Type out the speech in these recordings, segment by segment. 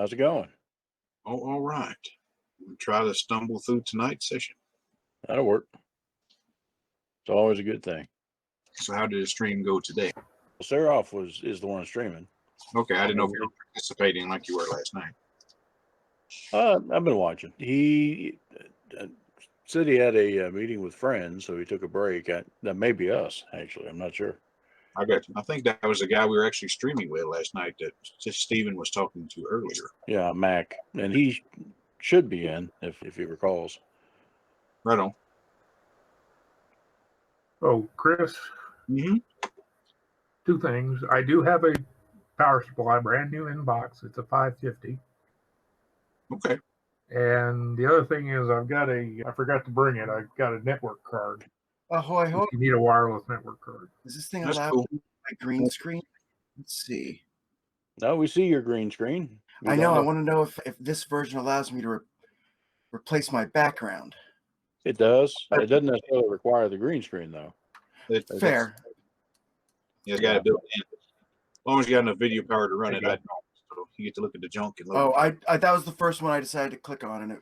How's it going? Oh, all right. We'll try to stumble through tonight's session. That'll work. It's always a good thing. So how did the stream go today? Well, Seraph is the one streaming. Okay, I didn't know if you were participating like you were last night. I've been watching. He said he had a meeting with friends, so he took a break. That may be us, actually. I'm not sure. I got you. I think that was the guy we were actually streaming with last night that Stephen was talking to earlier. Yeah, Mac. And he should be in, if he recalls. Right on. Oh, Chris, Mm-hmm. two things. I do have a power supply, brand new in box. It's a 550. Okay. And the other thing is I forgot to bring it. I've got a network card. Ahoy, hoy. You need a wireless network card. Is this thing That's allowed cool. to my green screen? Let's see. No, we see your green screen. I know. I want to know if this version allows me to replace my background. It does. It doesn't necessarily require the green screen, though. Fair. Yeah, it's got to build in. As long as you got enough video power to run it, I don't. So you get to look at the junk and load. Oh, I that was the first one I decided to click on,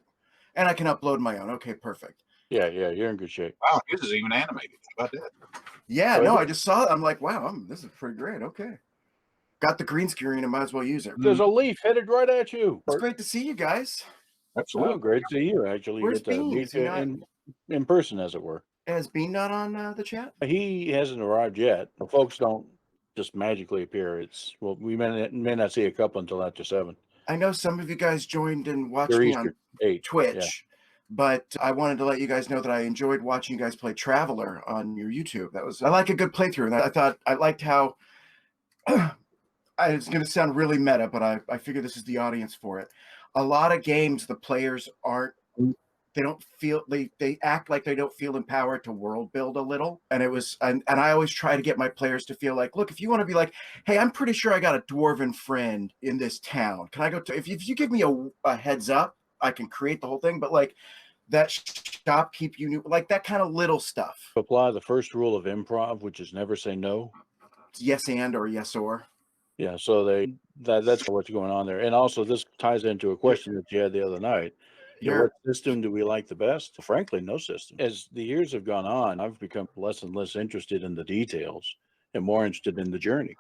and I can upload my own. Okay, perfect. Yeah, you're in good shape. Wow, this is even animated. How about that? Yeah, no, I just saw it. I'm like, wow, this is pretty great. Okay. Got the green screen and might as well use it. There's a leaf headed right at you. It's great to see you guys. Absolutely. Oh, great to see you. Actually, Where's get to Beans? meet in person, as it were. Is Bean not on the chat? He hasn't arrived yet. The folks don't just magically appear. We may not see a couple until after 7. I know some of you guys joined and watched They're me Easter on 8. Twitch, but I wanted to let you guys know that I enjoyed watching you guys play Traveler on your YouTube. I like a good playthrough, and I thought I liked how it's going to sound really meta, but I figure this is the audience for it. A lot of games, the players they act like they don't feel empowered to world build a little. And I always try to get my players to feel like, look, if you want to be like, hey, I'm pretty sure I got a dwarven friend in this town. Can I go to, if you give me a heads up, I can create the whole thing. But like that shopkeep, like that kind of little stuff. Apply the first rule of improv, which is never say no. Yes and or yes or. Yeah, so that's what's going on there. And also this ties into a question that you had the other night. What system do we like the best? Frankly, no system. As the years have gone on, I've become less and less interested in the details and more interested in the journey.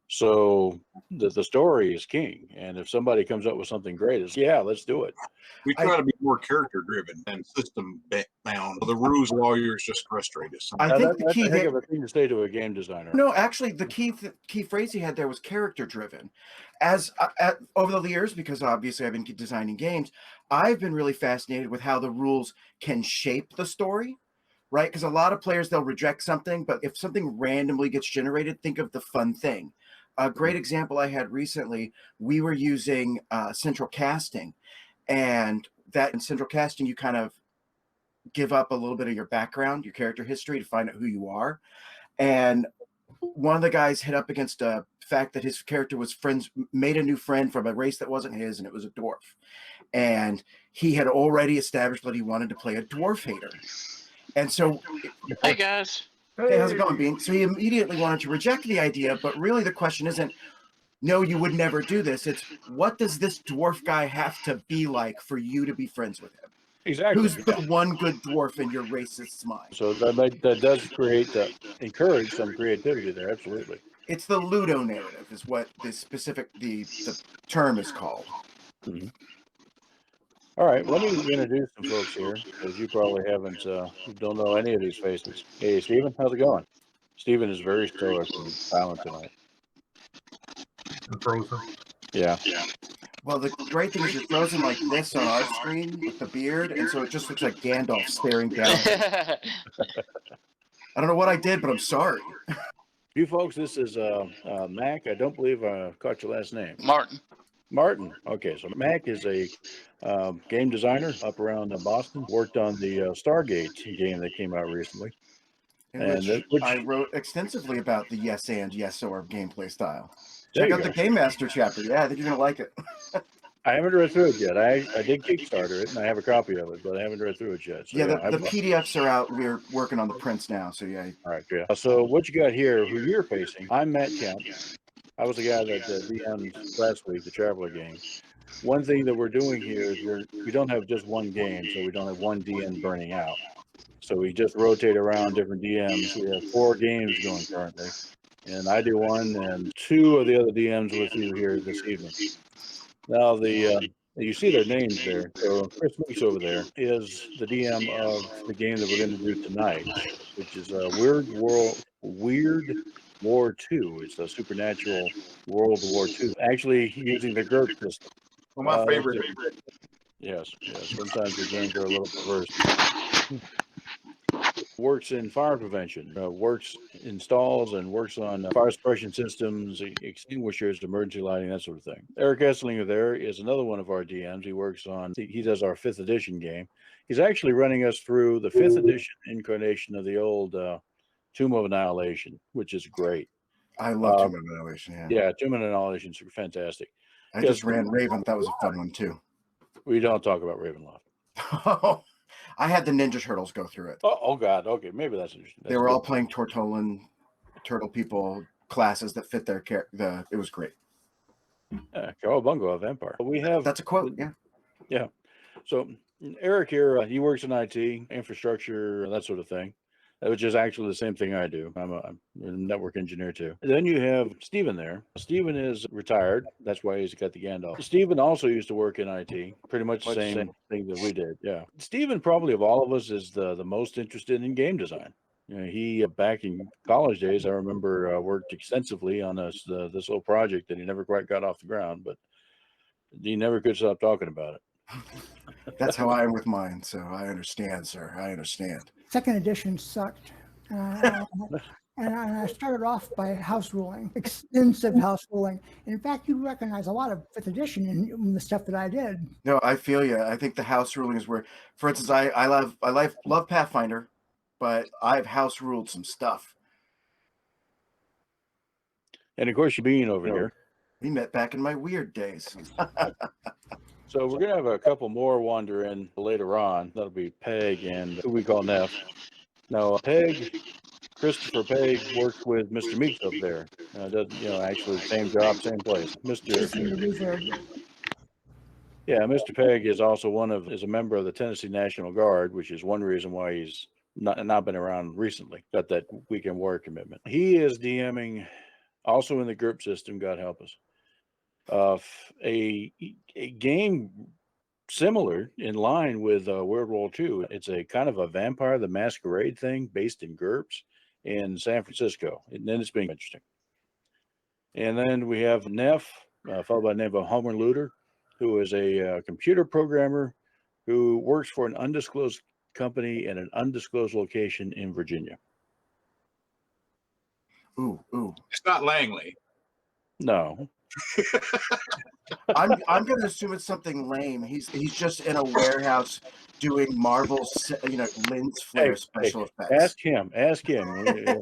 So the story is king. And if somebody comes up with something great, let's do it. We try to be more character-driven than system-bound. The rules lawyers just frustrate us. I think the key that's a heck of a thing to say to a game designer. No, actually, the key phrase he had there was character-driven. As over the years, because obviously I've been designing games, I've been really fascinated with how the rules can shape the story, right? Because a lot of players, they'll reject something, but if something randomly gets generated, think of the fun thing. A great example I had recently, we were using central casting, and that in central casting, you kind of give up a little bit of your background, your character history to find out who you are. And one of the guys hit up against a fact that his character made a new friend from a race that wasn't his, and it was a dwarf. And he had already established that he wanted to play a dwarf hater. And so, hey guys. Hey, how's it going, Bean? So he immediately wanted to reject the idea, but really the question isn't, no, you would never do this. It's, what does this dwarf guy have to be like for you to be friends with him? Exactly. Who's the one good dwarf in your racist's mind? So that does encourage some creativity there. Absolutely. It's the Ludo narrative is what the term is called. Mm-hmm. All right, let me introduce some folks here, because you probably don't know any of these faces. Hey, Stephen, how's it going? Stephen is very stoic and silent tonight. And frozen. Yeah. Well, the great thing is you're frozen like this on our screen with the beard, and so it just looks like Gandalf staring down. I don't know what I did, but I'm sorry. You folks, this is Mac. I don't believe I caught your last name. Martin. Okay, so Mac is a game designer up around Boston. Worked on the Stargate game that came out recently. Which I wrote extensively about the yes and yes or gameplay style. Check out the Game Master chapter. Yeah, I think you're going to like it. I haven't read through it yet. I did Kickstarter it, and I have a copy of it, but I haven't read through it yet. So, the PDFs are out. We're working on the prints now. So, yeah. All right, yeah. So what you got here, who you're facing, I'm Matt Kemp. I was the guy that DM'd last week, the Traveler game. one thing that we're doing here is we don't have just one game, so we don't have one DM burning out. So we just rotate around different DMs. We have 4 games going currently, and I do one, and 2 of the other DMs with you here this evening. Now, you see their names there. So Chris Meeks over there is the DM of the game that we're going to do tonight, which is Weird War II. It's a supernatural World War II, actually using the GURP system. Well, my favorite. Yes. Sometimes the games are a little perverse. Works in fire prevention, installs and works on fire suppression systems, extinguishers, emergency lighting, that sort of thing. Eric Esslinger there is another one of our DMs. He does our 5th edition game. He's actually running us through the 5th edition incarnation of the old Tomb of Annihilation, which is great. I love Tomb of Annihilation. Yeah, Tomb of Annihilation is fantastic. I just ran Raven. That was a fun one too. We don't talk about Ravenloft. I had the Ninja Turtles go through it. Oh God. Okay, maybe that's interesting. They were all playing Tortolan turtle people classes that fit their character. It was great. Cowabunga, a vampire. That's a quote. Yeah. So Eric here, he works in IT, infrastructure, that sort of thing, which is actually the same thing I do. I'm a network engineer too. And then you have Stephen there. Stephen is retired. That's why he's got the Gandalf. Stephen also used to work in IT, pretty much the same thing that we did. Yeah. Stephen, probably of all of us, is the most interested in game design. You know, he back in college days, I remember worked extensively on this little project that he never quite got off the ground, but he never could stop talking about it. That's how I am with mine. So I understand, sir. I understand. 2nd edition sucked. And I started off by house ruling, extensive house ruling. In fact, you recognize a lot of 5th edition in the stuff that I did. No, I feel you. I think the house ruling is where, for instance, I love Pathfinder, but I've house ruled some stuff. And of course, you being over here. We met back in my weird days. So we're going to have a couple more wander in later on. That'll be Peg and who we call Neff. Now, Christopher Peg works with Mr. Meeks up there. Does, actually same job, same place. Mr. Peg is also is a member of the Tennessee National Guard, which is one reason why he's not been around recently. Got that weekend war commitment. He is DMing also in the GURP system, God help us. A game similar in line with World War II. It's a kind of a Vampire the Masquerade thing based in GURPS in San Francisco. And then it's being interesting. And then we have Neff, followed by the name of Homer Luder, who is a computer programmer who works for an undisclosed company in an undisclosed location in Virginia. Ooh. It's not Langley. No. I'm going to assume it's something lame. He's just in a warehouse doing Marvel's lens flare special effects. Ask him. If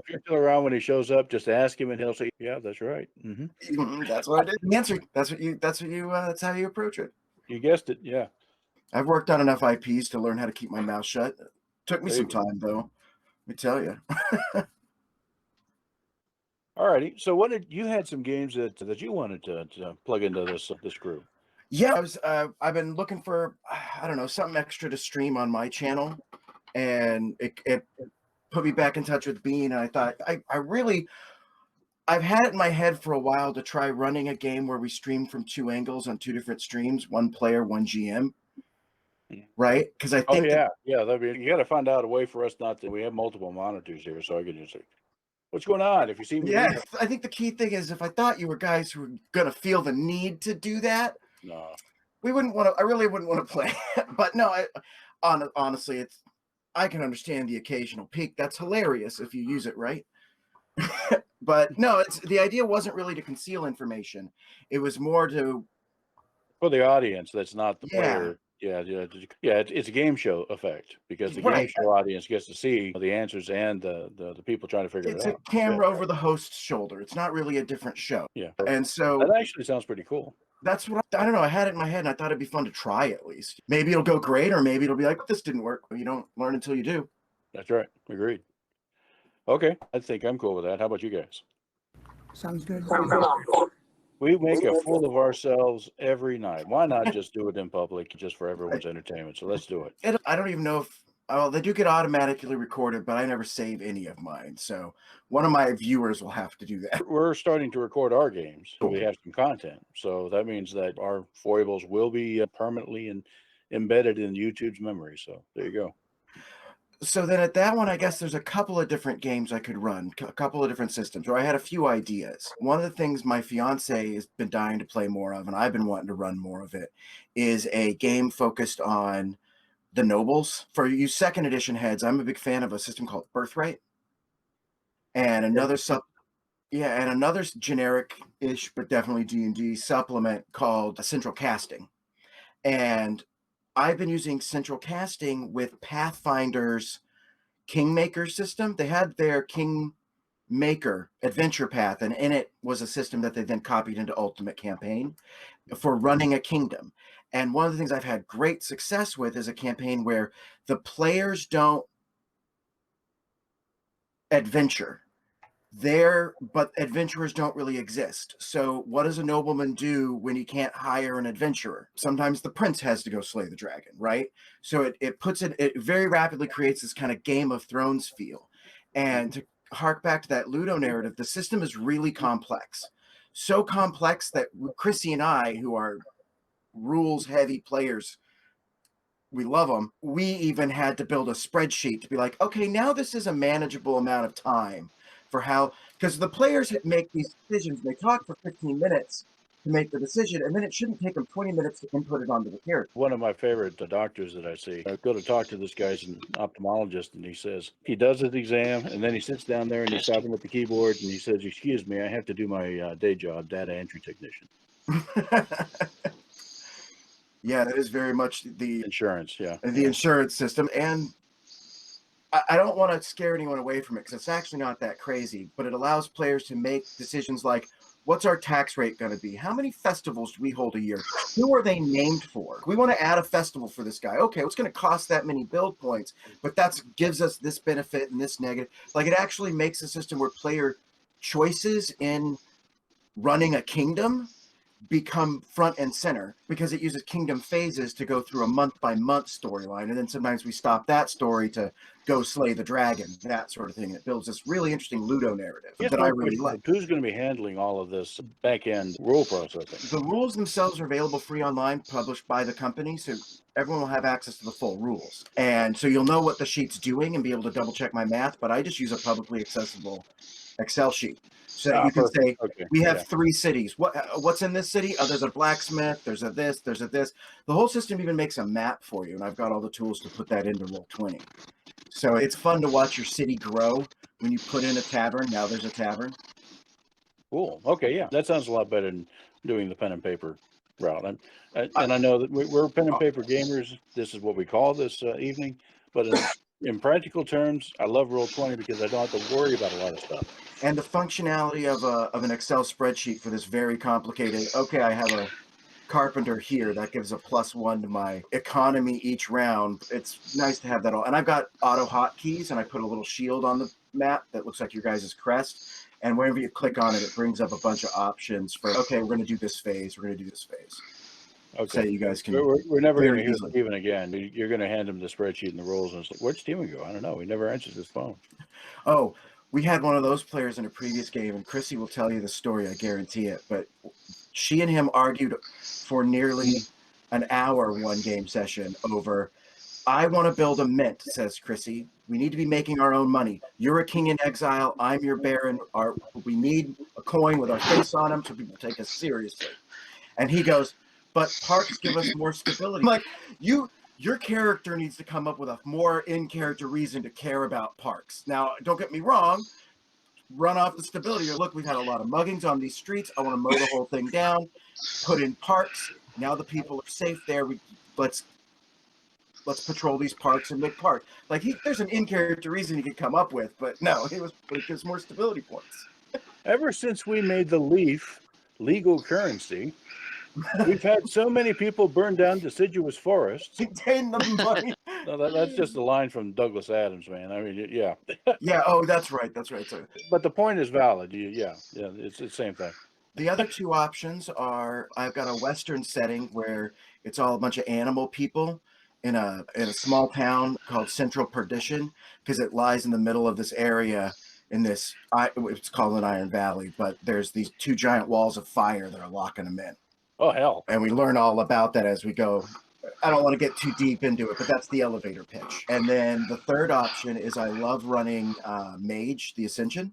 you're still around when he shows up, just ask him and he'll say, yeah, that's right. Mm-hmm. That's what I did. The answer. That's how you approach it. You guessed it. Yeah. I've worked on enough IPs to learn how to keep my mouth shut. Took me some time though. Let me tell you. All righty. So you had some games that you wanted to plug into this group? Yeah, I've been looking for something extra to stream on my channel, and it put me back in touch with Bean. And I thought I've had it in my head for a while to try running a game where we stream from 2 angles on 2 different streams, 1 player, 1 GM. Right? Because I think you got to find out a way for us not to. We have multiple monitors here, so I can just say, what's going on? If you see me, I think the key thing is if I thought you were guys who were gonna feel the need to do that, no, we wouldn't want to. I really wouldn't want to play. But no, honestly, I can understand the occasional peak. That's hilarious if you use it right. But no, the idea wasn't really to conceal information. It was more for the audience. That's not the player. Yeah. It's a game show effect because the game show audience gets to see the answers and the people trying to figure it out. It's a camera over the host's shoulder. It's not really a different show. Yeah. And so that actually sounds pretty cool. That's what I don't know. I had it in my head and I thought it'd be fun to try at least. Maybe it'll go great or maybe it'll be like, this didn't work. You don't learn until you do. That's right. Agreed. Okay. I think I'm cool with that. How about you guys? Sounds good. We make a fool of ourselves every night. Why not just do it in public, just for everyone's entertainment? So let's do it. I don't even know if they do get automatically recorded, but I never save any of mine. So one of my viewers will have to do that. We're starting to record our games, so we have some content. So that means that our foibles will be permanently embedded in YouTube's memory. So there you go. So then at that one, I guess there's a couple of different games I could run, a couple of different systems, or I had a few ideas. One of the things my fiance has been dying to play more of, and I've been wanting to run more of it, is a game focused on the nobles. For you second edition heads, I'm a big fan of a system called Birthright. And another another generic-ish, but definitely D&D supplement called Central Casting. And I've been using Central Casting with Pathfinder's Kingmaker system. They had their Kingmaker adventure path, and in it was a system that they then copied into Ultimate Campaign for running a kingdom. And one of the things I've had great success with is a campaign where the players don't adventure there, but adventurers don't really exist. So what does a nobleman do when he can't hire an adventurer? Sometimes the prince has to go slay the dragon, right? So it very rapidly creates this kind of Game of Thrones feel. And to hark back to that Ludo narrative, the system is really complex. So complex that Chrissy and I, who are rules heavy players, we love them. We even had to build a spreadsheet to be like, okay, now this is a manageable amount of time for how, because the players make these decisions. They talk for 15 minutes to make the decision, and then it shouldn't take them 20 minutes to input it onto the character. One of my favorite doctors that I see, I go to talk to this guy's an ophthalmologist, and he says he does his exam, and then he sits down there and he's typing at the keyboard, and he says, "Excuse me, I have to do my day job, data entry technician." Yeah, that is very much the insurance. Yeah, the insurance system, and I don't want to scare anyone away from it because it's actually not that crazy, but it allows players to make decisions like, what's our tax rate going to be? How many festivals do we hold a year? Who are they named for? We want to add a festival for this guy. Okay, what's going to cost that many build points? But that gives us this benefit and this negative. Like, it actually makes a system where player choices in running a kingdom become front and center because it uses kingdom phases to go through a month-by-month storyline, and then sometimes we stop that story to go slay the dragon, that sort of thing. It builds this really interesting Ludo narrative that I really like. Who's going to be handling all of this back-end rule processing? The rules themselves are available free online, published by the company, so everyone will have access to the full rules. And so you'll know what the sheet's doing and be able to double-check my math, but I just use a publicly accessible Excel sheet. So you can say, we have 3 cities. What's in this city? Oh, there's a blacksmith, there's a this, there's a this. The whole system even makes a map for you, and I've got all the tools to put that into Roll20. So it's fun to watch your city grow when you put in a tavern. Now there's a tavern. Cool. Okay, yeah. That sounds a lot better than doing the pen and paper route. And I know that we're pen and paper gamers. This is what we call this evening. But in practical terms, I love Roll20 because I don't have to worry about a lot of stuff. And the functionality of an Excel spreadsheet for this very complicated, okay, I have a carpenter here that gives a +1 to my economy each round. It's nice to have that all. And I've got auto hotkeys, and I put a little shield on the map that looks like your guys' crest. And whenever you click on it, it brings up a bunch of options for, okay, we're going to do this phase. We're going to do this phase. Okay, so you guys can. We're never going to hear Steven again. You're going to hand him the spreadsheet and the rules, and it's like, where'd Steven go? I don't know. He never answers his phone. Oh, we had one of those players in a previous game, and Chrissy will tell you the story. I guarantee it. But she and him argued for nearly an hour one game session over, I want to build a mint, says Chrissy. We need to be making our own money. You're a king in exile. I'm your baron. We need a coin with our face on him so people take us seriously. And he goes, but parks give us more stability. I'm like, your character needs to come up with a more in-character reason to care about parks. Now, don't get me wrong. Run off the stability. Look, we've had a lot of muggings on these streets. I want to mow the whole thing down. Put in parks. Now the people are safe there. Let's patrol these parks and make parks. Like, there's an in-character reason he could come up with, but no, it gives more stability points. Ever since we made the leaf legal currency, we've had so many people burn down deciduous forests. Contain the money. No, that's just a line from Douglas Adams, man. I mean, yeah. Yeah. Oh, that's right. That's right. But the point is valid. Yeah. It's the same thing. The other two options are I've got a Western setting where it's all a bunch of animal people in a small town called Central Perdition, because it lies in the middle of this area in this, it's called an Iron Valley, but there's these two giant walls of fire that are locking them in. Oh, hell. And we learn all about that as we go. I don't want to get too deep into it, but that's the elevator pitch. And then the third option is I love running Mage, the Ascension.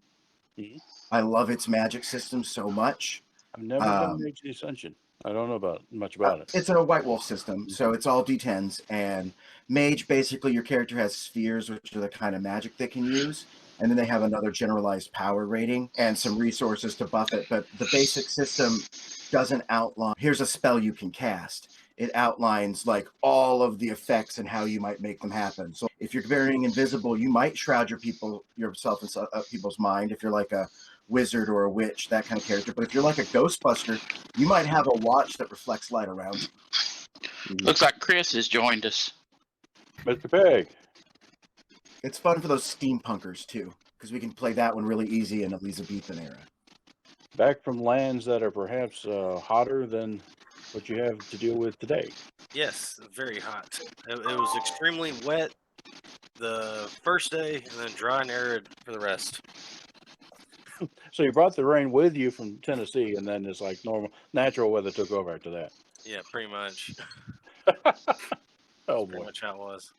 Mhm. I love its magic system so much. I've never done Mage the Ascension. I don't know much about it. It's a White Wolf system, so it's all D10s. And Mage, basically, your character has spheres, which are the kind of magic they can use. And then they have another generalized power rating and some resources to buff it. But the basic system doesn't outline, here's a spell you can cast. It outlines like all of the effects and how you might make them happen. So if you're varying invisible, you might shroud yourself in people's mind. If you're like a wizard or a witch, that kind of character. But if you're like a Ghostbuster, you might have a watch that reflects light around you. Looks like Chris has joined us. Mr. Peg. It's fun for those steampunkers too, because we can play that one really easy in Elizabethan era. Back from lands that are perhaps hotter than what you have to deal with today. Yes, very hot. It was extremely wet the first day and then dry and arid for the rest. So you brought the rain with you from Tennessee, and then it's like natural weather took over after that. Yeah, pretty much. Oh, Pretty boy. much how it was.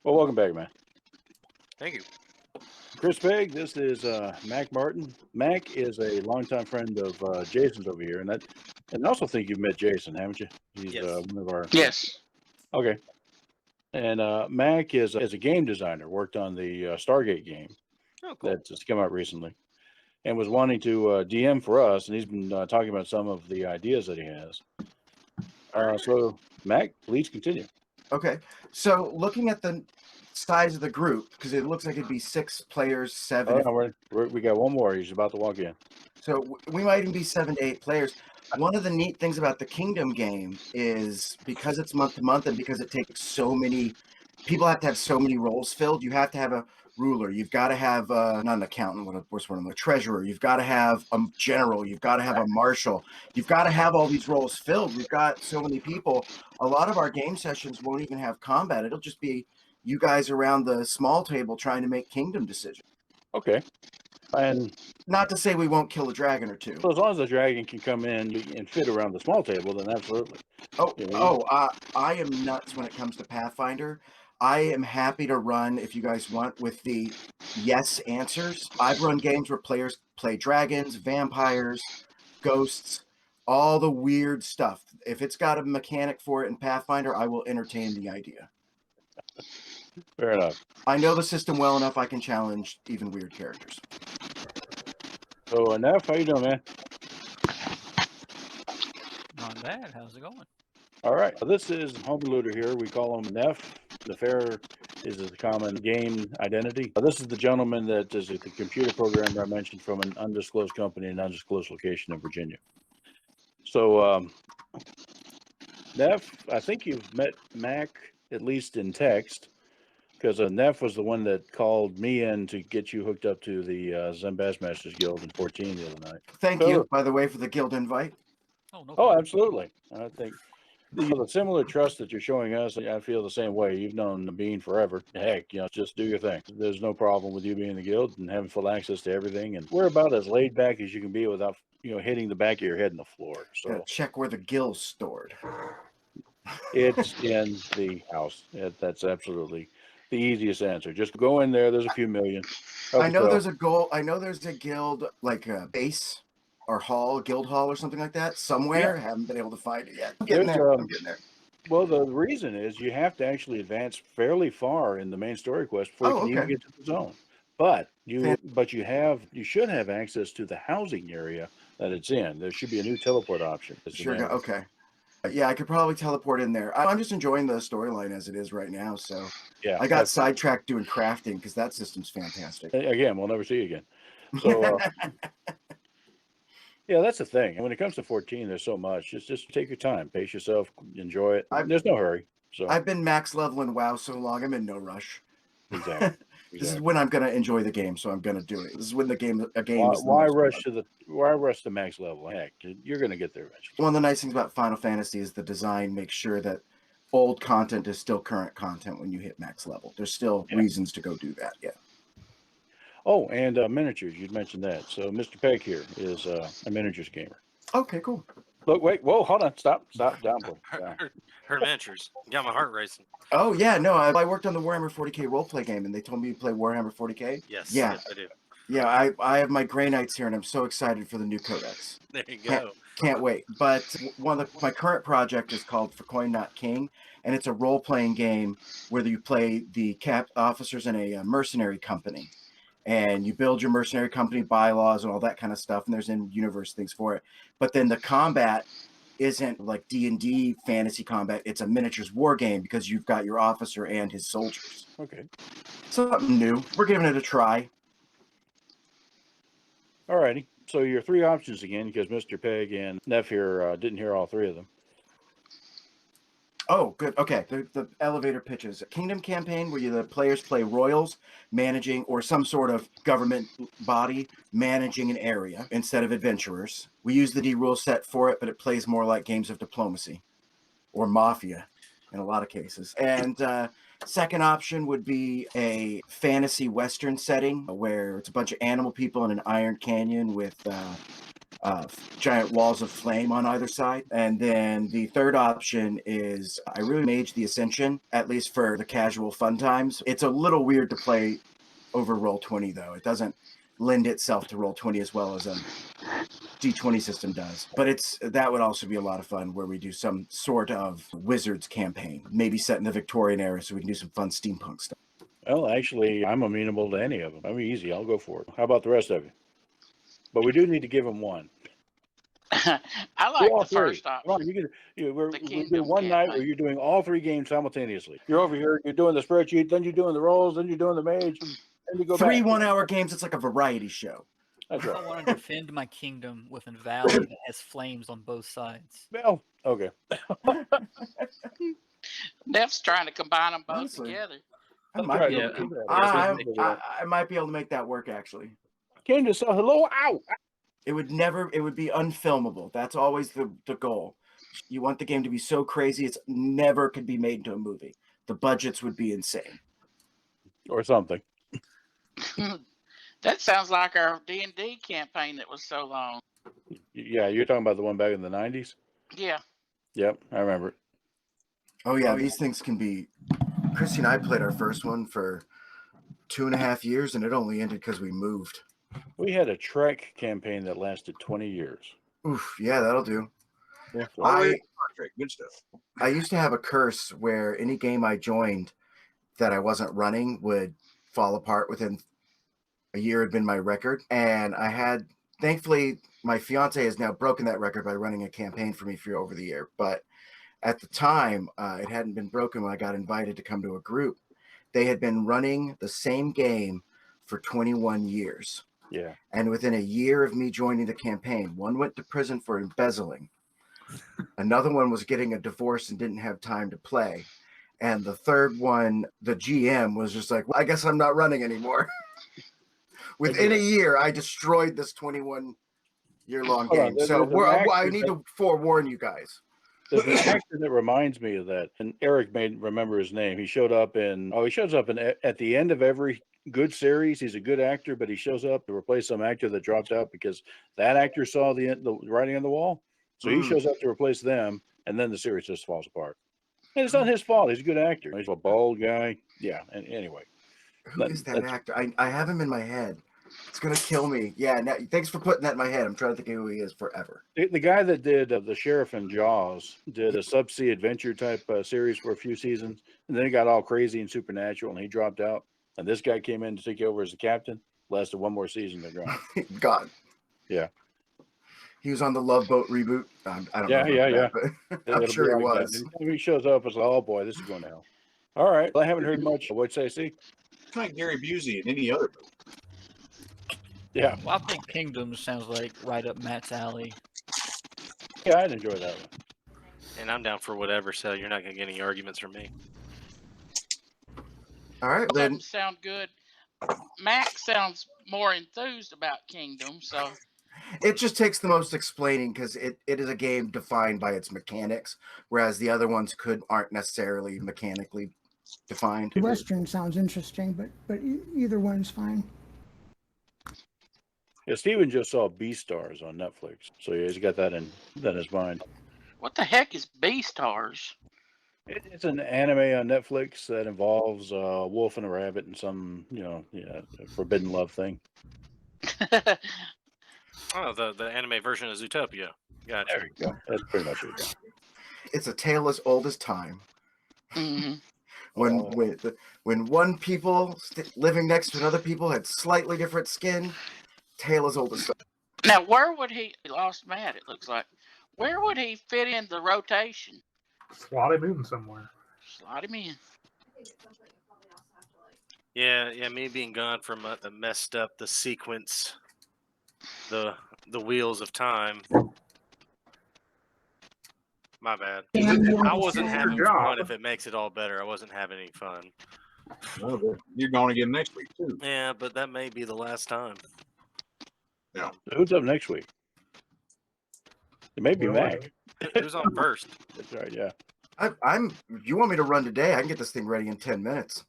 Well, welcome back, man. Thank you. Chris Pegg, this is Mack Martin. Mack is a longtime friend of Jason's over here, and I also think you've met Jason, haven't you? He's Yes. One of our. Yes. Okay. And Mack is a game designer. Worked on the Stargate game Oh, cool. that just came out recently, and was wanting to DM for us. And he's been talking about some of the ideas that he has. So, Mack, please continue. Okay, so looking at the size of the group, because it looks like it'd be 6 players, 7. Oh, no, we got one more. He's about to walk in. So we might even be 7 to 8 players. One of the neat things about the Kingdom game is because it's month to month and because it takes so many people have to have so many roles filled, you have to have a ruler. You've got to have not an accountant, what's one of them, a treasurer. You've got to have a general. You've got to have a marshal. You've got to have all these roles filled. We've got so many people. A lot of our game sessions won't even have combat. It'll just be you guys around the small table trying to make kingdom decisions. Okay. And not to say we won't kill a dragon or two. So as long as the dragon can come in and fit around the small table, then absolutely. I am nuts when it comes to Pathfinder. I am happy to run, if you guys want, with the yes answers. I've run games where players play dragons, vampires, ghosts, all the weird stuff. If it's got a mechanic for it in Pathfinder, I will entertain the idea. Fair enough. I know the system well enough I can challenge even weird characters. So, Neff, how you doing, man? Not bad. How's it going? All right. This is Homie Looter here. We call him Neff. The fair is a common game identity. This is the gentleman that is the computer programmer I mentioned from an undisclosed company in an undisclosed location in Virginia. So, Neff, I think you've met Mack, at least in text, because Neff was the one that called me in to get you hooked up to the Zen Bassmasters Guild in 14 the other night. Thank you, by the way, for the guild invite. Oh, no. Oh, absolutely. I think the similar trust that you're showing us, I feel the same way. You've known Bean forever. Heck, just do your thing. There's no problem with you being in the guild and having full access to everything. And we're about as laid back as you can be without, hitting the back of your head in the floor. So check where the guild's stored. It's in the house. That's absolutely the easiest answer. Just go in there. There's a few million. I know there's a goal. I know there's a guild, like a base or hall, guild hall or something like that somewhere. Yeah. Haven't been able to find it yet. I'm getting there. Well, the reason is you have to actually advance fairly far in the main story quest before you can even get to the zone. But you should have access to the housing area that it's in. There should be a new teleport option. Sure. Okay. Yeah, I could probably teleport in there. I'm just enjoying the storyline as it is right now. So yeah, I got sidetracked doing crafting because that system's fantastic. Again, we'll never see you again. So yeah, that's the thing. And when it comes to 14, there's so much. Just take your time, pace yourself, enjoy it. There's no hurry. So I've been max level in WoW so long, I'm in no rush. Exactly. This is when I'm going to enjoy the game, so I'm going to do it. This is when a game is the Why most rush fun. why rush the max level? Heck, you're going to get there eventually. One of the nice things about Final Fantasy is the design makes sure that old content is still current content when you hit max level. There's still reasons to go do that. Yeah. Oh, and miniatures. You'd mentioned that. So Mr. Peg here is a miniatures gamer. Okay, cool. Look, wait, whoa, hold on, stop, down, boy. Down. Her miniatures got my heart racing. Oh yeah, no, I worked on the Warhammer 40k roleplay game, and they told me to play Warhammer 40k. Yes. Yeah. Yes, I do. Yeah, I have my Grey Knights here, and I'm so excited for the new codex. There you go. Can't wait. But my current project is called For Coin Not King, and it's a role-playing game where you play the officers in a mercenary company, and you build your mercenary company bylaws and all that kind of stuff, and there's in-universe things for it. But then the combat isn't like D&D fantasy combat. It's a miniatures war game because you've got your officer and his soldiers. Okay. Something new. We're giving it a try. All righty. So your three options again, because Mr. Peg and Neff here didn't hear all three of them. Oh, good. Okay. The elevator pitches. Kingdom campaign where the players play royals managing, or some sort of government body managing an area instead of adventurers. We use the D rule set for it, but it plays more like games of diplomacy or mafia in a lot of cases. And second option would be a fantasy Western setting where it's a bunch of animal people in an iron canyon with giant walls of flame on either side. And then the third option is I really mage the Ascension, at least for the casual fun times. It's a little weird to play over Roll20 though. It doesn't lend itself to Roll20 as well as a D20 system does. But that would also be a lot of fun where we do some sort of Wizards campaign, maybe set in the Victorian era so we can do some fun steampunk stuff. Well, actually, I'm amenable to any of them. I'm easy. I'll go for it. How about the rest of you? But we do need to give them one. I like the first Come on, option. we're The doing Kingdom one night where campaign. you're doing all three games simultaneously. You're over here, you're doing the spreadsheet, then you're doing the rolls, then you're doing the mage, and then you go Three back. 1-hour games. It's like a variety show. That's I right. want to defend my kingdom with a valley that has flames on both sides. Well, okay. Neff's trying to combine them both Honestly. together. I might, be Yeah. able to, Yeah. I might be able to make that work actually. Came to say hello. Ow! It would be unfilmable. That's always the goal. You want the game to be so crazy it's never could be made into a movie. The budgets would be insane. Or something. That sounds like our D&D campaign that was so long. Yeah, you're talking about the one back in the 90s? Yeah. Yep, I remember it. Oh yeah, these things can be. Christy and I played our first one for 2.5 years, and it only ended because we moved. We had a Trek campaign that lasted 20 years. Oof, yeah, that'll do. Yeah. Good stuff. I used to have a curse where any game I joined that I wasn't running would fall apart within a year. Had been my record, and thankfully my fiance has now broken that record by running a campaign for me for over the year. But at the time, it hadn't been broken when I got invited to come to a group. They had been running the same game for 21 years. Yeah. And within a year of me joining the campaign, one went to prison for embezzling. Another one was getting a divorce and didn't have time to play. And the third one, the GM was just like, well, I guess I'm not running anymore. Within a year, I destroyed this 21-year-long game. I need to forewarn you guys. There's an actor that reminds me of that, and Eric may remember his name. He shows up at the end of every good series. He's a good actor, but he shows up to replace some actor that dropped out because that actor saw the writing on the wall. So he shows up to replace them, and then the series just falls apart. And it's not his fault. He's a good actor. He's a bald guy. Yeah. And anyway, who is that actor? I have him in my head. It's gonna kill me. Yeah. Thanks for putting that in my head. I'm trying to think of who he is forever. The guy that did the sheriff in Jaws did a subsea adventure type series for a few seasons, and then it got all crazy and supernatural, and he dropped out. And this guy came in to take over as the captain. Lasted one more season to gone. God. Yeah. He was on the Love Boat reboot. I don't know. Yeah. But I'm sure he was. He shows up as, oh boy, this is going to hell. All right. Well, I haven't heard much. What'd you say, C? Kind of Gary Busey and any other movie. Yeah. Well, I think Kingdom sounds like right up Matt's alley. Yeah, I'd enjoy that one. And I'm down for whatever, so you're not going to get any arguments from me. All right, Both of then. them sound good. Max sounds more enthused about Kingdom, so It just takes the most explaining because it is a game defined by its mechanics, whereas the other ones aren't necessarily mechanically defined. Western sounds interesting, but either one's fine. Yeah, Steven just saw Beastars on Netflix, so he's got that in his mind. what the heck is Beastars? It's an anime on Netflix that involves a wolf and a rabbit and some, forbidden love thing. Oh, the anime version of Zootopia. Gotcha. There you go. That's pretty much it. It's a tale as old as time. hmm When one people living next to another people had slightly different skin, tale as old as time. Now, where would he lost Matt? It looks like. Where would he fit in the rotation? Slot him in somewhere. Slot him in. Yeah. Me being gone from messed up the sequence, the wheels of time. My bad. I wasn't having fun. If it makes it all better, I wasn't having any fun. Well, you're going again next week too. Yeah, but that may be the last time. Yeah. Who's up next week? It may be Mac. Who's on first? That's right. Yeah. You want me to run today? I can get this thing ready in 10 minutes.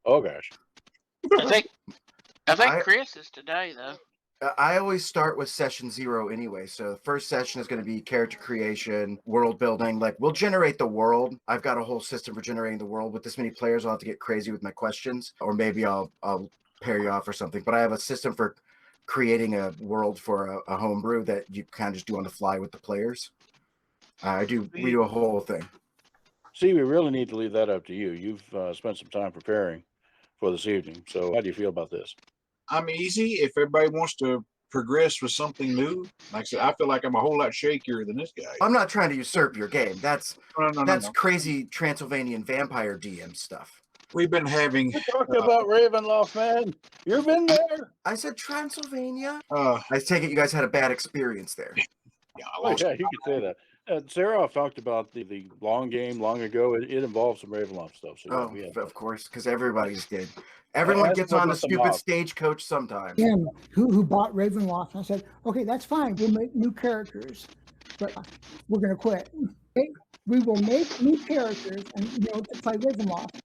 Oh gosh. I think Chris is today though. I always start with session 0 anyway. So the first session is going to be character creation, world building. Like, we'll generate the world. I've got a whole system for generating the world. With this many players, I'll have to get crazy with my questions, or maybe I'll pair you off or something. But I have a system for creating a world for a homebrew that you kind of just do on the fly with the players. We do a whole thing. See, we really need to leave that up to you. You've spent some time preparing for this evening. So how do you feel about this? I'm easy if everybody wants to progress with something new. Like I said, I feel like I'm a whole lot shakier than this guy. I'm not trying to usurp your game. That's No. crazy Transylvanian vampire DM stuff. We've been having. We talked about Ravenloft, man. You've been there. I said Transylvania. I take it you guys had a bad experience there. Yeah, Oh, yeah, you could say that. Sarah talked about the long game long ago. It involves some Ravenloft stuff. So Of course, because everybody's did. Everyone gets on the stupid stagecoach sometime. Him, who bought Ravenloft, and I said, okay, that's fine. We'll make new characters, but we're going to quit. We will make new characters and to play Ravenloft.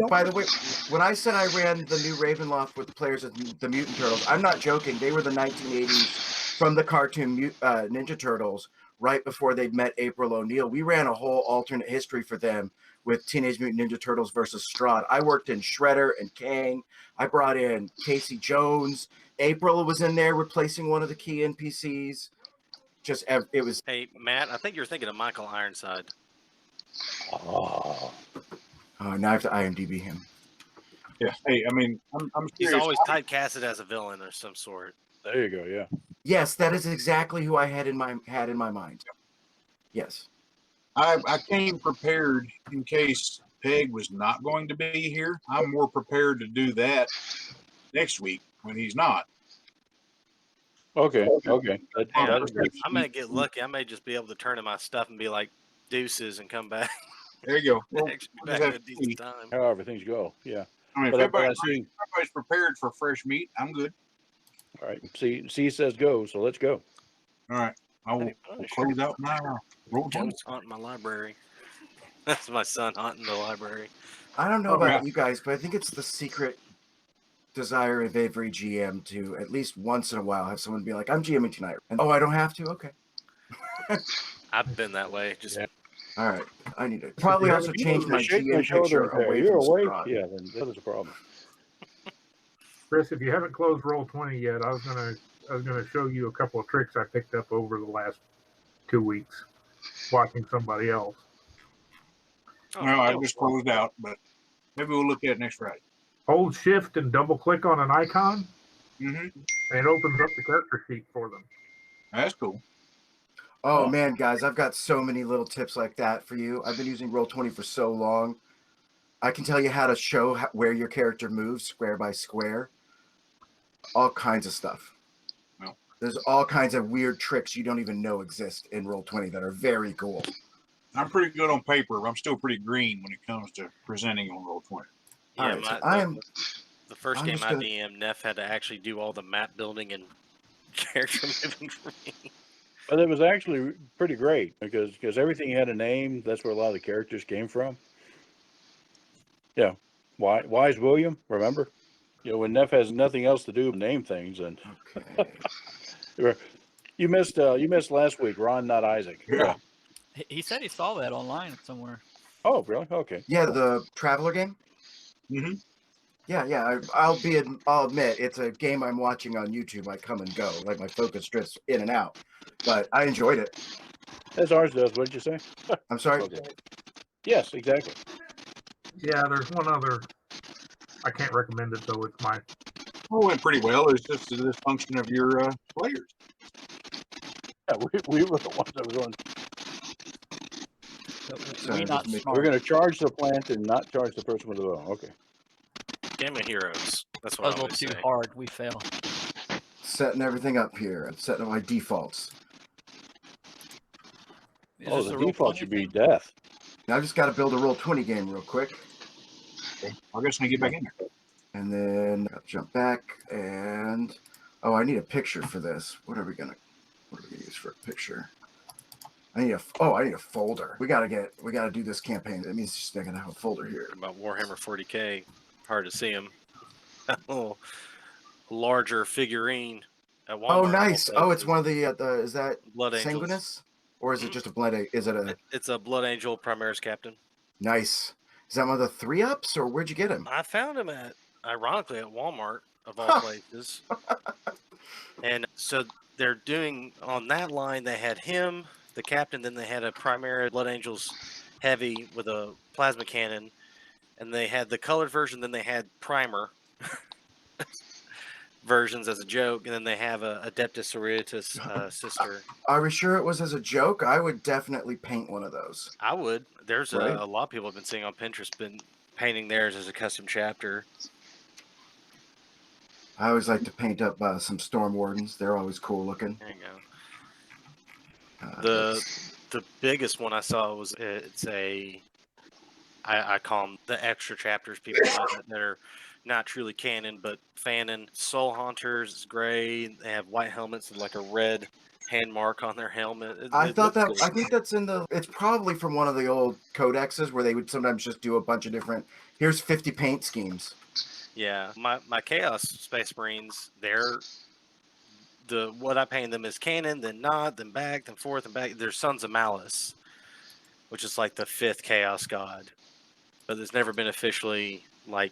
By the way, when I said I ran the new Ravenloft with the players of the Mutant Turtles, I'm not joking. They were the 1980s from the cartoon Ninja Turtles, right before they'd met April O'Neil. We ran a whole alternate history for them with Teenage Mutant Ninja Turtles versus Strahd. I worked in Shredder and Kang. I brought in Casey Jones. April was in there replacing one of the key NPCs. It was. Hey, Matt, I think you're thinking of Michael Ironside. Oh. Now I have to IMDb him. Yeah. Hey, I mean, I'm He's serious. always typecasted as a villain of some sort. There you go. Yeah. Yes, that is exactly who I had in my mind. Yes. I came prepared in case Peg was not going to be here. I'm more prepared to do that next week when he's not. Okay. I may get lucky. I may just be able to turn in my stuff and be like deuces and come back. There you go. Well, back at a decent time. However things go. Yeah. I mean, if everybody's prepared for fresh meat, I'm good. All right. C says go, so let's go. All right. I will close out now. Roll Joe's haunting my library. That's my son haunting the library. I don't know about you guys, but I think it's the secret desire of every GM to at least once in a while have someone be like, I'm GMing tonight. And I don't have to? Okay. I've been that way. All right. I need to probably also change my GM picture away You're from awake? Strahd. Yeah, then that is a problem. Chris, if you haven't closed Roll20 yet, I was gonna show you a couple of tricks I picked up over the last 2 weeks watching somebody else. No, I just closed out, but maybe we'll look at it next Friday. Hold Shift and double click on an icon, Mm-hmm. and it opens up the character sheet for them. That's cool. Oh, man, guys, I've got so many little tips like that for you. I've been using Roll20 for so long. I can tell you how to show where your character moves square by square. All kinds of stuff. No. There's all kinds of weird tricks you don't even know exist in Roll20 that are very cool. I'm pretty good on paper, but I'm still pretty green when it comes to presenting on Roll20. All Yeah, right, so the first I'm game just I gonna- DM, Neff had to actually do all the map building and character moving for me. But it was actually pretty great because everything had a name. That's where a lot of the characters came from. Yeah. Wise William, remember? When Neff has nothing else to do but name things, and okay. you missed last week, Ron, not Isaac. Yeah. He said he saw that online somewhere. Oh, really? Okay. Yeah, the Traveler game. Mm-hmm. Yeah. I'll admit it's a game I'm watching on YouTube. I come and go, like my focus drifts in and out, but I enjoyed it. As ours does. What did you say? I'm sorry. Okay. Yes, exactly. Yeah, there's one other. I can't recommend it though. It's my. Well, it went pretty well. It's just the dysfunction of your players. Yeah, we were the ones that was on. Sorry, We not just make- We're smart. going to charge the plant and not charge the person with the bow. Okay. Game of Heroes. That's what I Puzzle always too say. hard. We fail. Setting everything up here. I'm setting up my defaults. Is Oh, this the a roll default 20 should be thing? death. Now I just got to build a Roll20 game real quick, Okay. I guess when I get back in there. and then I'll jump back and I need a picture for this. What are we gonna use for a picture? I need a folder. We gotta do this campaign. That means just I gotta have a folder here. About Warhammer 40K. Hard to see him. A little larger figurine at Walmart. Oh, nice. Oh, it's one of the is that Blood Angels. Sanguinus? Or is it just a blood? Is it a It's a Blood Angel Primaris Captain. nice? Is that one of the 3-ups, or where'd you get him? I found him ironically, at Walmart of all Huh. places. And so they're doing on that line. They had him, the captain. Then they had a Primaris Blood Angels heavy with a plasma cannon, and they had the colored version. Then they had primer versions as a joke, and then they have a Adeptus Sororitas sister. Are we sure it was as a joke? I would definitely paint one of those. I would. There's Right. a lot of people have been seeing on Pinterest, been painting theirs as a custom chapter. I always like to paint up some Storm Wardens. They're always cool looking. There you go. Let's- The biggest one I saw was I call them the extra chapters. People that are not truly canon, but fanon. Soul Haunters is gray. They have white helmets with like a red hand mark on their helmet. I thought that. looks I cool. think that's in the. It's probably from one of the old codexes where they would sometimes just do a bunch of different. Here's 50 paint schemes. Yeah, my Chaos Space Marines, what I paint them is canon, then not, then back, then forth, and back. They're Sons of Malice, which is like the 5th Chaos God, but there's never been officially like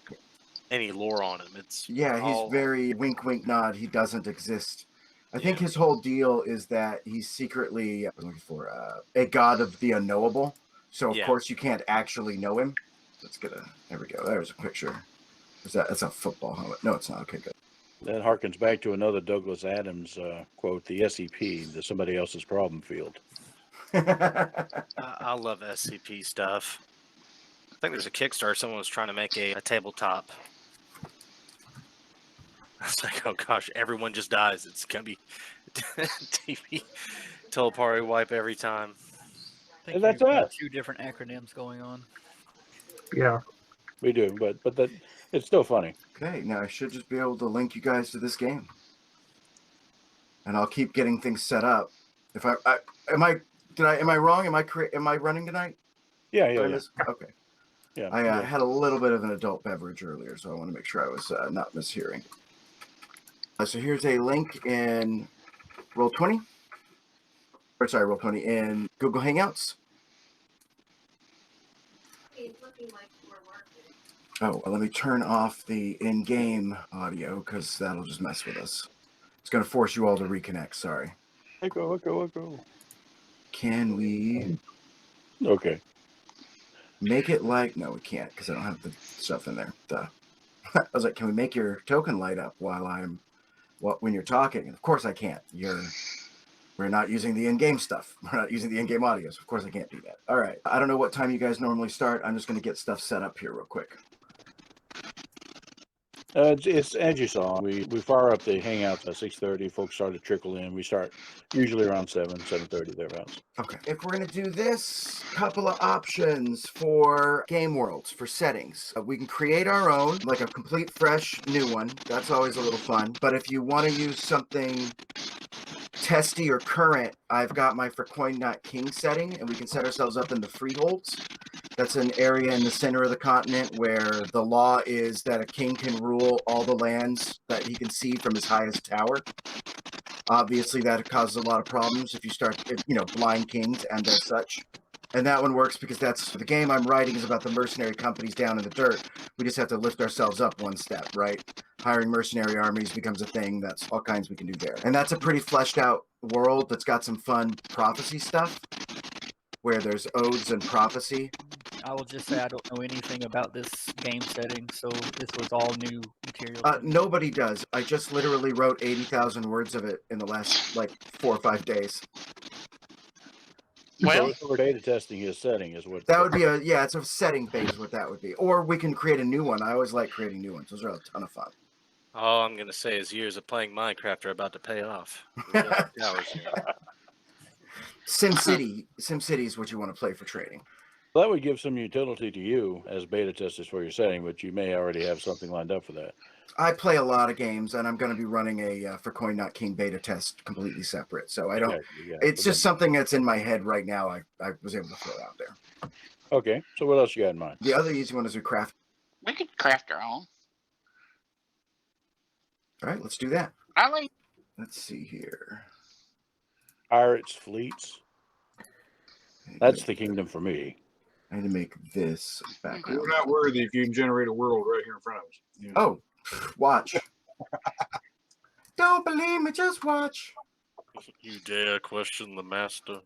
any lore on him. It's Yeah, he's all- very wink, wink, nod. He doesn't exist. I think Yeah. his whole deal is that he's secretly I'm looking for a god of the unknowable. So of Yeah. course you can't actually know him. Let's get a. There we go. There's a picture. Is that's a football helmet? No, it's not. Okay, good. That harkens back to another Douglas Adams quote: "The SCP, the somebody else's problem field." I love SCP stuff. I think there's a Kickstarter. Someone was trying to make a tabletop. I was like, oh gosh, everyone just dies. It's gonna be TV Teleparty wipe every time. I think And that's you've got us. 2 different acronyms going on. Yeah. We do, but that it's still funny. Okay, now I should just be able to link you guys to this game, and I'll keep getting things set up. If am I wrong? Am I running tonight? Yeah, Did yeah, I yeah. miss? Okay. Yeah. I yeah. had a little bit of an adult beverage earlier, so I want to make sure I was not mishearing. So here's a link in Roll20. Or sorry, Roll20 in Google Hangouts. It's looking like we're working. Oh, well, let me turn off the in-game audio because that'll just mess with us. It's going to force you all to reconnect. Sorry. Echo. Can we Okay. make it like? No, we can't because I don't have the stuff in there. Duh. I was like, can we make your token light up when you're talking? And of course I can't. We're not using the in-game stuff. We're not using the in-game audio. So of course I can't do that. All right. I don't know what time you guys normally start. I'm just going to get stuff set up here real quick. It's as you saw. We fire up the hangouts at 6:30. Folks start to trickle in. We start usually around 7:30 thereabouts. Okay. If we're going to do this, couple of options for game worlds, for settings. We can create our own, like a complete fresh new one. That's always a little fun. But if you want to use something testy or current, I've got my For Coin Not King setting, and we can set ourselves up in the freeholds. That's an area in the center of the continent where the law is that a king can rule all the lands that he can see from his highest tower. Obviously, that causes a lot of problems if you start, blind kings and as such. And that one works because that's the game I'm writing is about the mercenary companies down in the dirt. We just have to lift ourselves up one step, right? Hiring mercenary armies becomes a thing. That's all kinds we can do there. And that's a pretty fleshed out world that's got some fun prophecy stuff where there's odes and prophecy. I will just say I don't know anything about this game setting, so this was all new material. Nobody does. I just literally wrote 80,000 words of it in the last 4 or 5 days. Well, so we're beta testing his setting is what that would be it's a setting base what that would be. Or we can create a new one. I always like creating new ones. Those are a ton of fun. All I'm going to say is years of playing Minecraft are about to pay off. SimCity is what you want to play for trading. Well, that would give some utility to you as beta testers for your setting, but you may already have something lined up for that. I play a lot of games, and I'm going to be running a For Coin Not King beta test completely separate. So I don't. It's just something that's in my head right now. I was able to throw it out there. Okay. So what else you got in mind? The other easy one is we craft. We could craft our own. All right, let's do that. Let's see here. Pirates, fleets. That's the kingdom for me. I had to make this background. We're not worthy if you can generate a world right here in front of us. Yeah. Oh, watch. Don't believe me, just watch. You dare question the master?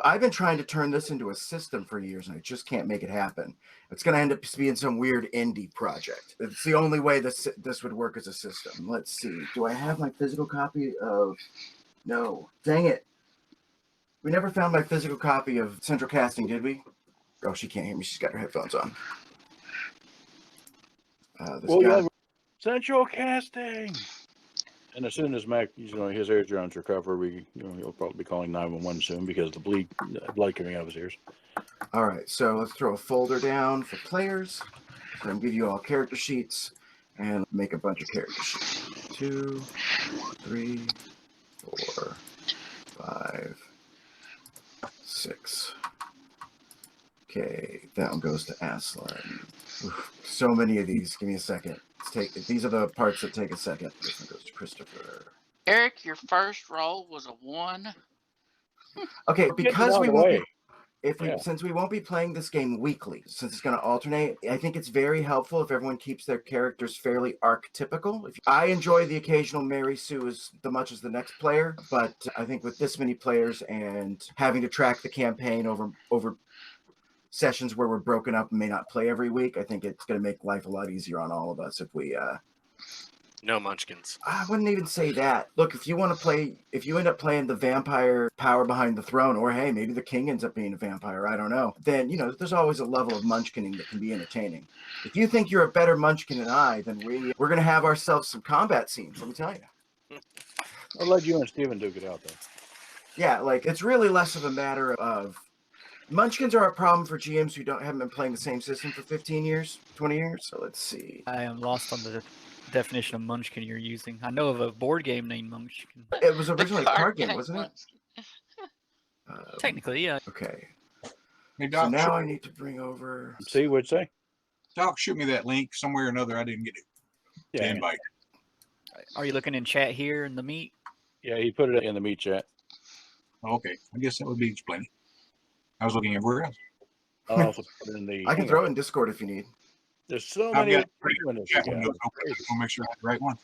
I've been trying to turn this into a system for years, and I just can't make it happen. It's going to end up being some weird indie project. It's the only way this would work as a system. Let's see. Do I have my physical copy of... No. Dang it. We never found my physical copy of Central Casting, did we? Oh, she can't hear me. She's got her headphones on. Central Casting. And as soon as Mac, his eardrums recover, he'll probably be calling 911 soon because of the blood coming out of his ears. All right, so let's throw a folder down for players. So I'm give you all character sheets and make a bunch of character sheets. 2, 3, 4, 5, 6. Okay, that one goes to Aslan. So many of these. Give me a second. These are the parts that take a second. This one goes to Christopher. Eric, your first roll was a 1. Okay, because we won't be, since we won't be playing this game weekly, since it's going to alternate, I think it's very helpful if everyone keeps their characters fairly archetypical. I enjoy the occasional Mary Sue as much as the next player, but I think with this many players and having to track the campaign over sessions where we're broken up and may not play every week, I think it's going to make life a lot easier on all of us if we no munchkins. I wouldn't even say that. Look, if you end up playing the vampire power behind the throne, or hey, maybe the king ends up being a vampire, I don't know, then there's always a level of munchkining that can be entertaining. If you think you're a better munchkin than I, then we're going to have ourselves some combat scenes, let me tell you. I'll let you and Steven duke it out there. Yeah, it's really less of a matter of munchkins are a problem for GMs who haven't been playing the same system for 15 years, 20 years. So let's see. I am lost on the definition of munchkin you're using. I know of a board game named Munchkin. It was originally a card game, wasn't it? Technically, yeah. Okay. Hey, Doc, so now I need to bring over... See, what'd you say? Doc, shoot me that link somewhere or another. I didn't get it. Yeah. The invite. Are you looking in chat here in the meet? Yeah, he put it in the meet chat. Okay. I guess that would be explaining. I was looking everywhere else. I'll also put it in the... I can throw it in Discord if you need. There's so many... I'll make sure I have the right one.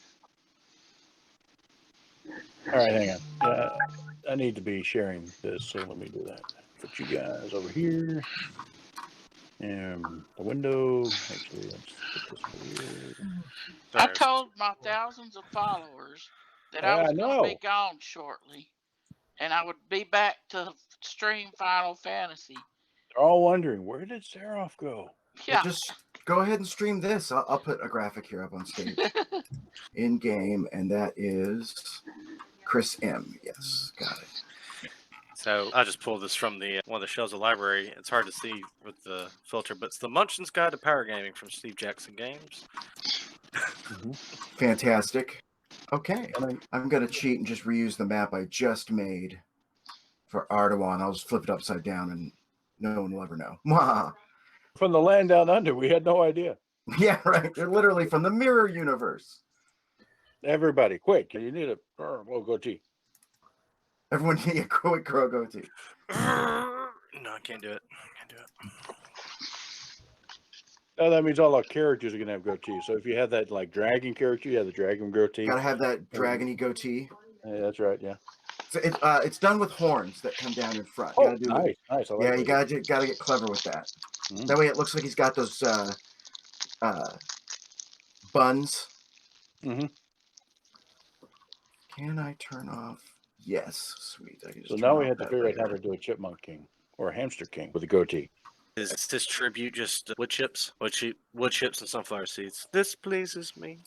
All right, hang on. I need to be sharing this, so let me do that. Put you guys over here. And the window. Actually, let's put this over here. I told my thousands of followers that I was going to be gone shortly, and I would be back to stream Final Fantasy. They're all wondering, where did Seraph go? Yeah. go ahead and stream this. I'll put a graphic here up on stage in game, and that is Chris M. Yes, got it. So I just pulled this from the one of the shelves of the library. It's hard to see with the filter, but it's the Munchin's Guide to Power Gaming from Steve Jackson Games. Fantastic. Okay, I'm going to cheat and just reuse the map I just made for Ardawan. I'll just flip it upside down and no one will ever know. From the land down under, we had no idea. Yeah, right. They're literally from the mirror universe. Everybody, quick. You need a goatee. Everyone need a quick crow goatee. No, I can't do it. Oh, that means all our characters are going to have goatees. So if you have that like dragon character, you have the dragon goatee. Gotta have that dragony goatee. Yeah, that's right. Yeah. So it's done with horns that come down in front. Oh, nice. I like yeah, you gotta get clever with that. That way it looks like he's got those buns. Can I turn off? Yes, sweet. I can just so now we have to figure out how to do a chipmunk king or a hamster king with a goatee. Is this tribute just wood chips? Wood chips and sunflower seeds. This pleases me.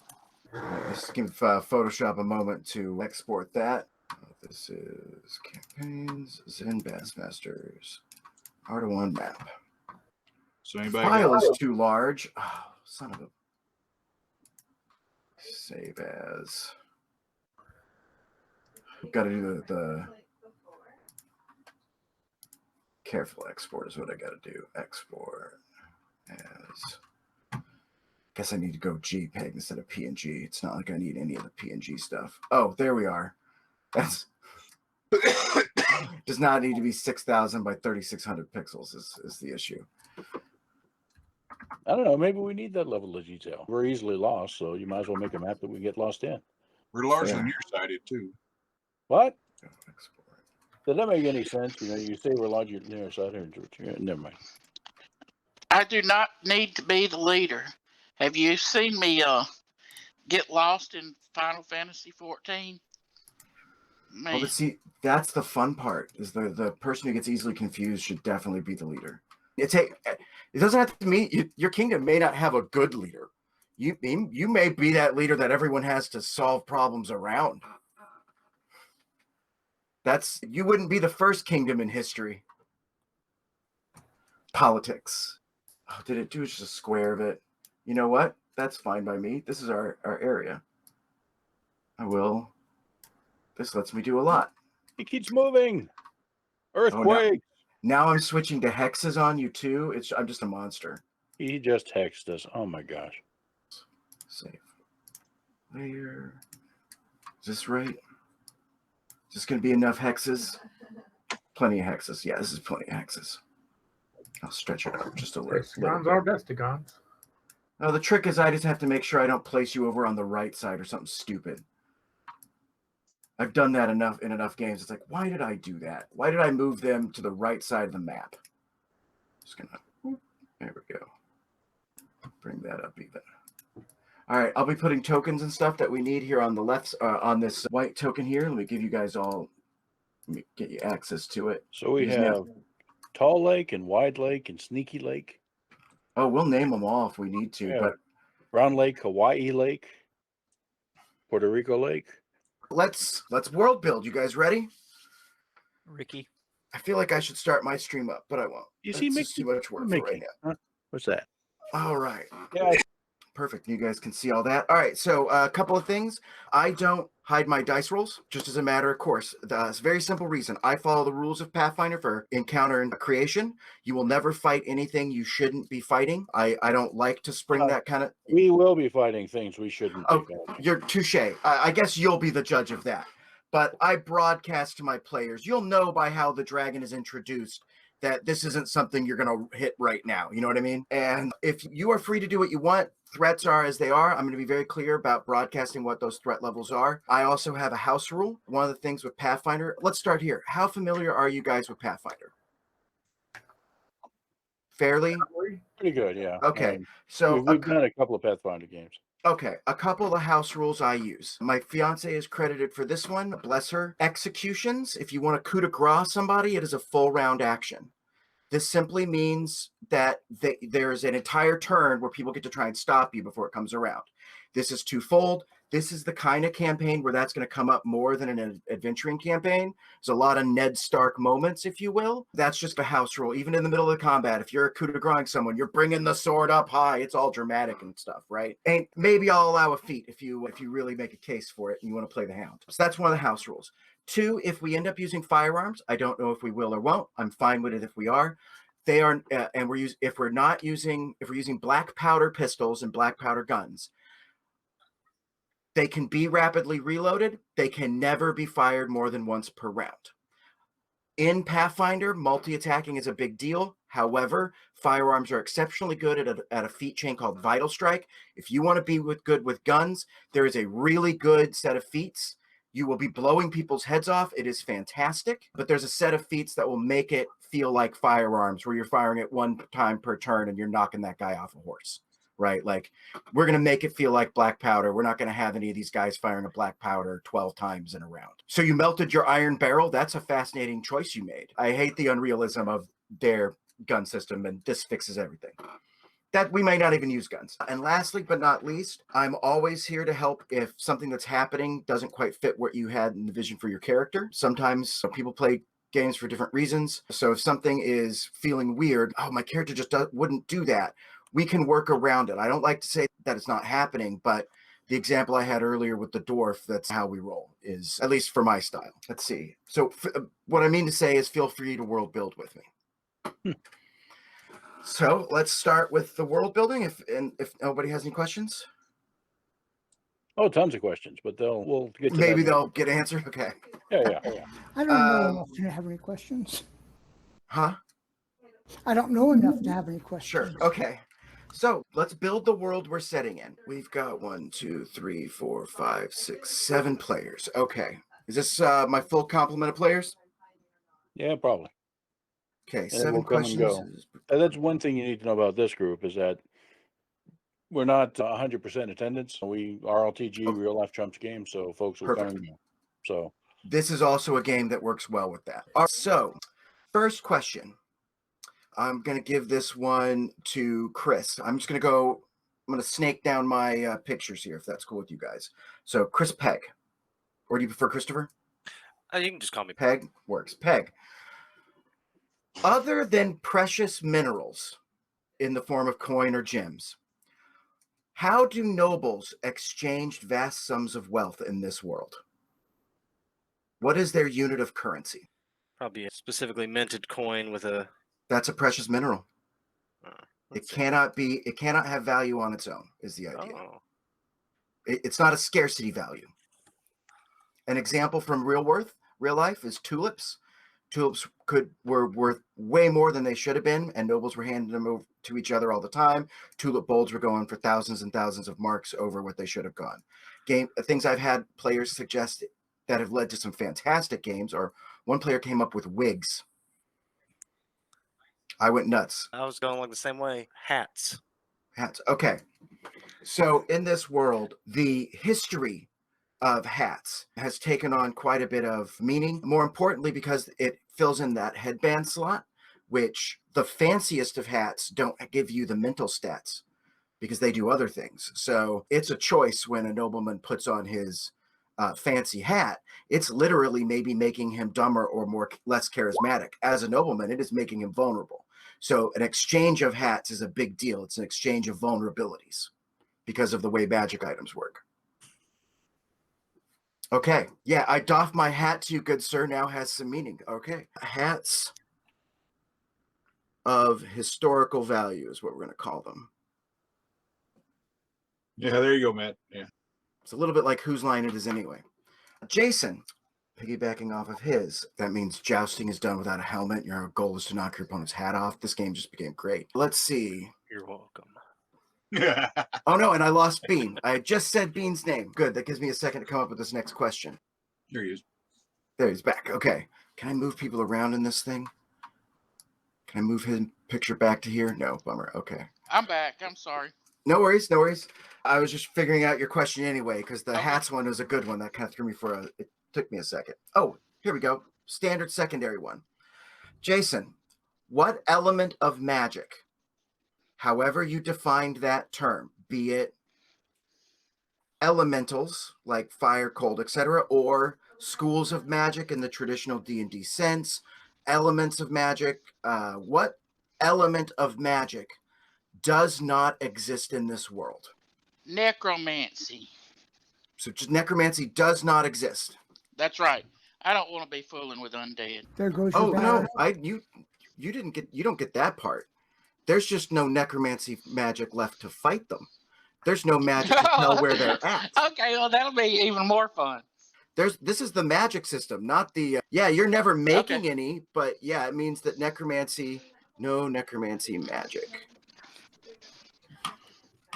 Let's give Photoshop a moment to export that. This is campaigns, Zen Bassmasters, Ardawan map. So anybody file is too large. Oh, son of a. Save as. Got to do the careful export is what I got to do. Export as. Guess I need to go JPEG instead of PNG. It's not like I need any of the PNG stuff. Oh, there we are. That's does not need to be 6,000 by 3,600 pixels is the issue. I don't know. Maybe we need that level of detail. We're easily lost, so you might as well make a map that we get lost in. We're largely nearsighted too. What? Does that make any sense? You know, you say we're largely nearsighted. Never mind. I do not need to be the leader. Have you seen me get lost in Final Fantasy 14? Well, but see, that's the fun part. Is the person who gets easily confused should definitely be the leader. It doesn't have to mean your kingdom may not have a good leader. You may be that leader that everyone has to solve problems around. You wouldn't be the first kingdom in history. Politics. Oh, did it do just a square of it? You know what? That's fine by me. This is our area. I will. This lets me do a lot. He keeps moving. Earthquake. Oh, now I'm switching to hexes on you too. I'm just a monster. He just hexed us. Oh my gosh. Save. Layer. Is this right? Is this going to be enough hexes? Plenty of hexes. Yeah, this is plenty of hexes. I'll stretch it out just a little. Hexagons are bestigons. Oh, the trick is I just have to make sure I don't place you over on the right side or something stupid. I've done that in enough games. It's like, why did I do that? Why did I move them to the right side of the map? Just gonna, there we go. Bring that up even. All right, I'll be putting tokens and stuff that we need here on the left, on this white token here. Let me give you guys all, let me get you access to it. So we have Tall Lake and Wide Lake and Sneaky Lake. Oh, we'll name them all if we need to. Yeah. But Brown Lake, Hawaii Lake, Puerto Rico Lake. Let's world build. You guys ready? Ricky. I feel like I should start my stream up, but I won't. You see, It's too much work for right now. Huh? What's that? All right. Yeah. Perfect. You guys can see all that. All right. So a couple of things. I don't hide my dice rolls, just as a matter of course. It's a very simple reason. I follow the rules of Pathfinder for encounter and creation. You will never fight anything you shouldn't be fighting. I don't like to spring that kind of... We will be fighting things we shouldn't be fighting. You're touche. I guess you'll be the judge of that. But I broadcast to my players. You'll know by how the dragon is introduced that this isn't something you're going to hit right now. You know what I mean? And if you are free to do what you want, threats are as they are. I'm going to be very clear about broadcasting what those threat levels are. I also have a house rule. One of the things with Pathfinder, let's start here. How familiar are you guys with Pathfinder? Fairly? Pretty good, yeah. Okay. So we've done a couple of Pathfinder games. Okay, a couple of the house rules I use. My fiance is credited for this one. Bless her. Executions. If you want to coup de grace somebody, it is a full round action. This simply means that there's an entire turn where people get to try and stop you before it comes around. This is twofold. This is the kind of campaign where that's going to come up more than an adventuring campaign. There's a lot of Ned Stark moments, if you will. That's just a house rule. Even in the middle of the combat, if you're coup de grace someone, you're bringing the sword up high. It's all dramatic and stuff, right? And maybe I'll allow a feat if you really make a case for it and you want to play the Hound. So that's one of the house rules. 2, if we end up using firearms, I don't know if we will or won't. I'm fine with it if we are. They are, and if we're using black powder pistols and black powder guns, they can be rapidly reloaded. They can never be fired more than once per round. In Pathfinder, multi-attacking is a big deal. However, firearms are exceptionally good at a feat chain called Vital Strike. If you want to be good with guns, there is a really good set of feats. You will be blowing people's heads off. It is fantastic. But there's a set of feats that will make it feel like firearms, where you're firing it one time per turn and you're knocking that guy off a horse, right? Like, we're going to make it feel like black powder. We're not going to have any of these guys firing a black powder 12 times in a round. So you melted your iron barrel. That's a fascinating choice you made. I hate the unrealism of their gun system, and this fixes everything. That we might not even use guns. And lastly, but not least, I'm always here to help if something that's happening doesn't quite fit what you had in the vision for your character. Sometimes people play games for different reasons. So if something is feeling weird, oh, my character just wouldn't do that, we can work around it. I don't like to say that it's not happening, but the example I had earlier with the dwarf, that's how we roll, is at least for my style. Let's see. So what I mean to say is feel free to world build with me. So let's start with the world building. If nobody has any questions, Oh, tons of questions, but we'll get to maybe that they'll get answered. Okay. Yeah. I don't know enough to have any questions. Huh? I don't know enough to have any questions. Sure. Okay. So let's build the world we're setting in. We've got 1, 2, 3, 4, 5, 6, 7 players. Okay. Is this my full complement of players? Yeah, probably. Okay. And 7 we'll come and questions. go. And that's one thing you need to know about this group, is that we're not 100% attendance. We RLTG, real life trumps game, so folks will come and go. So this is also a game that works well with that. All right, so first question. I'm going to give this one to Chris. I'm going to snake down my pictures here, if that's cool with you guys. So Chris Pegg, or do you prefer Christopher? You can just call me Peg. Works. Peg. Other than precious minerals in the form of coin or gems, how do nobles exchange vast sums of wealth in this world? What is their unit of currency? Probably a specifically minted coin with a... That's a precious mineral. It cannot have value on its own, is the idea. Oh. It's not a scarcity value. An example from real life is tulips. Tulips were worth way more than they should have been, and nobles were handing them over to each other all the time. Tulip bulbs were going for thousands and thousands of marks over what they should have gone. Things I've had players suggest that have led to some fantastic games, or one player came up with wigs. I went nuts. I was going like the same way. Hats. Okay. So in this world, the history of hats has taken on quite a bit of meaning. More importantly, because it fills in that headband slot, which the fanciest of hats don't give you the mental stats because they do other things. So it's a choice when a nobleman puts on his fancy hat. It's literally maybe making him dumber or less charismatic. As a nobleman, it is making him vulnerable. So an exchange of hats is a big deal. It's an exchange of vulnerabilities because of the way magic items work. Okay. Yeah, I doff my hat to you, good sir, now has some meaning. Okay. Hats of historical value is what we're going to call them. Yeah, there you go, Matt. Yeah. It's a little bit like whose line it is anyway. Jason, piggybacking off of his, that means jousting is done without a helmet. Your goal is to knock your opponent's hat off. This game just became great. Let's see. You're welcome. Oh no, and I lost Bean. I had just said Bean's name. Good, that gives me a second to come up with this next question. There he is. There, he's back. Okay. Can I move people around in this thing? Can I move his picture back to here? No, bummer. Okay. I'm back. I'm sorry. No worries, no worries. I was just figuring out your question anyway, because the hats one was a good one. That kind of threw me it took me a second. Oh, here we go. Standard secondary one. Jason, What element of magic, however you defined that term, be it elementals like fire, cold, etc., or schools of magic in the traditional D&D sense, elements of magic, what element of magic does not exist in this world? Necromancy. So just necromancy does not exist. That's right. I don't want to be fooling with undead. There goes your Oh no, battery. you don't get that part. There's just no necromancy magic left to fight them. There's no magic to tell where they're at. Okay, well that'll be even more fun. This is the magic system, not the you're never making Okay. any, but yeah, it means that no necromancy magic.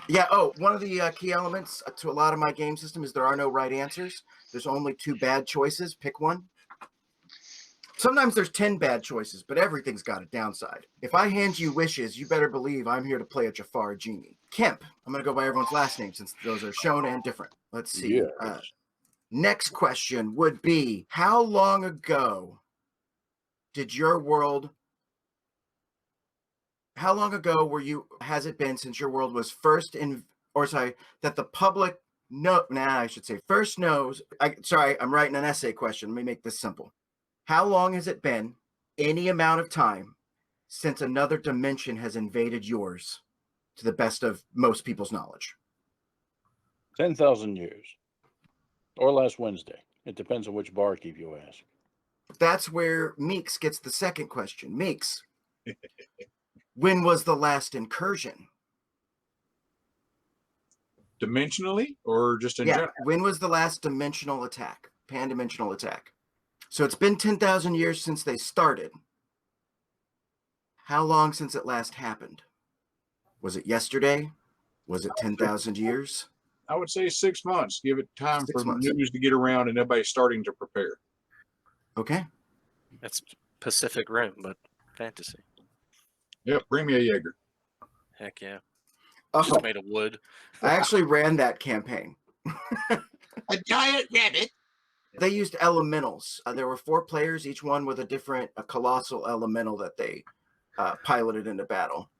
Yeah, one of the key elements to a lot of my game system is there are no right answers. There's only 2 bad choices. Pick one. Sometimes there's 10 bad choices, but everything's got a downside. If I hand you wishes, you better believe I'm here to play a Jafar genie. Kemp. I'm going to go by everyone's last name since those are shown and different. Let's see. Yes. Next question would be, how long ago has it been since your world was first that the public first knows, I'm writing an essay question. Let me make this simple. How long has it been, any amount of time, since another dimension has invaded yours, to the best of most people's knowledge? 10,000 years. Or last Wednesday. It depends on which barkeep you ask. That's where Meeks gets the second question. Meeks, when was the last incursion? Dimensionally or just in general? When was the last dimensional attack? Pan-dimensional attack. So it's been 10,000 years since they started. How long since it last happened? Was it yesterday? Was it 10,000 years? I would say 6 months. Give it time 6 for months. news to get around and everybody's starting to prepare. Okay. That's Pacific Rim, but fantasy. Yep, bring me a Jaeger. Heck yeah. Oh, Just made of wood. I actually ran that campaign. A giant rabbit. They used elementals. There were 4 players, each one with a colossal elemental that they piloted into battle.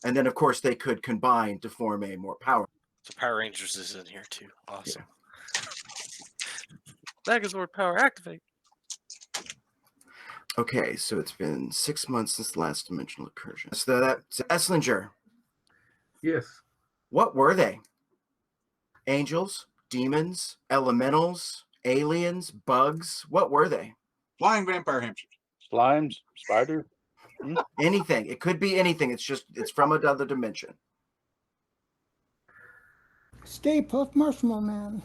And then, of course, they could combine to form a more powerful. So Power Rangers is in here too. Awesome. Megazord power activate. Okay, so it's been 6 months since the last dimensional incursion. So that's Esslinger. Yes. What were they? Angels, demons, elementals, aliens, bugs? What were they? Flying vampire hamsters. Slimes, spider. Anything. It could be anything. It's from another dimension. Stay Puft Marshmallow Man.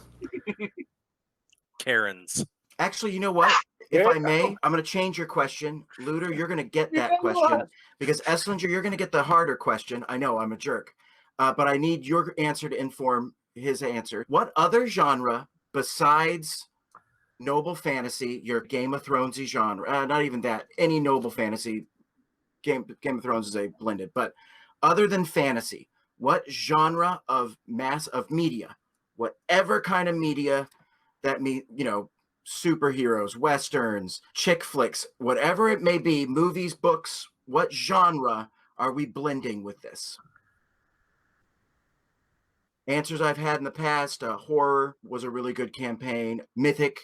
Karens. Actually, you know what? If I may, I'm going to change your question. Looter, you're going to get that question because Esslinger, you're going to get the harder question. I know I'm a jerk, but I need your answer to inform his answer. What other genre besides noble fantasy, your Game of Thronesy genre, not even that, any noble fantasy, Game of Thrones is a blended, but other than fantasy, what genre of media, whatever kind of media that superheroes, westerns, chick flicks, whatever it may be, movies, books, what genre are we blending with this? Answers I've had in the past, horror was a really good campaign. Mythic,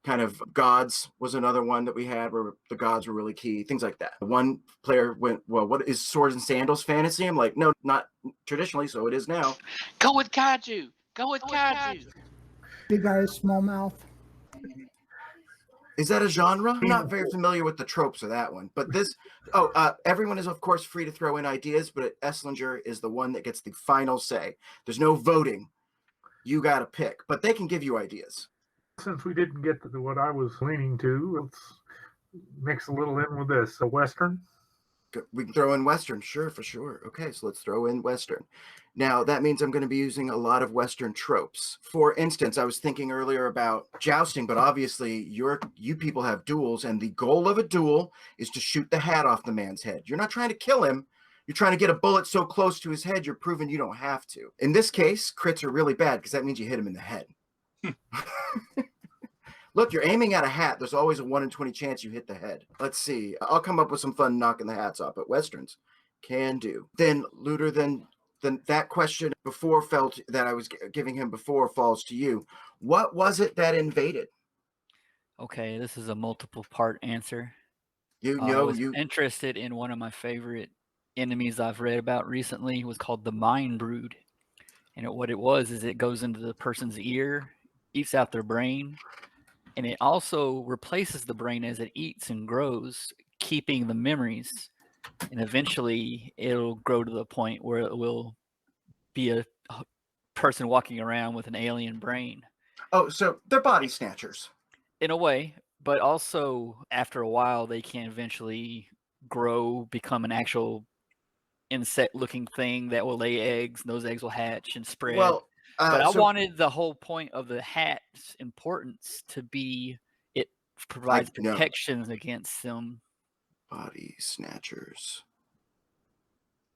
kind of gods was another one that we had where the gods were really key, things like that. One player went, well, what is Swords and Sandals fantasy? I'm like, no, not traditionally, so it is now. Go with kaiju. Go with kaiju. Big eyes, small mouth. Is that a genre? I'm not very familiar with the tropes of that one, but this, everyone is of course free to throw in ideas, but Esslinger is the one that gets the final say. There's no voting. You got to pick, but they can give you ideas. Since we didn't get to what I was leaning to, let's mix a little in with this. A Western? We can throw in Western, sure, for sure. Okay, so let's throw in Western. Now, that means I'm going to be using a lot of Western tropes. For instance, I was thinking earlier about jousting, but obviously you people have duels, and the goal of a duel is to shoot the hat off the man's head. You're not trying to kill him. You're trying to get a bullet so close to his head, you're proving you don't have to. In this case, crits are really bad because that means you hit him in the head. Look, you're aiming at a hat. There's always a 1 in 20 chance you hit the head. Let's see. I'll come up with some fun knocking the hats off, but Westerns can do. Then, Looter, then that question before that I was giving him before falls to you. What was it that invaded? Okay, this is a multiple part answer. I was interested in one of my favorite enemies I've read about recently. It was called the Mind Brood. And what it was is it goes into the person's ear, eats out their brain, and it also replaces the brain as it eats and grows, keeping the memories. And eventually it'll grow to the point where it will be a person walking around with an alien brain. Oh, so they're body snatchers. In a way, but also after a while they can eventually grow, become an actual insect-looking thing that will lay eggs, and those eggs will hatch and spread. Well, but I wanted the whole point of the hat's importance to be it provides protections against them. Body snatchers.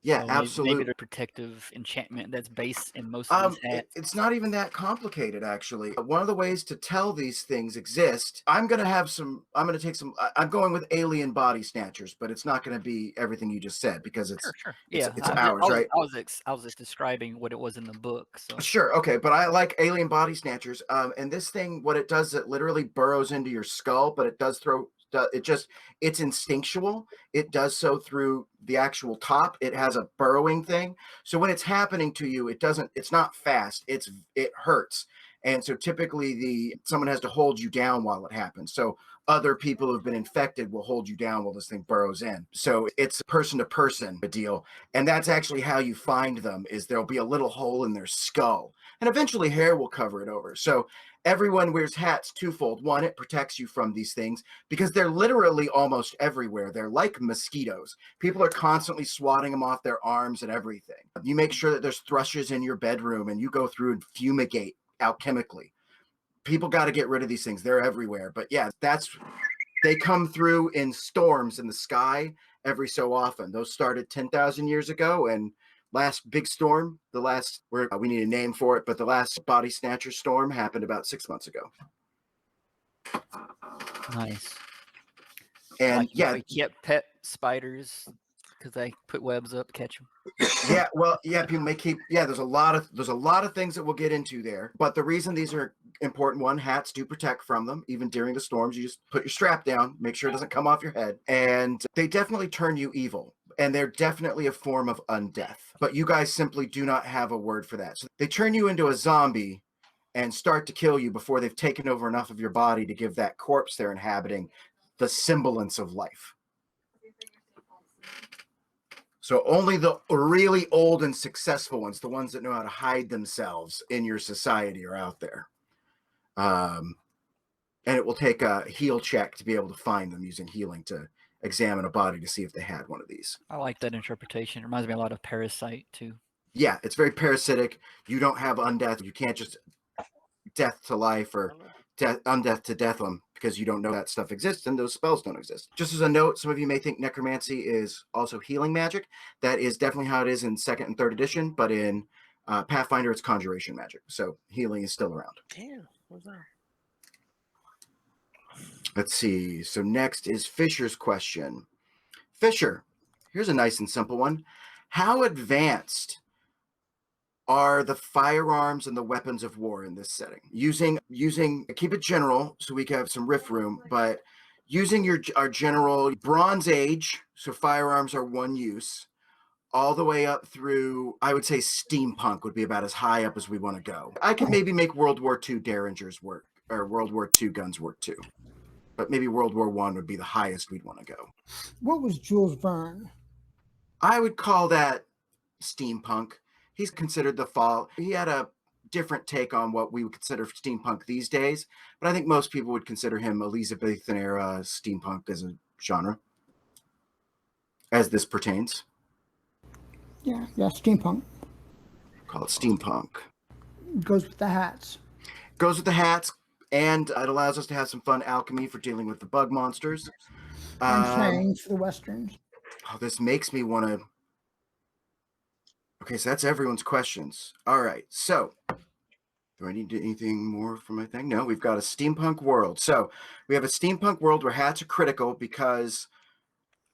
Yeah, so absolutely. Maybe the protective enchantment that's based in most of these hats. It's not even that complicated, actually. One of the ways to tell these things exist, I'm going to take some, I'm going with alien body snatchers, but it's not going to be everything you just said because it's, sure. It's ours, right? I was just describing what it was in the book. So. Sure, okay, but I like alien body snatchers. And this thing, what it does, it literally burrows into your skull, but it does it's instinctual. It does so through the actual top. It has a burrowing thing. So when it's happening to you, it's not fast. It hurts. And so typically someone has to hold you down while it happens. So other people who have been infected will hold you down while this thing burrows in. So it's person to person deal. And that's actually how you find them, is there'll be a little hole in their skull. And eventually hair will cover it over. So everyone wears hats twofold. One, it protects you from these things because they're literally almost everywhere. They're like mosquitoes. People are constantly swatting them off their arms and everything. You make sure that there's thrushes in your bedroom and you go through and fumigate alchemically. People got to get rid of these things. They're everywhere. But yeah, they come through in storms in the sky every so often. Those started 10,000 years ago, and last big storm, we need a name for it, but the last body snatcher storm happened about 6 months ago. Nice. And pet spiders because they put webs up, catch them. Yeah, well, yeah, people may keep. Yeah, there's a lot of things that we'll get into there. But the reason these are important, one, hats do protect from them even during the storms. You just put your strap down, make sure it doesn't come off your head, and they definitely turn you evil. And they're definitely a form of undeath. But you guys simply do not have a word for that. So they turn you into a zombie and start to kill you before they've taken over enough of your body to give that corpse they're inhabiting the semblance of life. So only the really old and successful ones, the ones that know how to hide themselves in your society, are out there. And it will take a heal check to be able to find them using healing to examine a body to see if they had one of these. I like that interpretation. It reminds me a lot of Parasite too. Yeah, it's very parasitic. You don't have undeath. You can't just death to life or undeath to deathlum because you don't know that stuff exists and those spells don't exist. Just as a note, some of you may think necromancy is also healing magic. That is definitely how it is in 2nd and 3rd edition, but in Pathfinder, it's conjuration magic. So healing is still around. Damn, what's that? Let's see. So next is Fisher's question. Fisher, here's a nice and simple one. How advanced are the firearms and the weapons of war in this setting? Using keep it general so we can have some riff room, but using our general Bronze Age, so firearms are one use, all the way up through, I would say steampunk would be about as high up as we want to go. I could maybe make World War II Derringers work, or World War II guns work too. But maybe World War I would be the highest we'd want to go. What was Jules Verne? I would call that steampunk. He's considered the fall. He had a different take on what we would consider steampunk these days, but I think most people would consider him Elizabethan era steampunk as a genre, as this pertains. Yeah, steampunk. Call it steampunk. Goes with the hats. Goes with the hats, and it allows us to have some fun alchemy for dealing with the bug monsters. And sayings for the westerns. Oh, this makes me want to. Okay, so that's everyone's questions. All right, so Do I need anything more for my thing? No, we've got a steampunk world. So we have a steampunk world where hats are critical because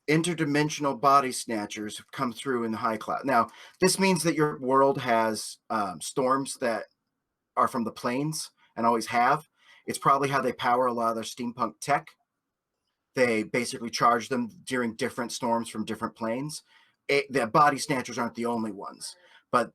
interdimensional body snatchers have come through in the high class. Now, this means that your world has storms that are from the planes and always have. It's probably how they power a lot of their steampunk tech. They basically charge them during different storms from different planes. The body snatchers aren't the only ones, but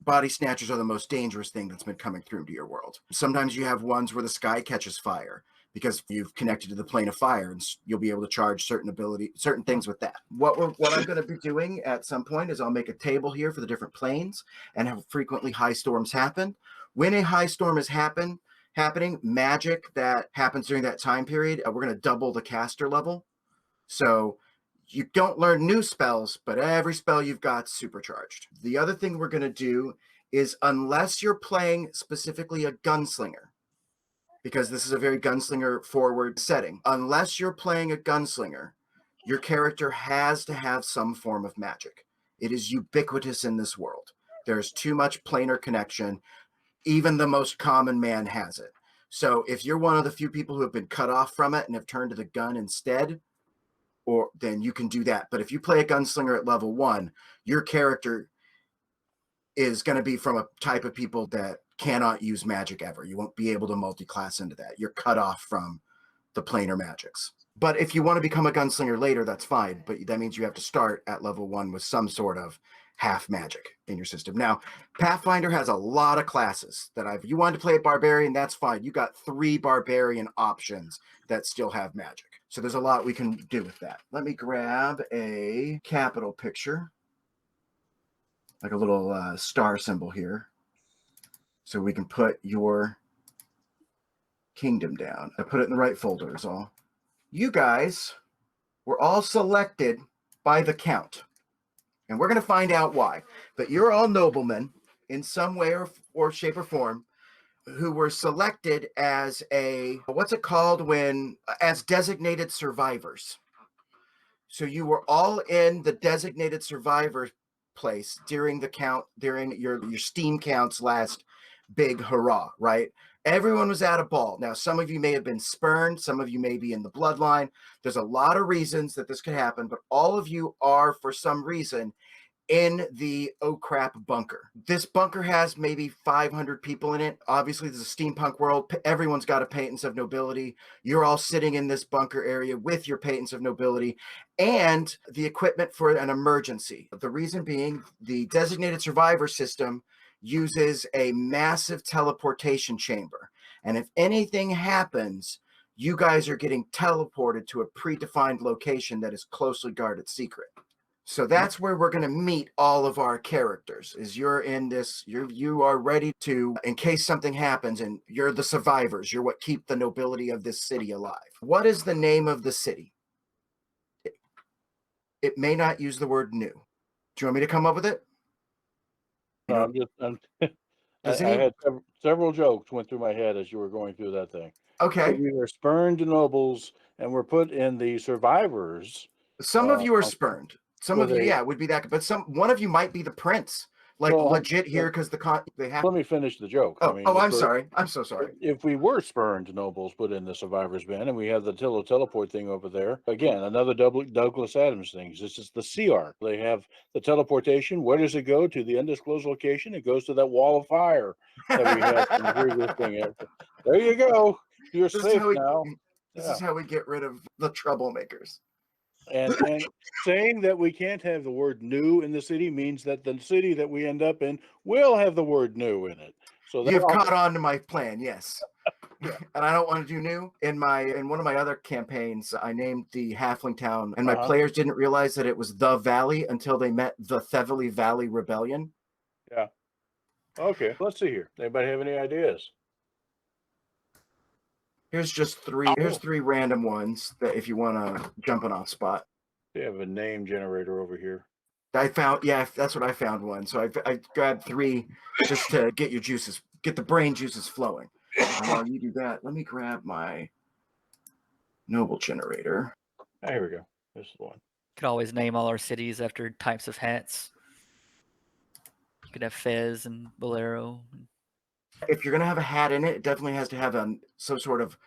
body snatchers are the most dangerous thing that's been coming through to your world. Sometimes you have ones where the sky catches fire because you've connected to the plane of fire, and you'll be able to charge certain things with that. What I'm going to be doing at some point is I'll make a table here for the different planes and how frequently high storms happen. When a high storm is happening, magic that happens during that time period, we're going to double the caster level. So you don't learn new spells, but every spell you've got supercharged. The other thing we're going to do is, unless you're playing specifically a gunslinger, because this is a very gunslinger forward setting, unless you're playing a gunslinger, your character has to have some form of magic. It is ubiquitous in this world. There's too much planar connection. Even the most common man has it. So if you're one of the few people who have been cut off from it and have turned to the gun instead, then you can do that. But if you play a gunslinger at level 1, your character is going to be from a type of people that cannot use magic ever. You won't be able to multi-class into that. You're cut off from the planar magics. But if you want to become a gunslinger later, that's fine. But that means you have to start at level 1 with some sort of half magic in your system. Now, Pathfinder has a lot of classes that you wanted to play a barbarian, that's fine. You got 3 barbarian options that still have magic. So there's a lot we can do with that. Let me grab a capital picture, like a little star symbol here, so we can put your kingdom down. I put it in the right folder is all. You guys were all selected by the Count, and we're going to find out why. But you're all noblemen in some way or shape or form who were selected as what's it called as designated survivors. So you were all in the designated survivor place during your Steam Count's last big hurrah, right? Everyone was at a ball. Now, some of you may have been spurned. Some of you may be in the bloodline. There's a lot of reasons that this could happen, but all of you are, for some reason, in the oh crap bunker. This bunker has maybe 500 people in it. Obviously, there's a steampunk world. Everyone's got a patents of nobility. You're all sitting in this bunker area with your patents of nobility and the equipment for an emergency. The reason being, the designated survivor system uses a massive teleportation chamber. And if anything happens, you guys are getting teleported to a predefined location that is closely guarded secret. So that's where we're going to meet all of our characters. You're in this, you are ready to, in case something happens, and you're the survivors. You're what keep the nobility of this city alive. What is the name of the city? It may not use the word new. Do you want me to come up with it? No, I had several jokes went through my head as you were going through that thing. Okay. So we were spurned nobles and were put in the survivors. Some of you are spurned. Some of you, would be that. But one of you might be the prince, legit here because they have. Let me finish the joke. I'm sorry. I'm so sorry. If we were spurned nobles put in the survivors bin, and we have the teleport thing over there, again, another Douglas Adams thing. This is the Sea Arc. They have the teleportation. Where does it go? To the undisclosed location. It goes to that wall of fire that we have from the previous thing. There you go. You're safe now. This is how we get rid of the troublemakers. And saying that we can't have the word new in the city means that the city that we end up in will have the word new in it. So you've caught on to my plan, yes. Yeah. And I don't want to do new. In one of my other campaigns, I named the halfling town, and my players didn't realize that it was the Valley until they met the Thevely Valley Rebellion. Yeah. Okay, let's see here. Anybody have any ideas? Here's just 3. Here's 3 random ones that if you want to jump an off spot. They have a name generator over here. That's what I found one. So I grabbed 3 just to get the brain juices flowing. And while you do that, let me grab my noble generator. Here we go. This is the one. Could always name all our cities after types of hats. You could have Fez and Bolero. If you're going to have a hat in it, it definitely has to have some sort of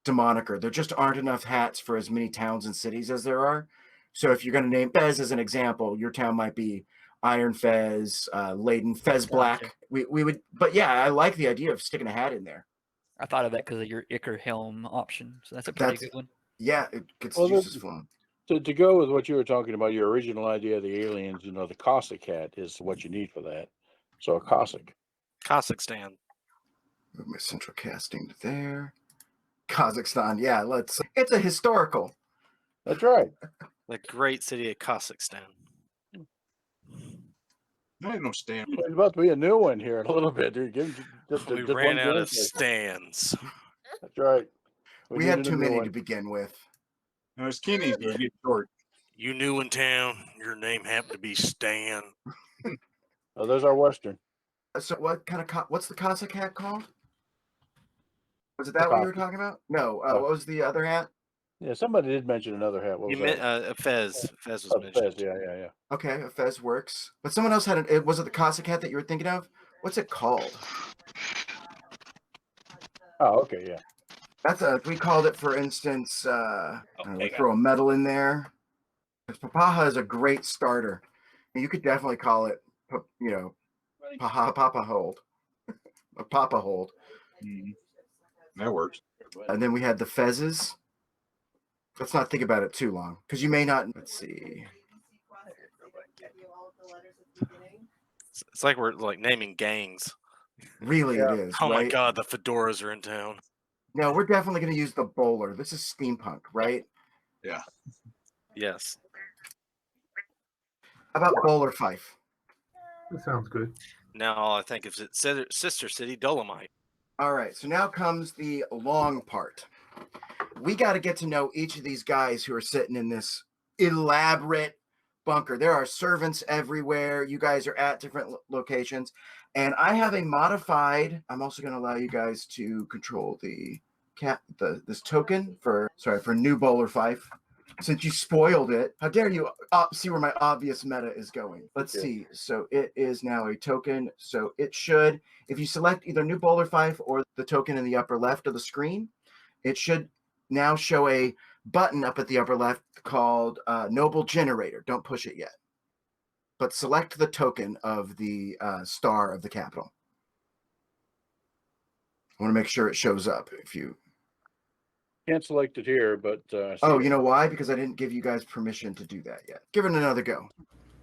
demoniker. There just aren't enough hats for as many towns and cities as there are. So if you're going to name Fez as an example, your town might be Iron Fez, Leyden, Fez Black. Gotcha. We would, but yeah, I like the idea of sticking a hat in there. I thought of that because of your Icar helm option. So that's a pretty good one. Yeah, it gets Well, juices flowing. To go with what you were talking about, your original idea of the aliens, the Cossack hat is what you need for that. So a Cossack. Kazakhstan. Move my central casting to there. Kazakhstan, yeah, it's a historical. That's right. The great city of Kazakhstan. I ain't no stand. There's about to be a new one here in a little bit. Dude. We ran out of stands. That's right. We had too many to begin with. No, his kidneys gonna get short. You new in town, your name happened to be Stan. Oh, there's our Western. So what kind of what's the Cossack hat called? Was it that what you were talking about? No. What was the other hat? Yeah, somebody did mention another hat. What was that? A Fez. Fez was mentioned. Fez, yeah. Okay, a Fez works. But someone else had was it the Cossack hat that you were thinking of? What's it called? Oh, okay, yeah. That's we called it, for instance, we throw a medal in there. Papaha is a great starter. You could definitely call it, Papa Hold. A Papa Hold. Mm-hmm. That works. And then we had the Fezes. Let's not think about it too long, because you may not. Let's see. It's like we're naming gangs. Really, Yeah. it is. Oh my right? God, the fedoras are in town. No, we're definitely going to use the bowler. This is steampunk, right? Yeah. Yes. How about bowler fife? That sounds good. Now all I think is it's sister city Dolomite. All right, so now comes the long part. We got to get to know each of these guys who are sitting in this elaborate bunker. There are servants everywhere. You guys are at different locations. And I have a modified, I'm also going to allow you guys to control this token for new bowler fife. Since you spoiled it, how dare you see where my obvious meta is going. Let's see. So it is now a token. So it should, if you select either new bowler fife or the token in the upper left of the screen, it should now show a button up at the upper left called Noble Generator. Don't push it yet. But select the token of the star of the capital. I want to make sure it shows up. If you can't select it here, but you know why? Because I didn't give you guys permission to do that yet. Give it another go.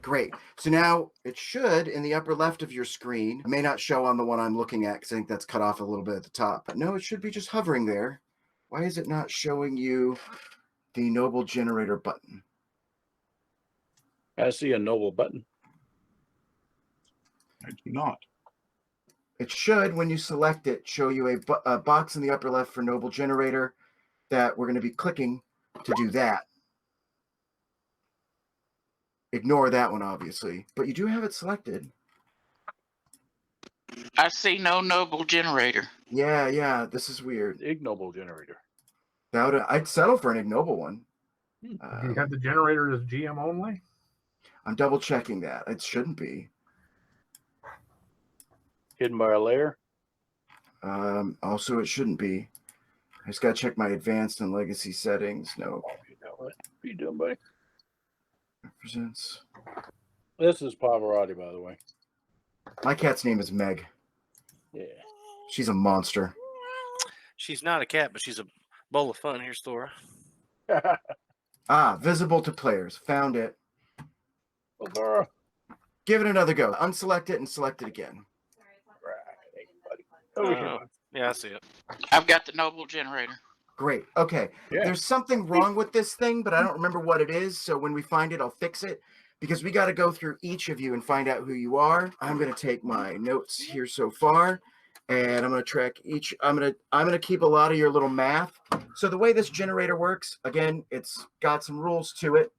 Great. So now it should, in the upper left of your screen, it may not show on the one I'm looking at because I think that's cut off a little bit at the top. But no, it should be just hovering there. Why is it not showing you the Noble Generator button? I see a noble button. I do not. It should, when you select it, show you a box in the upper left for Noble Generator that we're going to be clicking to do that. Ignore that one, obviously, but you do have it selected. I see no noble generator. Yeah, this is weird. Ignoble generator. I'd settle for an ignoble one. Do you have the generator as GM only? I'm double checking that. It shouldn't be. Hidden by a layer? Also, it shouldn't be. I just got to check my advanced and legacy settings. No. What are you doing, buddy? Represents. This is Pavarotti, by the way. My cat's name is Meg. Yeah. She's a monster. She's not a cat, but she's a bowl of fun. Here's Thora. Visible to players. Found it. Well, Thora. Give it another go. Unselect it and select it again. Yeah, I see it. I've got the noble generator. Great. Okay. Yeah. There's something wrong with this thing, but I don't remember what it is. So when we find it, I'll fix it because we got to go through each of you and find out who you are. I'm going to take my notes here so far and I'm going to track each. I'm going to keep a lot of your little math. So the way this generator works, again, it's got some rules to it.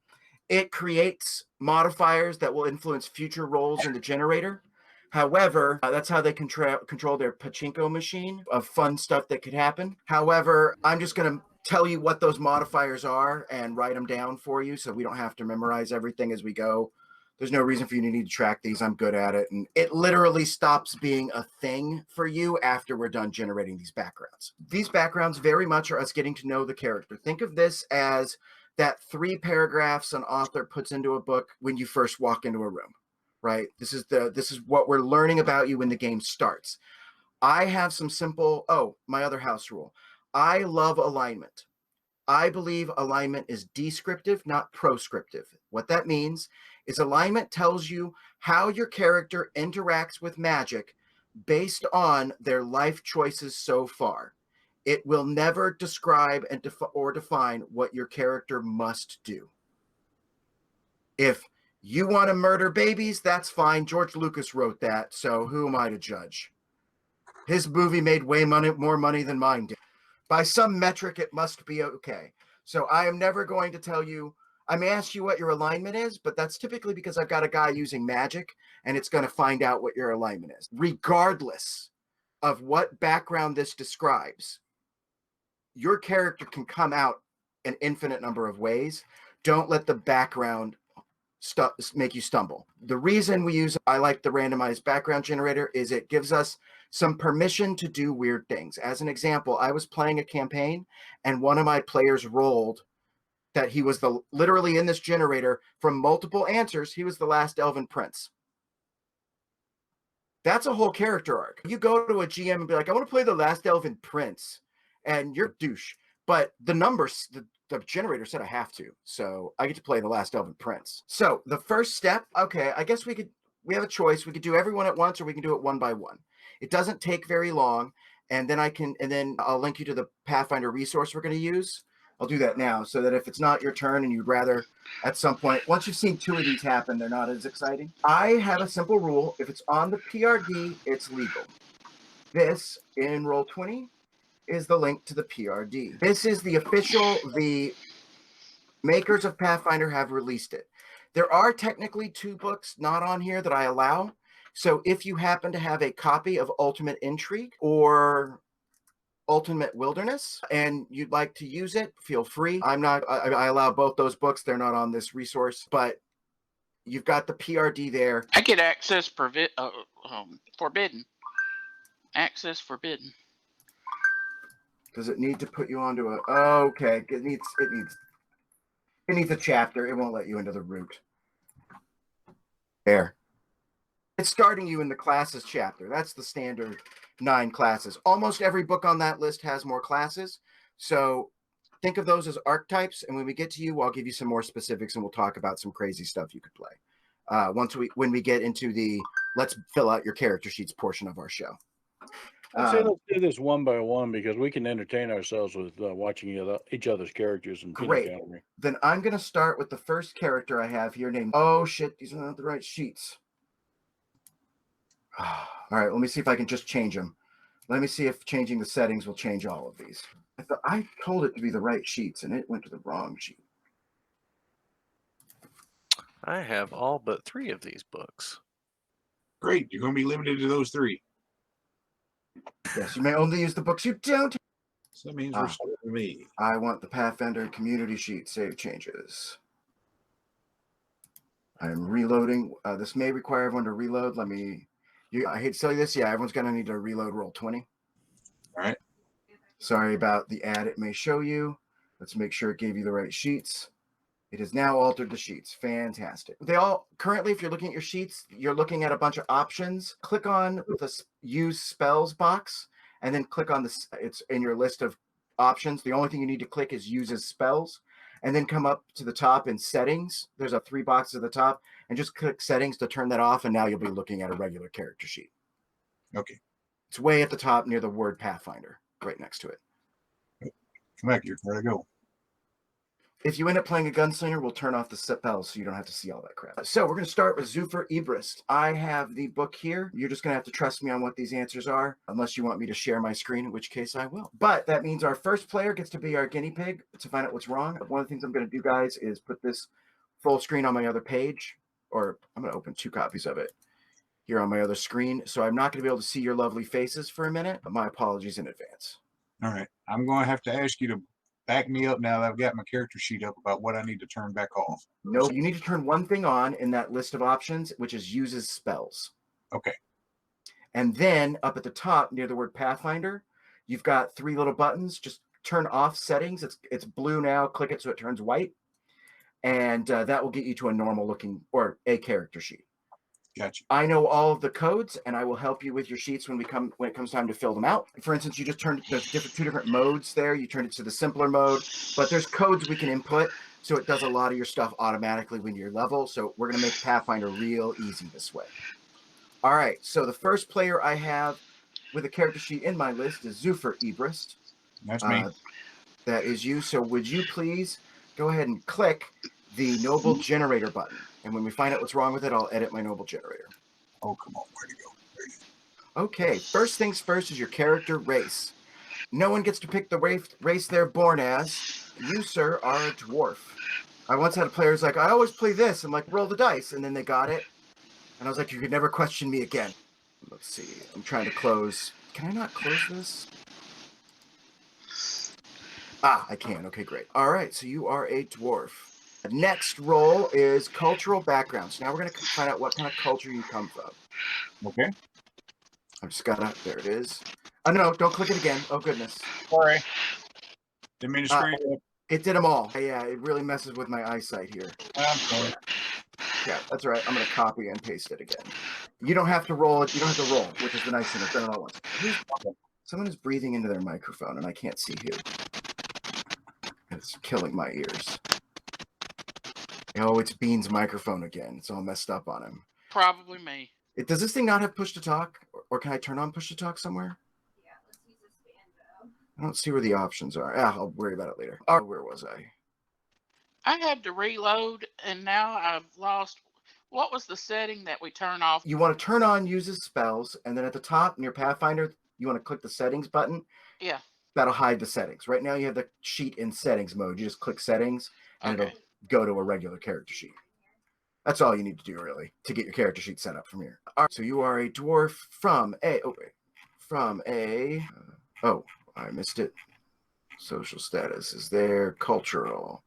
It creates modifiers that will influence future rolls in the generator. However, that's how they control their pachinko machine of fun stuff that could happen. However, I'm just going to tell you what those modifiers are and write them down for you so we don't have to memorize everything as we go There's no reason for you to need to track these. I'm good at it. And it literally stops being a thing for you after we're done generating these backgrounds. These backgrounds very much are us getting to know the character. Think of this as that 3 paragraphs an author puts into a book when you first walk into a room, right? This is what we're learning about you when the game starts. I have some simple, my other house rule. I love alignment. I believe alignment is descriptive, not proscriptive. What that means is alignment tells you how your character interacts with magic based on their life choices so far. It will never describe and define what your character must do. If you want to murder babies, that's fine. George Lucas wrote that, so who am I to judge? His movie made more money than mine did. By some metric, it must be okay. So I am never going to tell you, I may ask you what your alignment is, but that's typically because I've got a guy using magic and it's going to find out what your alignment is. Regardless of what background this describes, your character can come out an infinite number of ways. Don't let the background make you stumble. The reason I like the randomized background generator is it gives us some permission to do weird things. As an example, I was playing a campaign and one of my players rolled that he was literally in this generator from multiple answers. He was the last elven prince. That's a whole character arc. You go to a GM and be like, I want to play the last elven prince, and you're a douche. But the numbers, the generator said I have to, so I get to play the last elven prince. So the first step, okay, I guess we have a choice. We could do everyone at once, or we can do it one by one. It doesn't take very long, and then I'll link you to the Pathfinder resource we're going to use. I'll do that now, so that if it's not your turn and you'd rather at some point, once you've seen 2 of these happen, they're not as exciting. I have a simple rule. If it's on the PRD, it's legal. This, in Roll20, is the link to the PRD. This is the makers of Pathfinder have released it. There are technically 2 books not on here that I allow. So if you happen to have a copy of Ultimate Intrigue or Ultimate Wilderness and you'd like to use it, feel free. I allow both those books. They're not on this resource, but you've got the PRD there. I get access forbidden. Access forbidden. Does it need to put you onto a? Okay, it needs a chapter. It won't let you into the root. There. It's starting you in the classes chapter. That's the standard 9 classes. Almost every book on that list has more classes. So think of those as archetypes. And when we get to you, I'll give you some more specifics and we'll talk about some crazy stuff you could play. When we get into the let's fill out your character sheets portion of our show. Let's do this one by one because we can entertain ourselves with watching each other's characters and great. Then I'm going to start with the first character I have here named. Oh shit, these are not the right sheets. All right, let me see if I can just change them. Let me see if changing the settings will change all of these. I told it to be the right sheets, and it went to the wrong sheet. I have all but 3 of these books. Great, you're going to be limited to those 3. Yes, you may only use the books you don't. So that means we're starting with me. I want the Pathfinder community sheet. Save changes. I'm reloading. This may require everyone to reload. I hate to tell you this. Yeah, everyone's going to need to reload Roll20. All right. Sorry about the ad it may show you. Let's make sure it gave you the right sheets. It has now altered the sheets. Fantastic. Currently, if you're looking at your sheets, you're looking at a bunch of options. Click on the use spells box and then click on this. It's in your list of options. The only thing you need to click is uses spells and then come up to the top in settings. There's 3 boxes at the top and just click settings to turn that off. And now you'll be looking at a regular character sheet. Okay. It's way at the top near the word Pathfinder, right next to it. Come back here. Where'd I go? If you end up playing a gunslinger, we'll turn off the spells so you don't have to see all that crap. So we're going to start with Zufar Ibrist. I have the book here. You're just going to have to trust me on what these answers are, unless you want me to share my screen, in which case I will. But that means our first player gets to be our guinea pig to find out what's wrong. One of the things I'm going to do, guys, is put this full screen on my other page, or I'm going to open 2 copies of it here on my other screen. So I'm not going to be able to see your lovely faces for a minute. My apologies in advance. All right. I'm going to have to ask you to back me up now that I've got my character sheet up about what I need to turn back off. No, you need to turn one thing on in that list of options, which is uses spells. Okay. And then up at the top near the word Pathfinder, you've got 3 little buttons. Just turn off settings. It's blue now. Click it so it turns white. And that will get you to a normal looking or a character sheet. Gotcha. I know all of the codes, and I will help you with your sheets when it comes time to fill them out. For instance, you just turned there's 2 different modes there. You turned it to the simpler mode, but there's codes we can input, so it does a lot of your stuff automatically when you're level. So we're gonna make Pathfinder real easy this way. All right. So the first player I have with a character sheet in my list is Zuffer Ebrist. That's me. That is you. So would you please go ahead and click the Noble Generator button? And when we find out what's wrong with it, I'll edit my Noble Generator. Oh, come on. Where'd it go? There you go. Okay. First things first is your character race. No one gets to pick the race they're born as. You, sir, are a dwarf. I once had a player who's like, I always play this. I'm like, roll the dice. And then they got it. And I was like, you could never question me again. Let's see. I'm trying to close. Can I not close this? Ah, I can. Okay, great. All right. So you are a dwarf. The next role is cultural background. So now we're going to find out what kind of culture you come from. Okay. I've just got to. There it is. Oh, no, don't click it again. Oh, goodness. Sorry. Didn't mean to screw you up. It did them all. Yeah, it really messes with my eyesight here. I'm sorry. Yeah, that's all right. I'm going to copy and paste it again. You don't have to roll it. You don't have to roll, which is the nice thing. I've done it all once. Someone is breathing into their microphone, and I can't see who. It's killing my ears. Oh, it's Bean's microphone again. It's all messed up on him. Probably me. Does this thing not have push to talk? Or can I turn on push to talk somewhere? Yeah, let's use this fan though. I don't see where the options are. I'll worry about it later. Oh, where was I? I had to reload, and now I've lost. What was the setting that we turn off? You want to turn on uses spells, and then at the top near Pathfinder, you want to click the settings button. Yeah. That'll hide the settings. Right now you have the sheet in settings mode. You just click settings, and it'll go to a regular character sheet. That's all you need to do, really, to get your character sheet set up from here. All right, so you are a dwarf from a... Oh, I missed it. Social status is there. Cultural.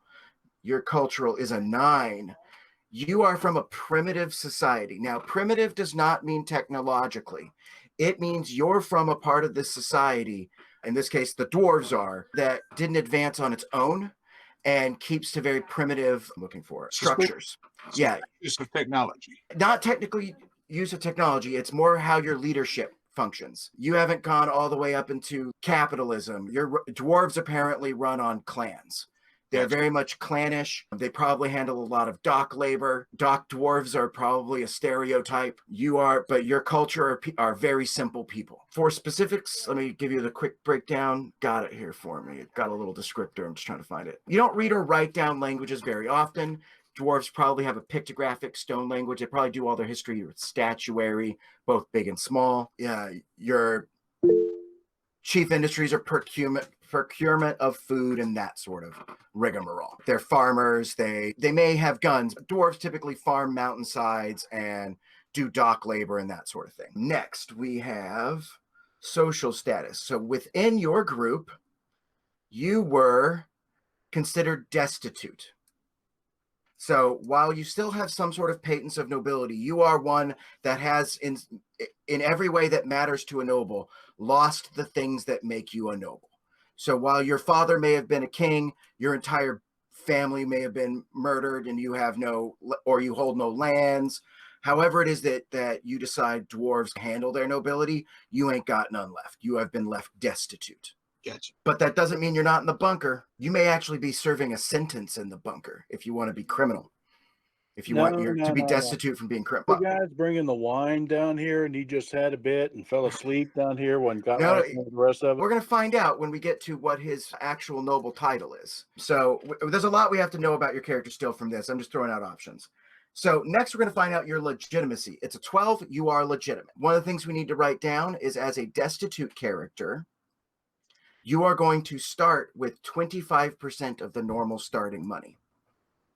Your cultural is a 9. You are from a primitive society. Now, primitive does not mean technologically. It means you're from a part of this society, in this case, the dwarves are, that didn't advance on its own and keeps to very primitive, I'm looking for it, structures. Yeah. Use of technology. Not technically use of technology. It's more how your leadership functions. You haven't gone all the way up into capitalism. Your dwarves apparently run on clans. They're very much clannish. They probably handle a lot of dock labor. Dock dwarves are probably a stereotype. But your culture are very simple people. For specifics, let me give you the quick breakdown. Got it here for me. Got a little descriptor. I'm just trying to find it. You don't read or write down languages very often. Dwarves probably have a pictographic stone language. They probably do all their history with statuary, both big and small. Yeah, your chief industries are procurement of food and that sort of rigmarole. They're farmers. They may have guns, but dwarves typically farm mountainsides and do dock labor and that sort of thing. Next, we have social status. So within your group, you were considered destitute. So while you still have some sort of patents of nobility, you are one that has, in every way that matters to a noble, lost the things that make you a noble. So while your father may have been a king, your entire family may have been murdered and you hold no lands. However it is that you decide dwarves handle their nobility, you ain't got none left. You have been left destitute. Gotcha. But that doesn't mean you're not in the bunker. You may actually be serving a sentence in the bunker if you want to be criminal. If you want to be destitute from being criminal. The guy's bringing the wine down here, and he just had a bit and fell asleep down here when got the rest of it. We're going to find out when we get to what his actual noble title is. So there's a lot we have to know about your character still from this. I'm just throwing out options. So next, we're going to find out your legitimacy. It's a 12. You are legitimate. One of the things we need to write down is as a destitute character, you are going to start with 25% of the normal starting money.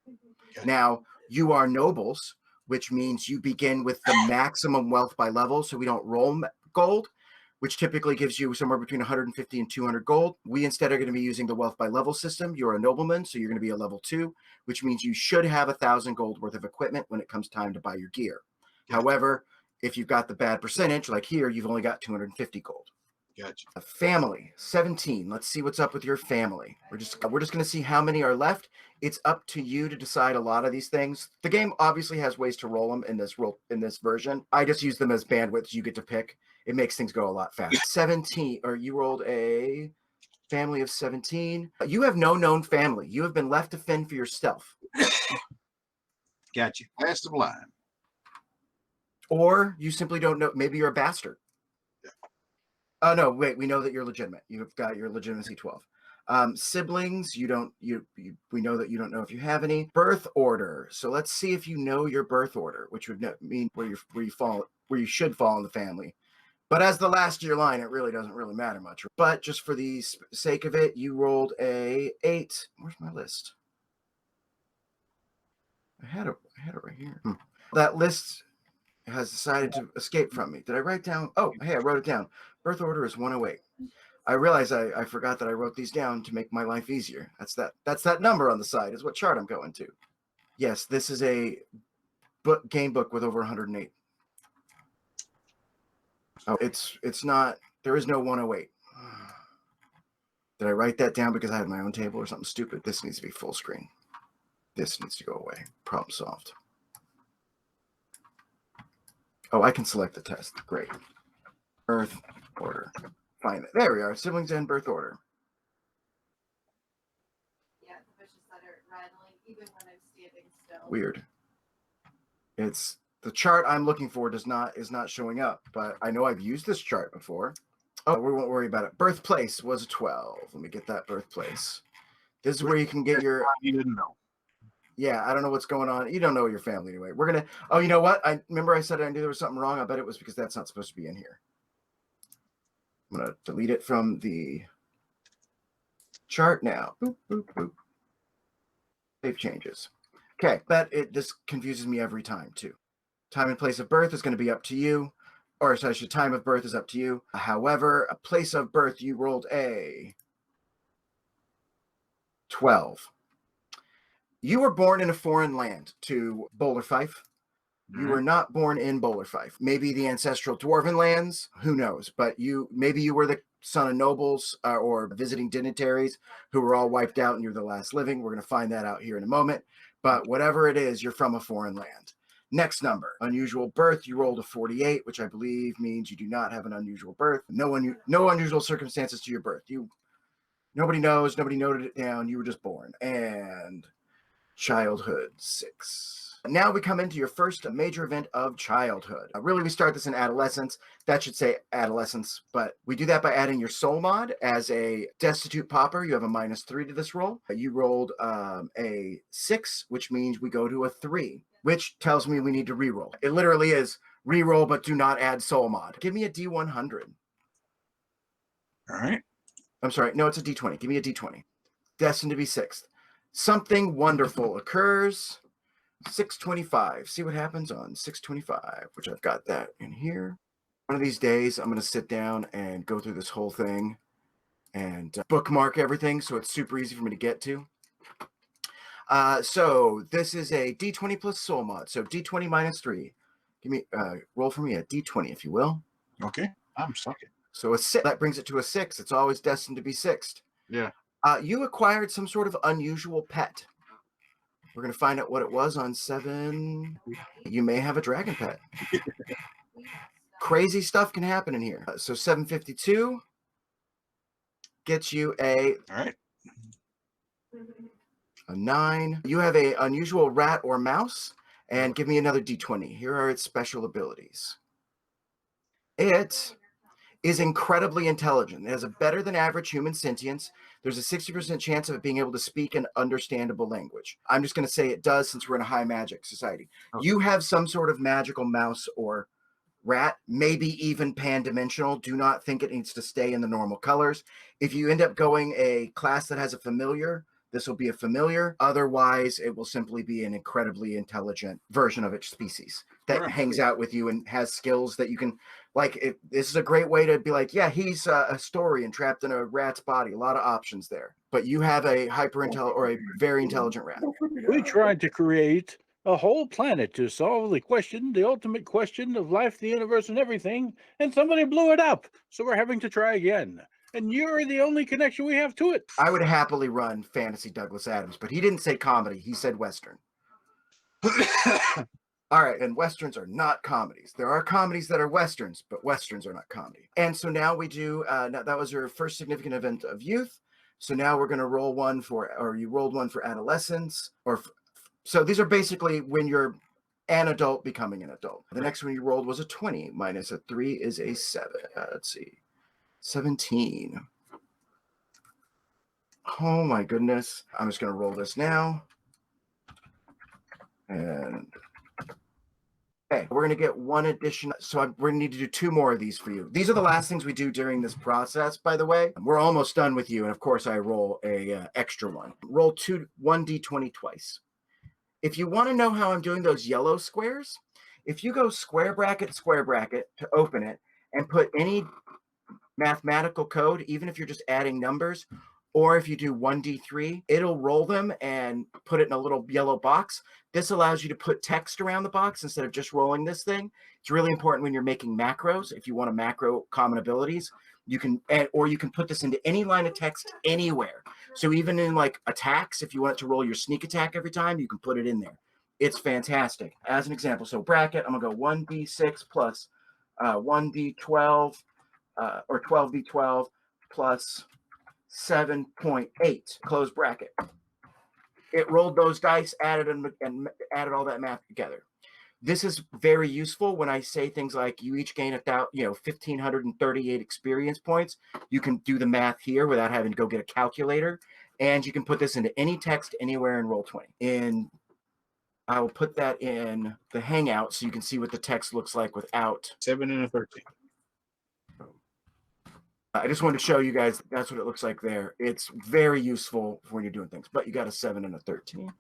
Okay. Now, you are nobles, which means you begin with the maximum wealth by level, so we don't roll gold. which typically gives you somewhere between 150 and 200 gold. We instead are going to be using the wealth by level system. You're a nobleman, so you're going to be a level 2, which means you should have 1,000 gold worth of equipment when it comes time to buy your gear. However, if you've got the bad percentage, like here, you've only got 250 gold. Gotcha. A family, 17. Let's see what's up with your family. We're just going to see how many are left. It's up to you to decide a lot of these things. The game obviously has ways to roll them in this version. I just use them as bandwidths you get to pick. It makes things go a lot faster. 17, or you rolled a family of 17. You have no known family. You have been left to fend for yourself. Gotcha. Last the line. Or you simply don't know. Maybe you're a bastard. Oh no, wait, we know that you're legitimate. You've got your legitimacy 12. Siblings, we know that you don't know if you have any. Birth order. So let's see if you know your birth order, which would mean where you should fall in the family. But as the last of your line, it really doesn't really matter much. But just for the sake of it, you rolled a 8. Where's my list? I had it right here. That list has decided to escape from me. Did I write down? Oh, hey, I wrote it down. Birth order is 108. I realize I forgot that I wrote these down to make my life easier. That's that number on the side is what chart I'm going to. Yes, this is a game book with over 108. Oh, it's not. There is no 108. Did I write that down because I had my own table or something stupid? This needs to be full screen. This needs to go away. Problem solved. Oh, I can select the test. Great. Birth order. Find it. There we are. Siblings and birth order. Yeah, the bushes that are rattling even when I'm standing still. Weird. It's the chart I'm looking for is not showing up, but I know I've used this chart before. Oh, we won't worry about it. Birthplace was a 12. Let me get that birthplace. This is where you can get your. You didn't know. Yeah, I don't know what's going on. You don't know your family anyway. We're gonna. Oh, you know what? I remember I said I knew there was something wrong. I bet it was because that's not supposed to be in here. I'm gonna delete it from the chart now. Boop, boop, boop. Save changes. Okay, this confuses me every time too. Time and place of birth is going to be up to you, or sorry, time of birth is up to you. However, a place of birth, you rolled a 12. You were born in a foreign land to Bowler Fife. You were not born in Bowler Fife. Maybe the ancestral dwarven lands, who knows? But maybe you were the son of nobles or visiting dignitaries who were all wiped out and you're the last living. We're going to find that out here in a moment. But whatever it is, you're from a foreign land. Next number, unusual birth. You rolled a 48, which I believe means you do not have an unusual birth. No unusual circumstances to your birth. Nobody knows. Nobody noted it down. You were just born. And childhood 6. Now we come into your first major event of childhood. Really, we start this in adolescence. That should say adolescence, but we do that by adding your soul mod as a destitute pauper. You have a -3 to this roll. You rolled a 6, which means we go to a 3, which tells me we need to reroll. It literally is reroll, but do not add soul mod. Give me a D100. All right. I'm sorry. No, it's a D20. Give me a D20. Destined to be 6th. Something wonderful occurs. 625. See what happens on 625, which I've got that in here. One of these days, I'm going to sit down and go through this whole thing and bookmark everything so it's super easy for me to get to. So this is a D20 plus soul mod. So D20 -3. Give me roll for me a D20, if you will. Okay. I'm sucking. So a 6. That brings it to a 6. It's always destined to be 6th. Yeah. You acquired some sort of unusual pet. We're going to find out what it was on 7. You may have a dragon pet. Crazy stuff can happen in here. So 752 gets you a All right. 9. You have a unusual rat or mouse. And give me another D20. Here are its special abilities. It is incredibly intelligent. It has a better than average human sentience. There's a 60% chance of it being able to speak an understandable language. I'm just going to say it does since we're in a high magic society. Okay. You have some sort of magical mouse or rat, maybe even pan-dimensional. Do not think it needs to stay in the normal colors. If you end up going a class that has a familiar, this will be a familiar. Otherwise, it will simply be an incredibly intelligent version of its species that hangs out with you and has skills that you can Like, this is a great way to be like, yeah, he's a historian trapped in a rat's body. A lot of options there. But you have a hyper-intelligent or a very intelligent rat. We tried to create a whole planet to solve the ultimate question of life, the universe, and everything, and somebody blew it up. So we're having to try again. And you're the only connection we have to it. I would happily run fantasy Douglas Adams, but he didn't say comedy. He said Western. All right, and Westerns are not comedies. There are comedies that are Westerns, but Westerns are not comedy. And so now we do, that was your first significant event of youth. So now we're going to roll one or you rolled one for adolescence. So these are basically when you're an adult becoming an adult. The next one you rolled was a 20 minus a 3 is a 7. Let's see, 17. Oh my goodness. I'm just going to roll this now. And okay, we're going to get one addition. So we're going to need to do 2 more of these for you. These are the last things we do during this process, by the way. We're almost done with you. And of course, I roll a extra one. Roll 1d20 twice. If you want to know how I'm doing those yellow squares, if you go square bracket to open it and put any mathematical code, even if you're just adding numbers, or if you do 1d3, it'll roll them and put it in a little yellow box. This allows you to put text around the box instead of just rolling this thing. It's really important when you're making macros. If you want to macro common abilities, you can, or you can put this into any line of text anywhere. So even in like attacks, if you want to roll your sneak attack every time, you can put it in there. It's fantastic. As an example, so bracket, I'm going to go 1d6 plus 1d12 or 12d12 plus 7.8, close bracket. It rolled those dice, added them, and added all that math together. This is very useful when I say things like you each gain 1,538 experience points. You can do the math here without having to go get a calculator, and you can put this into any text anywhere in Roll20. I will put that in the Hangout so you can see what the text looks like without 7 and a 13. I just wanted to show you guys that's what it looks like there. It's very useful for when you're doing things, but you got a 7 and a 13.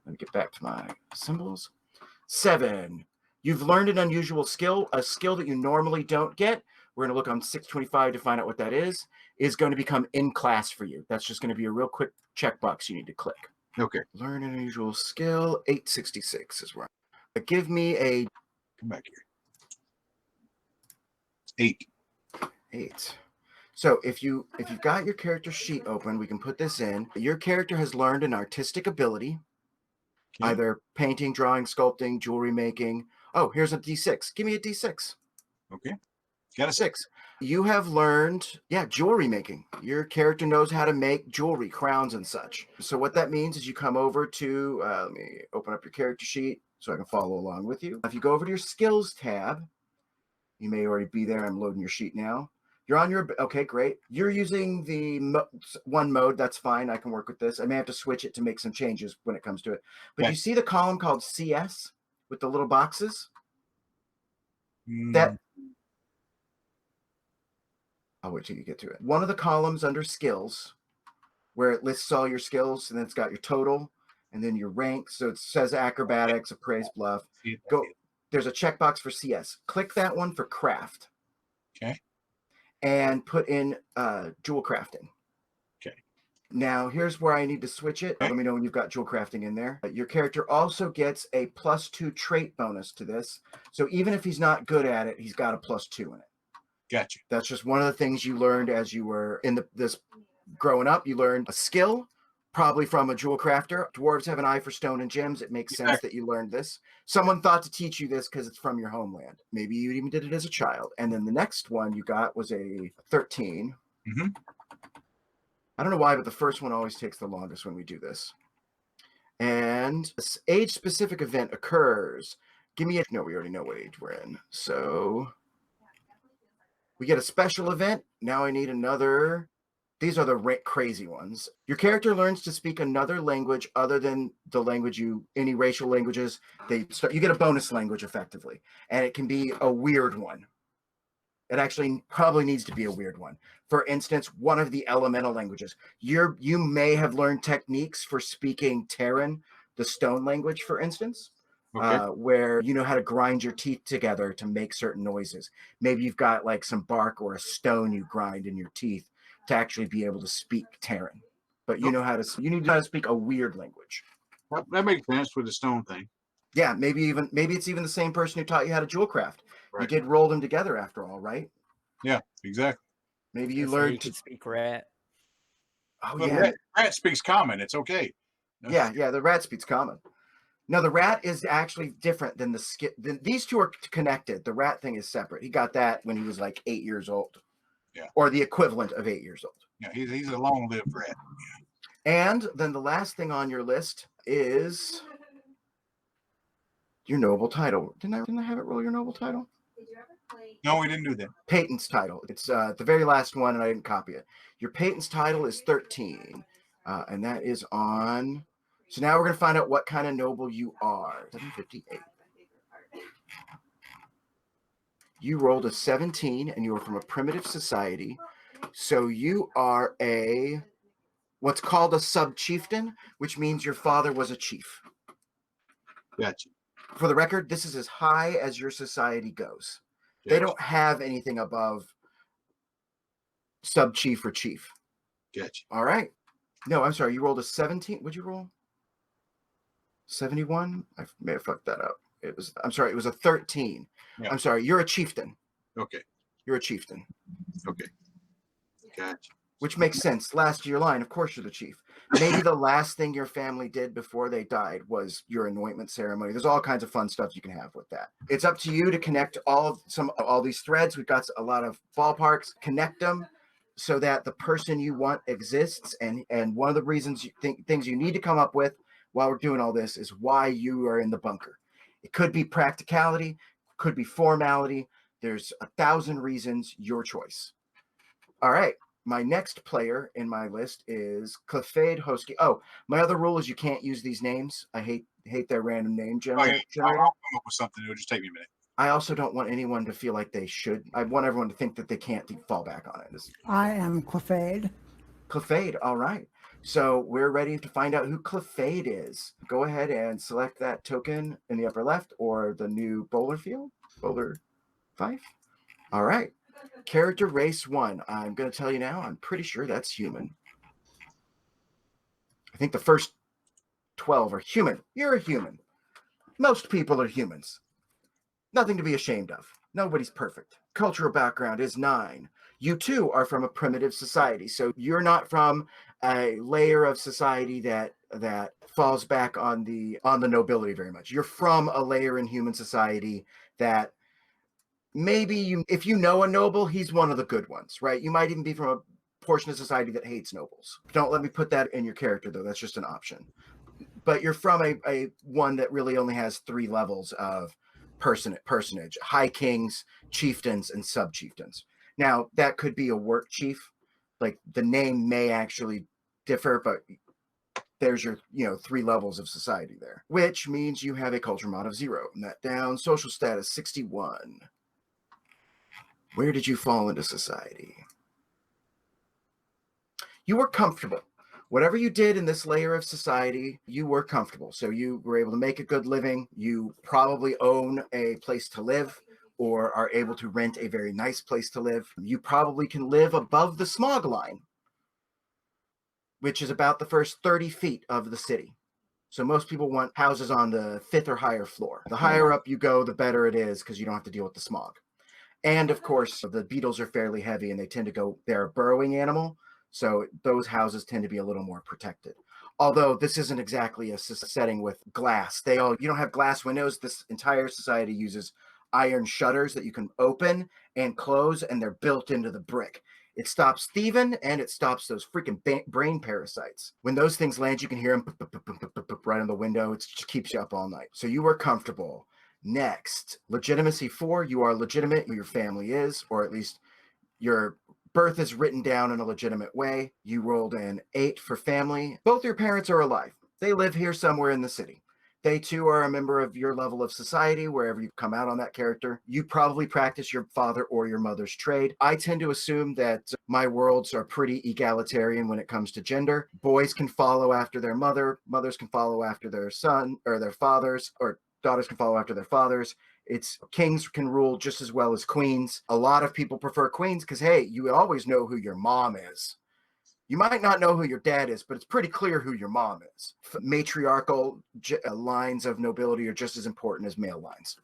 Let me get back to my symbols. 7. You've learned an unusual skill, a skill that you normally don't get. We're going to look on 625 to find out what that is going to become in class for you. That's just going to be a real quick checkbox you need to click. Okay. Learn an unusual skill, 866 is where. Give me a. Come back here. 8. So if you've got your character sheet open, we can put this in. Your character has learned an artistic ability, either painting, drawing, sculpting, jewelry making. Oh, here's a D6. Give me a D6. Okay. Got a 6. You have learned, jewelry making. Your character knows how to make jewelry, crowns and such. So what that means is you come over to, let me open up your character sheet so I can follow along with you. If you go over to your skills tab, you may already be there. I'm loading your sheet now. You're on your, okay, great. You're using the one mode. That's fine. I can work with this. I may have to switch it to make some changes when it comes to it. But you see the column called CS with the little boxes? That, I'll wait till you get to it. One of the columns under skills where it lists all your skills and then it's got your total and then your rank. So it says acrobatics, appraise, bluff. Go. There's a checkbox for CS. Click that one for craft. Okay. And put in jewel crafting. Okay. Now here's where I need to switch it. Let me know when you've got jewel crafting in there. Your character also gets a +2 trait bonus to this. So even if he's not good at it, he's got a +2 in it. Gotcha. That's just one of the things you learned as you were in this growing up. You learned a skill, probably from a jewel crafter. Dwarves have an eye for stone and gems. It makes sense that you learned this. Someone thought to teach you this because it's from your homeland. Maybe you even did it as a child. And then the next one you got was a 13. Mm-hmm. I don't know why, but the first one always takes the longest when we do this. And this age-specific event occurs. Give me a... No, we already know what age we're in. So we get a special event. Now I need another... These are the crazy ones. Your character learns to speak another language other than the language any racial languages. You get a bonus language effectively, and it can be a weird one. It actually probably needs to be a weird one. For instance, one of the elemental languages. You may have learned techniques for speaking Terran, the stone language, for instance. Okay. where you know how to grind your teeth together to make certain noises. Maybe you've got like some bark or a stone you grind in your teeth to actually be able to speak Terran. But you know how to, you need to know how to speak a weird language. That makes sense with the stone thing. Yeah, maybe it's even the same person who taught you how to jewel craft. You Right. did roll them together after all, right? Yeah, exactly. Maybe you Let's say he learned to. could speak rat. Oh But yeah, rat speaks common. It's okay. yeah. The rat speaks common. No, the rat is actually different than the skip. These two are connected. The rat thing is separate. He got that when he was like 8 years old. Yeah. Or the equivalent of 8 years old. Yeah, he's a long-lived rat. And then the last thing on your list is your noble title. Didn't I have it roll your noble title? Did you ever play? No, we didn't do that. Patent's title. It's the very last one, and I didn't copy it. Your patent's title is 13, and that is on. So now we're going to find out what kind of noble you are. 758. You rolled a 17, and you are from a primitive society. So you are a what's called a sub-chieftain, which means your father was a chief. Gotcha. For the record, this is as high as your society goes. They don't have anything above sub-chief or chief. Gotcha. All right. No, I'm sorry. You rolled a 17. What'd you roll? 71? I may have fucked that up. I'm sorry. It was a 13. Yeah. I'm sorry. You're a chieftain. Okay. You're a chieftain. Okay. Gotcha. Which makes sense. Last of your line, of course, you're the chief. Maybe the last thing your family did before they died was your anointment ceremony. There's all kinds of fun stuff you can have with that. It's up to you to connect all these threads. We've got a lot of ballparks. Connect them so that the person you want exists. And one of the reasons things you need to come up with while we're doing all this is why you are in the bunker. It could be practicality, could be formality. There's 1,000 reasons. Your choice. All right. My next player in my list is Clefade Hosky. Oh, my other rule is you can't use these names. I hate their random name generator. I'll come up with something. It'll just take me a minute. I also don't want anyone to feel like they should. I want everyone to think that they can't fall back on it. I am Clefade. Clefade, all right. So we're ready to find out who Clefade is. Go ahead and select that token in the upper left or the new bowler field. Bowler 5. All right. Character race 1. I'm going to tell you now, I'm pretty sure that's human. I think the first 12 are human. You're a human. Most people are humans. Nothing to be ashamed of. Nobody's perfect. Cultural background is 9. You too are from a primitive society. So you're not from a layer of society that falls back on the nobility very much. You're from a layer in human society that maybe if you know a noble, he's one of the good ones, right? You might even be from a portion of society that hates nobles. Don't let me put that in your character, though. That's just an option. But you're from a one that really only has 3 levels of personage: high kings, chieftains, and sub-chieftains. Now, that could be a work chief. Like, the name may actually differ, but there's your 3 levels of society there, which means you have a culture mod of 0. And that down. Social status 61. Where did you fall into society? You were comfortable. Whatever you did in this layer of society, you were comfortable. So you were able to make a good living. You probably own a place to live or are able to rent a very nice place to live. You probably can live above the smog line, which is about the first 30 feet of the city. So most people want houses on the 5th or higher floor. The higher up you go, the better it is because you don't have to deal with the smog. And of course, the beetles are fairly heavy and they're a burrowing animal. So those houses tend to be a little more protected. Although this isn't exactly a setting with glass. You don't have glass windows. This entire society uses iron shutters that you can open and close, and they're built into the brick. It stops thieving and it stops those freaking brain parasites. When those things land, you can hear them right on the window. It just keeps you up all night. So you were comfortable. Next, Legitimacy 4, you are legitimate, your family is, or at least your birth is written down in a legitimate way. You rolled an 8 for family. Both your parents are alive. They live here somewhere in the city. They too are a member of your level of society, wherever you come out on that character. You probably practice your father or your mother's trade. I tend to assume that my worlds are pretty egalitarian when it comes to gender. Boys can follow after their mother, mothers can follow after their son or their fathers, or daughters can follow after their fathers. It's kings can rule just as well as queens. A lot of people prefer queens because, hey, you always know who your mom is. You might not know who your dad is, but it's pretty clear who your mom is. Matriarchal lines of nobility are just as important as male lines.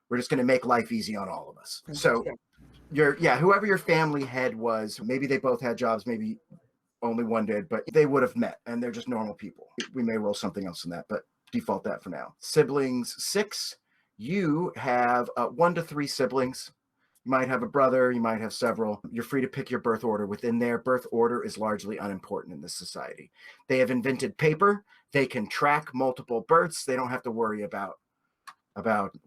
We're just going to make life easy on all of us. So whoever your family head was, maybe they both had jobs, maybe only one did, but they would have met, and they're just normal people. We may roll something else in that, but default that for now. Siblings 6. You have 1 to 3 siblings. You might have a brother, you might have several. You're free to pick your birth order. Within there, birth order is largely unimportant in this society. They have invented paper. They can track multiple births. They don't have to worry about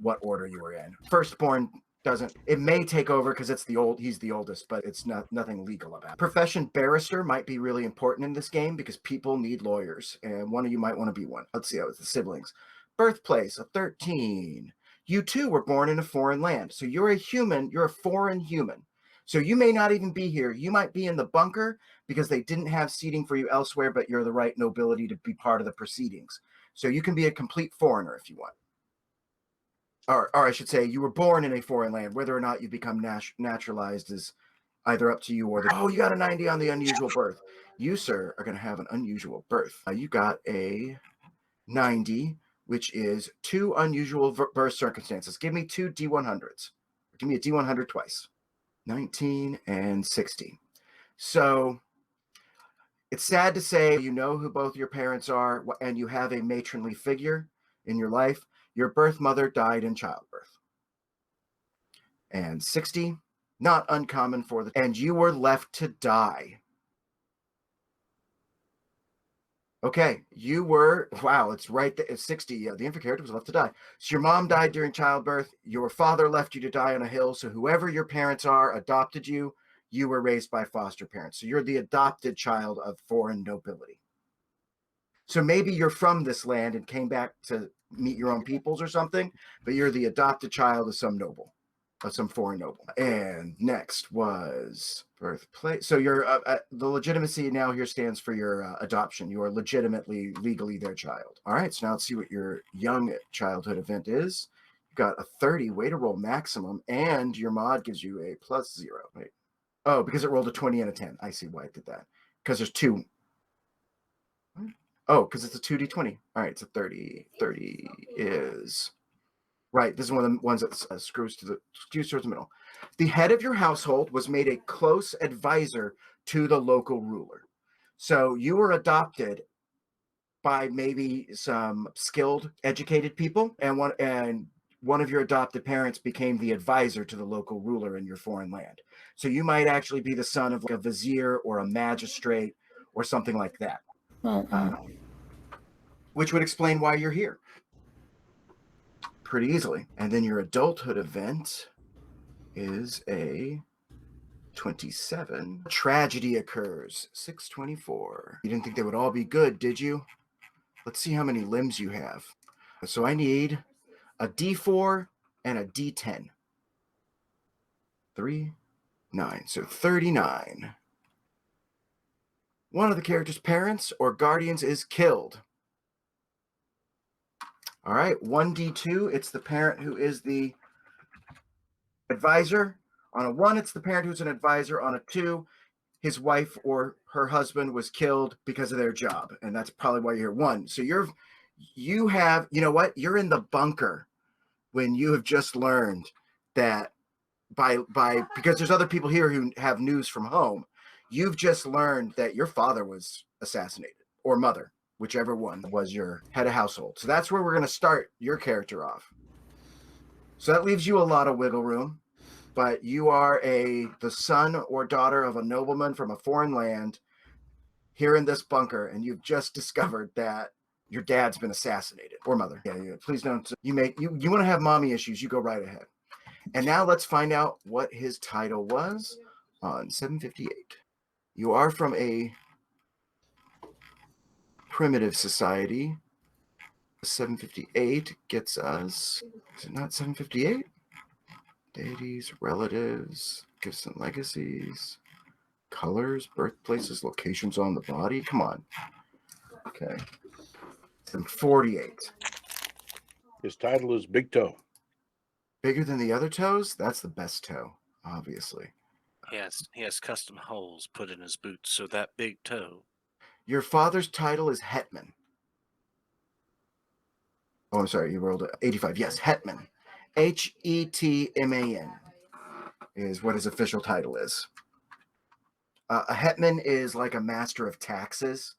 what order you were in. Firstborn doesn't. It may take over because he's the oldest, but it's nothing legal about it. Profession barrister might be really important in this game because people need lawyers, and one of you might want to be one. Let's see how it's the siblings. Birthplace of 13. You too were born in a foreign land. So you're a human, you're a foreign human. So you may not even be here. You might be in the bunker because they didn't have seating for you elsewhere, but you're the right nobility to be part of the proceedings. So you can be a complete foreigner if you want. Or I should say, you were born in a foreign land. Whether or not you become naturalized is either up to you or you got a 90 on the unusual birth. You, sir, are going to have an unusual birth. You got a 90, which is 2 unusual birth circumstances. Give me 2 D100s. Give me a D100 twice. 19 and 60. So it's sad to say you know who both your parents are and you have a matronly figure in your life. Your birth mother died in childbirth. And 60, not uncommon and you were left to die. Okay, you were, wow, it's right there, it's 60, the infant character was left to die. So your mom died during childbirth, your father left you to die on a hill, so whoever your parents are adopted you, you were raised by foster parents. So you're the adopted child of foreign nobility. So maybe you're from this land and came back to meet your own peoples or something, but you're the adopted child of some noble. Of some foreign noble. And next was birthplace. So your the legitimacy now here stands for your adoption. You are legally their child. All right, so now let's see what your young childhood event is. You got a 30, way to roll maximum, and your mod gives you a +0. Wait. Oh, because it rolled a 20 and a 10. I see why it did that. Because there's 2. Oh, because it's a 2d20. All right, it's a 30. 30 is... Right, this is one of the ones that skews towards the middle. The head of your household was made a close advisor to the local ruler. So you were adopted by maybe some skilled, educated people, and one of your adopted parents became the advisor to the local ruler in your foreign land. So you might actually be the son of like a vizier or a magistrate or something like that, which would explain why you're here. Pretty easily. And then your adulthood event is a 27. Tragedy occurs. 624. You didn't think they would all be good, did you? Let's see how many limbs you have. So I need a D4 and a D10. 3, 9. So 39. One of the character's parents or guardians is killed. All right, 1d2, it's the parent who is the advisor. On a 1, it's the parent who's an advisor. On a 2, his wife or her husband was killed because of their job, and that's probably why you're here. 1. So you have, you know what? You're in the bunker when you have just learned that because there's other people here who have news from home. You've just learned that your father was assassinated, or mother. Whichever one was your head of household. So that's where we're going to start your character off. So that leaves you a lot of wiggle room, but you are the son or daughter of a nobleman from a foreign land here in this bunker, and you've just discovered that your dad's been assassinated, or mother. Yeah, please don't. You want to have mommy issues, you go right ahead. And now let's find out what his title was on 758. You are from a primitive society. 758 gets us, is it not 758? Deities, relatives, gifts and legacies, colors, birthplaces, locations on the body. Come on. Okay. 748. His title is Big Toe. Bigger than the other toes? That's the best toe, obviously. He has custom holes put in his boots, so that big toe. Your father's title is Hetman. Oh, I'm sorry, you rolled 85. Yes, Hetman. Hetman is what his official title is. A Hetman is like a master of taxes.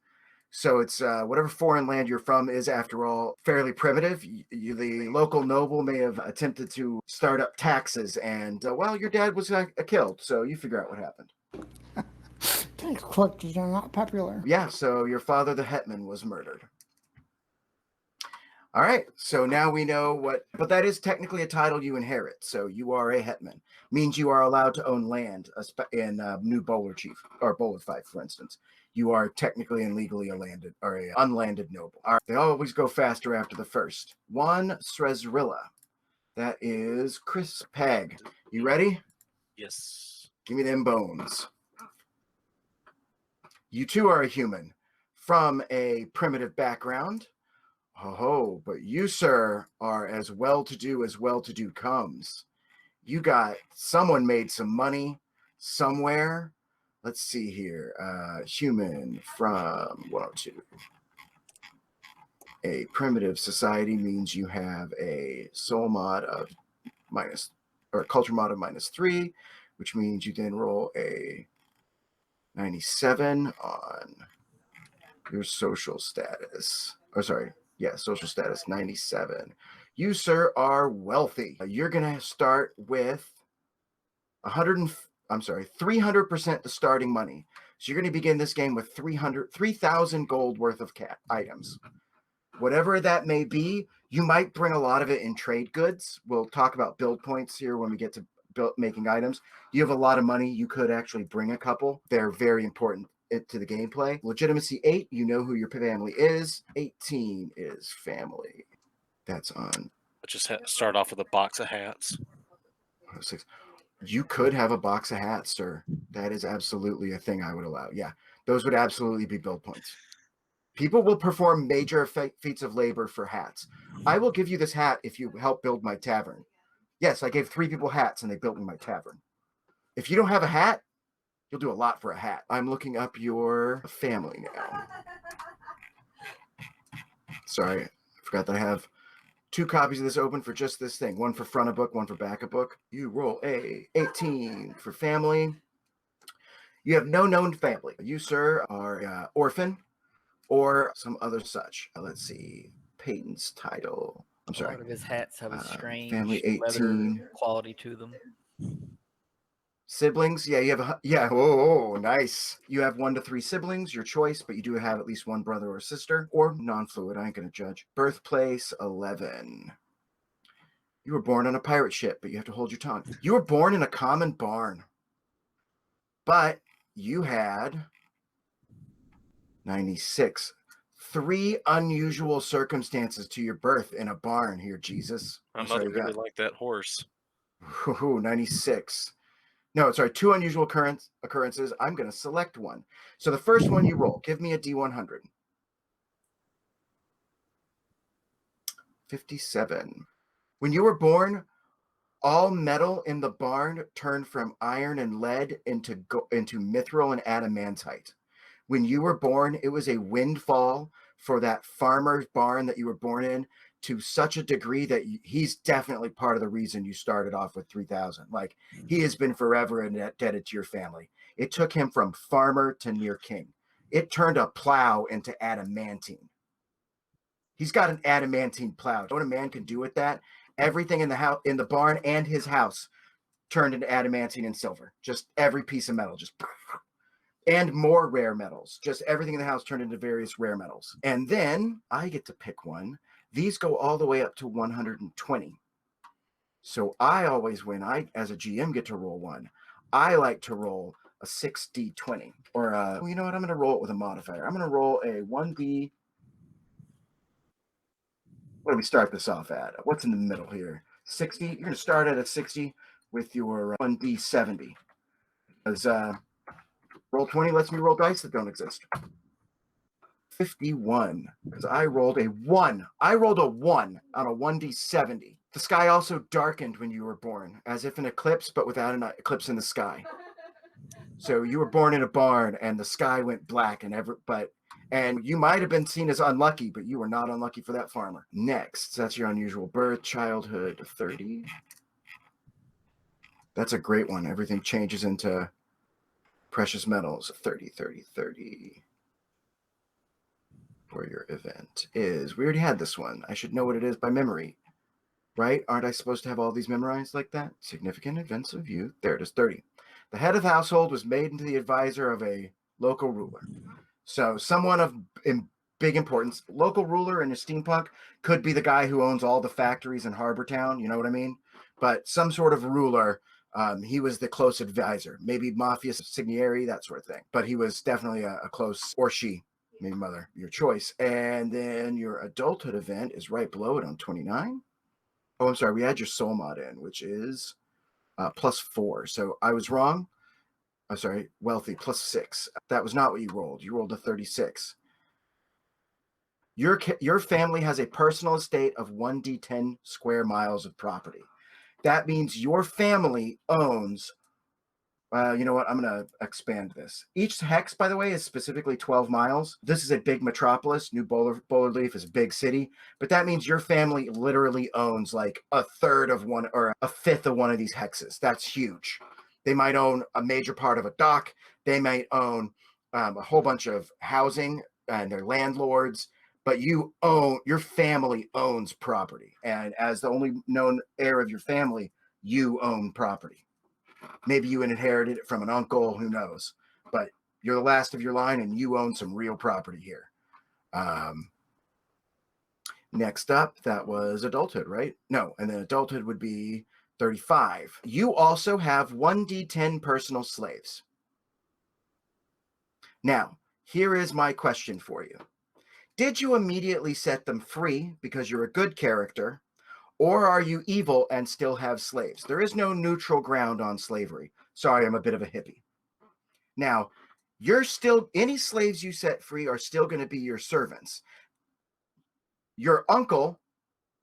So it's whatever foreign land you're from is, after all, fairly primitive. The local noble may have attempted to start up taxes, and, well, your dad was killed, so you figure out what happened. Tax collectors are not popular. Yeah, so your father, the Hetman, was murdered. All right, so now we know what, but that is technically a title you inherit. So you are a Hetman. Means you are allowed to own land in New Bowler Chief, or Bowler Fife, for instance. You are technically and legally a landed or a unlanded noble. All right, they always go faster after the first. One Srezrilla. That is Chris Peg. You ready? Yes. Give me them bones. You too are a human from a primitive background. Oh, but you, sir, are as well-to-do as well-to-do comes. You got, someone made some money somewhere. Let's see here. Human from 102. A primitive society means you have a soul mod of or culture mod of -3, which means you then roll a 97 on your social status. Oh, sorry. Yeah, social status 97. You, sir, are wealthy. You're going to start with 300% the starting money. So you're going to begin this game with 3,000 gold worth of items. Whatever that may be, you might bring a lot of it in trade goods. We'll talk about build points here when we get to making items. You have a lot of money. You could actually bring a couple. They're very important to the gameplay. Legitimacy 8, you know who your family is. 18 is family. That's on. Just start off with a box of hats. 6. You could have a box of hats, sir. That is absolutely a thing I would allow. Yeah, those would absolutely be build points. People will perform major feats of labor for hats. I will give you this hat if you help build my tavern. Yes, I gave 3 people hats and they built me my tavern. If you don't have a hat, you'll do a lot for a hat. I'm looking up your family now. Sorry, I forgot that I have 2 copies of this open for just this thing. One for front of book, one for back of book. You roll a 18 for family. You have no known family. You, sir, are orphan or some other such. Let's see. Peyton's title. I'm sorry. A lot of his hats have a strange family 18 leather quality to them. Siblings, yeah, you have oh, nice. You have 1 to 3 siblings, your choice, but you do have at least 1 brother or sister, or non-fluid. I ain't gonna judge. Birthplace 11. You were born on a pirate ship, but you have to hold your tongue. You were born in a common barn, but you had 96. 3 unusual circumstances to your birth in a barn here, Jesus. My mother really liked that horse. Ooh, 96. No, sorry, 2 unusual occurrences. I'm going to select one. So the first one you roll, give me a D100. 57. When you were born, all metal in the barn turned from iron and lead into mithril and adamantite. When you were born, it was a windfall for that farmer's barn that you were born in, to such a degree that he's definitely part of the reason you started off with 3,000. Like, he has been forever indebted to your family. It took him from farmer to near king. It turned a plow into adamantine. He's got an adamantine plow. You know what a man can do with that? Everything in the house, in the barn and his house, turned into adamantine and silver. Just every piece of metal, just, and more rare metals. Just everything in the house turned into various rare metals. And then I get to pick one. These go all the way up to 120. So I always, when I, as a GM, get to roll one, I like to roll a 6d20. Or, well, you know what? I'm going to roll it with a modifier. I'm going to roll a 1d. What do we start this off at? What's in the middle here? 60. You're going to start at a 60 with your 1d70. Because roll 20 lets me roll dice that don't exist. 51, because I rolled a 1. I rolled a 1 on a 1d70. The sky also darkened when you were born, as if an eclipse, but without an eclipse in the sky. So you were born in a barn, and the sky went black, and you might have been seen as unlucky, but you were not unlucky for that farmer. Next, that's your unusual birth, childhood, 30. That's a great one. Everything changes into precious metals. 30, 30, 30. For your event is, we already had this one. I should know what it is by memory, right? Aren't I supposed to have all these memorized like that? Significant events of youth. There it is, 30. The head of the household was made into the advisor of a local ruler. So someone of big importance. Local ruler in a steampunk could be the guy who owns all the factories in Harbor Town, you know what I mean? But some sort of ruler, he was the close advisor. Maybe mafia signori, that sort of thing. But he was definitely a close, or she, maybe mother, your choice. And then your adulthood event is right below it on 29. Oh, I'm sorry, we had your soul mod in, which is +4. So I was wrong. I'm sorry, wealthy, +6. That was not what you rolled. You rolled a 36. Your family has a personal estate of 1d10 square miles of property. That means your family owns, you know what? I'm going to expand this. Each hex, by the way, is specifically 12 miles. This is a big metropolis. New Bowler Leaf is a big city. But that means your family literally owns like a third of one or a fifth of one of these hexes. That's huge. They might own a major part of a dock. They might own a whole bunch of housing and they're landlords. But your family owns property. And as the only known heir of your family, you own property. Maybe you inherited it from an uncle, who knows? But you're the last of your line and you own some real property here. Next up, that was adulthood, right? No, and then adulthood would be 35. You also have 1d10 personal slaves. Now, here is my question for you. Did you immediately set them free because you're a good character, or are you evil and still have slaves? There is no neutral ground on slavery. Sorry, I'm a bit of a hippie. Now, any slaves you set free are still going to be your servants. Your uncle,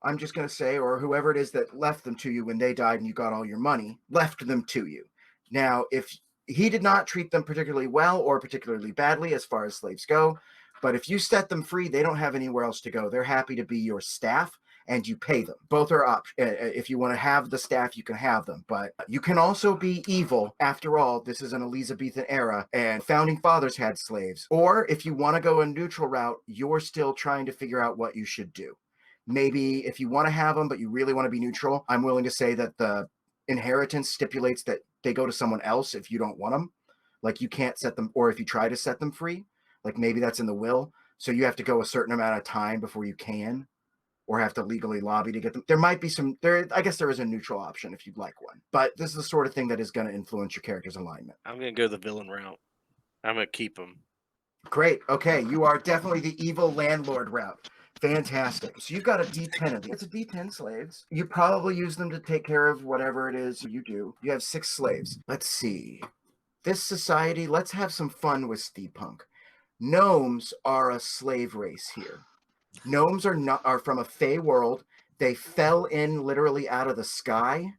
I'm just going to say, or whoever it is that left them to you when they died and you got all your money, left them to you. Now, if he did not treat them particularly well or particularly badly as far as slaves go, but if you set them free, they don't have anywhere else to go. They're happy to be your staff, and you pay them. Both are options. If you want to have the staff, you can have them. But you can also be evil. After all, this is an Elizabethan era, and founding fathers had slaves. Or if you want to go a neutral route, you're still trying to figure out what you should do. Maybe if you want to have them, but you really want to be neutral, I'm willing to say that the inheritance stipulates that they go to someone else if you don't want them. Like you can't set them, or if you try to set them free, like maybe that's in the will. So you have to go a certain amount of time before you can, or have to legally lobby to get them. There might be I guess there is a neutral option if you'd like one. But this is the sort of thing that is going to influence your character's alignment. I'm going to go the villain route. I'm going to keep them. Great. Okay, you are definitely the evil landlord route. Fantastic. So you've got a D10 of these. It's a D10 slaves. You probably use them to take care of whatever it is you do. You have 6 slaves. Let's see. This society, let's have some fun with steampunk. Gnomes are a slave race here. Gnomes are from a fey world. They fell in literally out of the sky,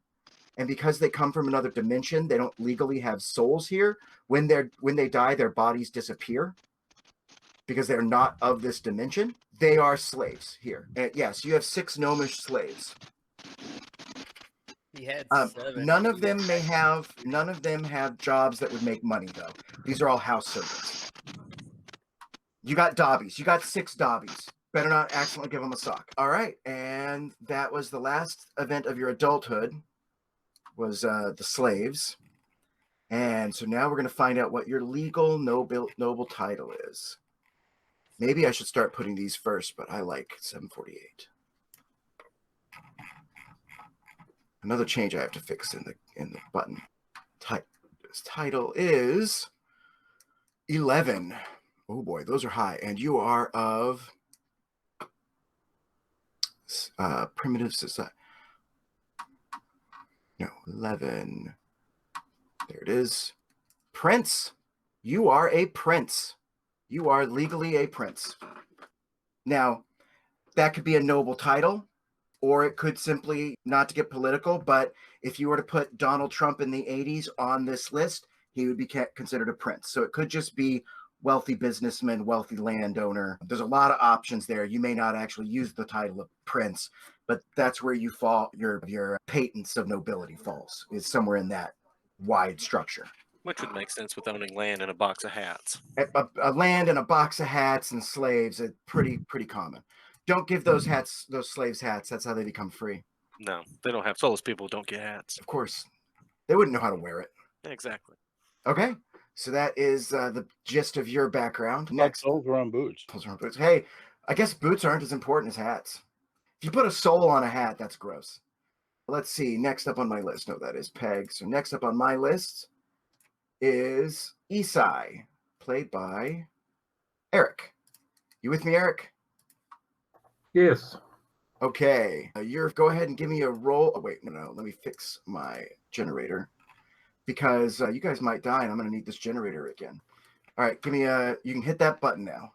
and because they come from another dimension, they don't legally have souls here. When they die, their bodies disappear because they're not of this dimension. They are slaves here. And yes, you have 6 gnomish slaves. He had 7. None of them have jobs that would make money though. These are all house servants. You got Dobbies. You got 6 Dobbies. Better not accidentally give them a sock. All right, and that was the last event of your adulthood, was the slaves. And so now we're going to find out what your legal noble title is. Maybe I should start putting these first, but I like 748. Another change I have to fix in the button. This title is 11. Oh boy, those are high. And you are of primitive society. No, 11. There it is. Prince. You are a prince. You are legally a prince. Now, that could be a noble title, or it could simply, not to get political, but if you were to put Donald Trump in the 80s on this list, he would be considered a prince. So it could just be wealthy businessman, wealthy landowner. There's a lot of options there. You may not actually use the title of prince, but that's where you fall, your patents of nobility falls, is somewhere in that wide structure. Which would make sense with owning land and a box of hats. A land and a box of hats and slaves is pretty common. Don't give those slaves hats. That's how they become free. No, they don't have soulless people who don't get hats. Of course. They wouldn't know how to wear it. Exactly. Okay. So that is the gist of your background. Next, soles are on boots. Hey, I guess boots aren't as important as hats. If you put a sole on a hat, that's gross. Let's see. Next up on my list. No, that is Peg. So next up on my list is Isai, played by Eric. You with me, Eric? Yes. Okay. Go ahead and give me a roll. Oh, wait, no. Let me fix my generator because you guys might die and I'm going to need this generator again. All right, give me you can hit that button now.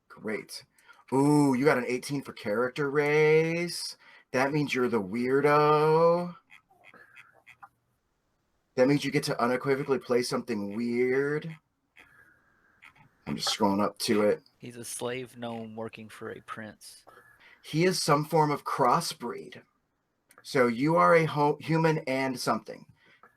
Great. Ooh, you got an 18 for character race. That means you're the weirdo. That means you get to unequivocally play something weird. I'm just scrolling up to it. He's a slave gnome working for a prince. He is some form of crossbreed. So you are a human and something.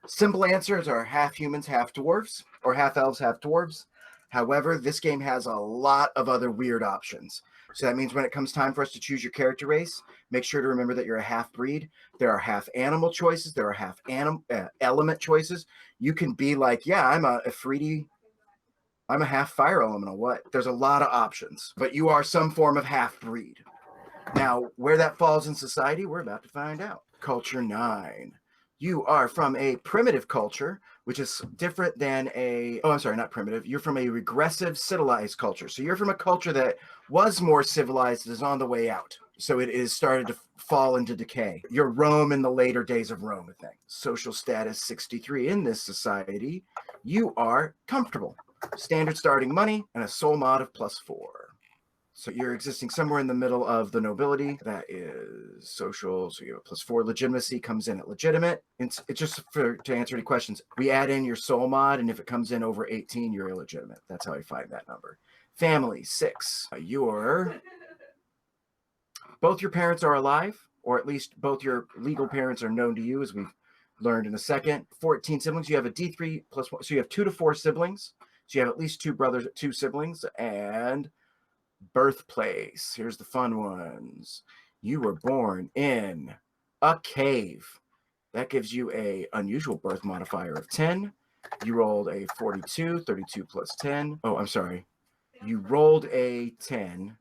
Simple answers are half humans, half dwarves, or half elves, half dwarves. However, this game has a lot of other weird options. So that means when it comes time for us to choose your character race, make sure to remember that you're a half breed. There are half animal choices. There are half element choices. You can be like, yeah, I'm a Afridi. I'm a half fire elemental. What? There's a lot of options, but you are some form of half breed. Now, where that falls in society, we're about to find out. Culture 9. You are from a primitive culture, which is different than not primitive. You're from a regressive civilized culture. So you're from a culture that was more civilized, is on the way out. So it is started to fall into decay. You're Rome in the later days of Rome, I think. Social status 63 in this society. You are comfortable. Standard starting money and a soul mod of +4. So you're existing somewhere in the middle of the nobility. That is social. So you have a +4. Legitimacy comes in at legitimate. It's just to answer any questions. We add in your soul mod, and if it comes in over 18, you're illegitimate. That's how I find that number. Family 6. Both your parents are alive, or at least both your legal parents are known to you, as we've learned in a second. 14 siblings. You have a D3 +1. So you have 2 to 4 siblings. So you have at least 2 siblings, and birthplace. Here's the fun ones. You were born in a cave. That gives you a unusual birth modifier of 10. You rolled a 42, 32 plus 10. Oh, I'm sorry. You rolled a 10.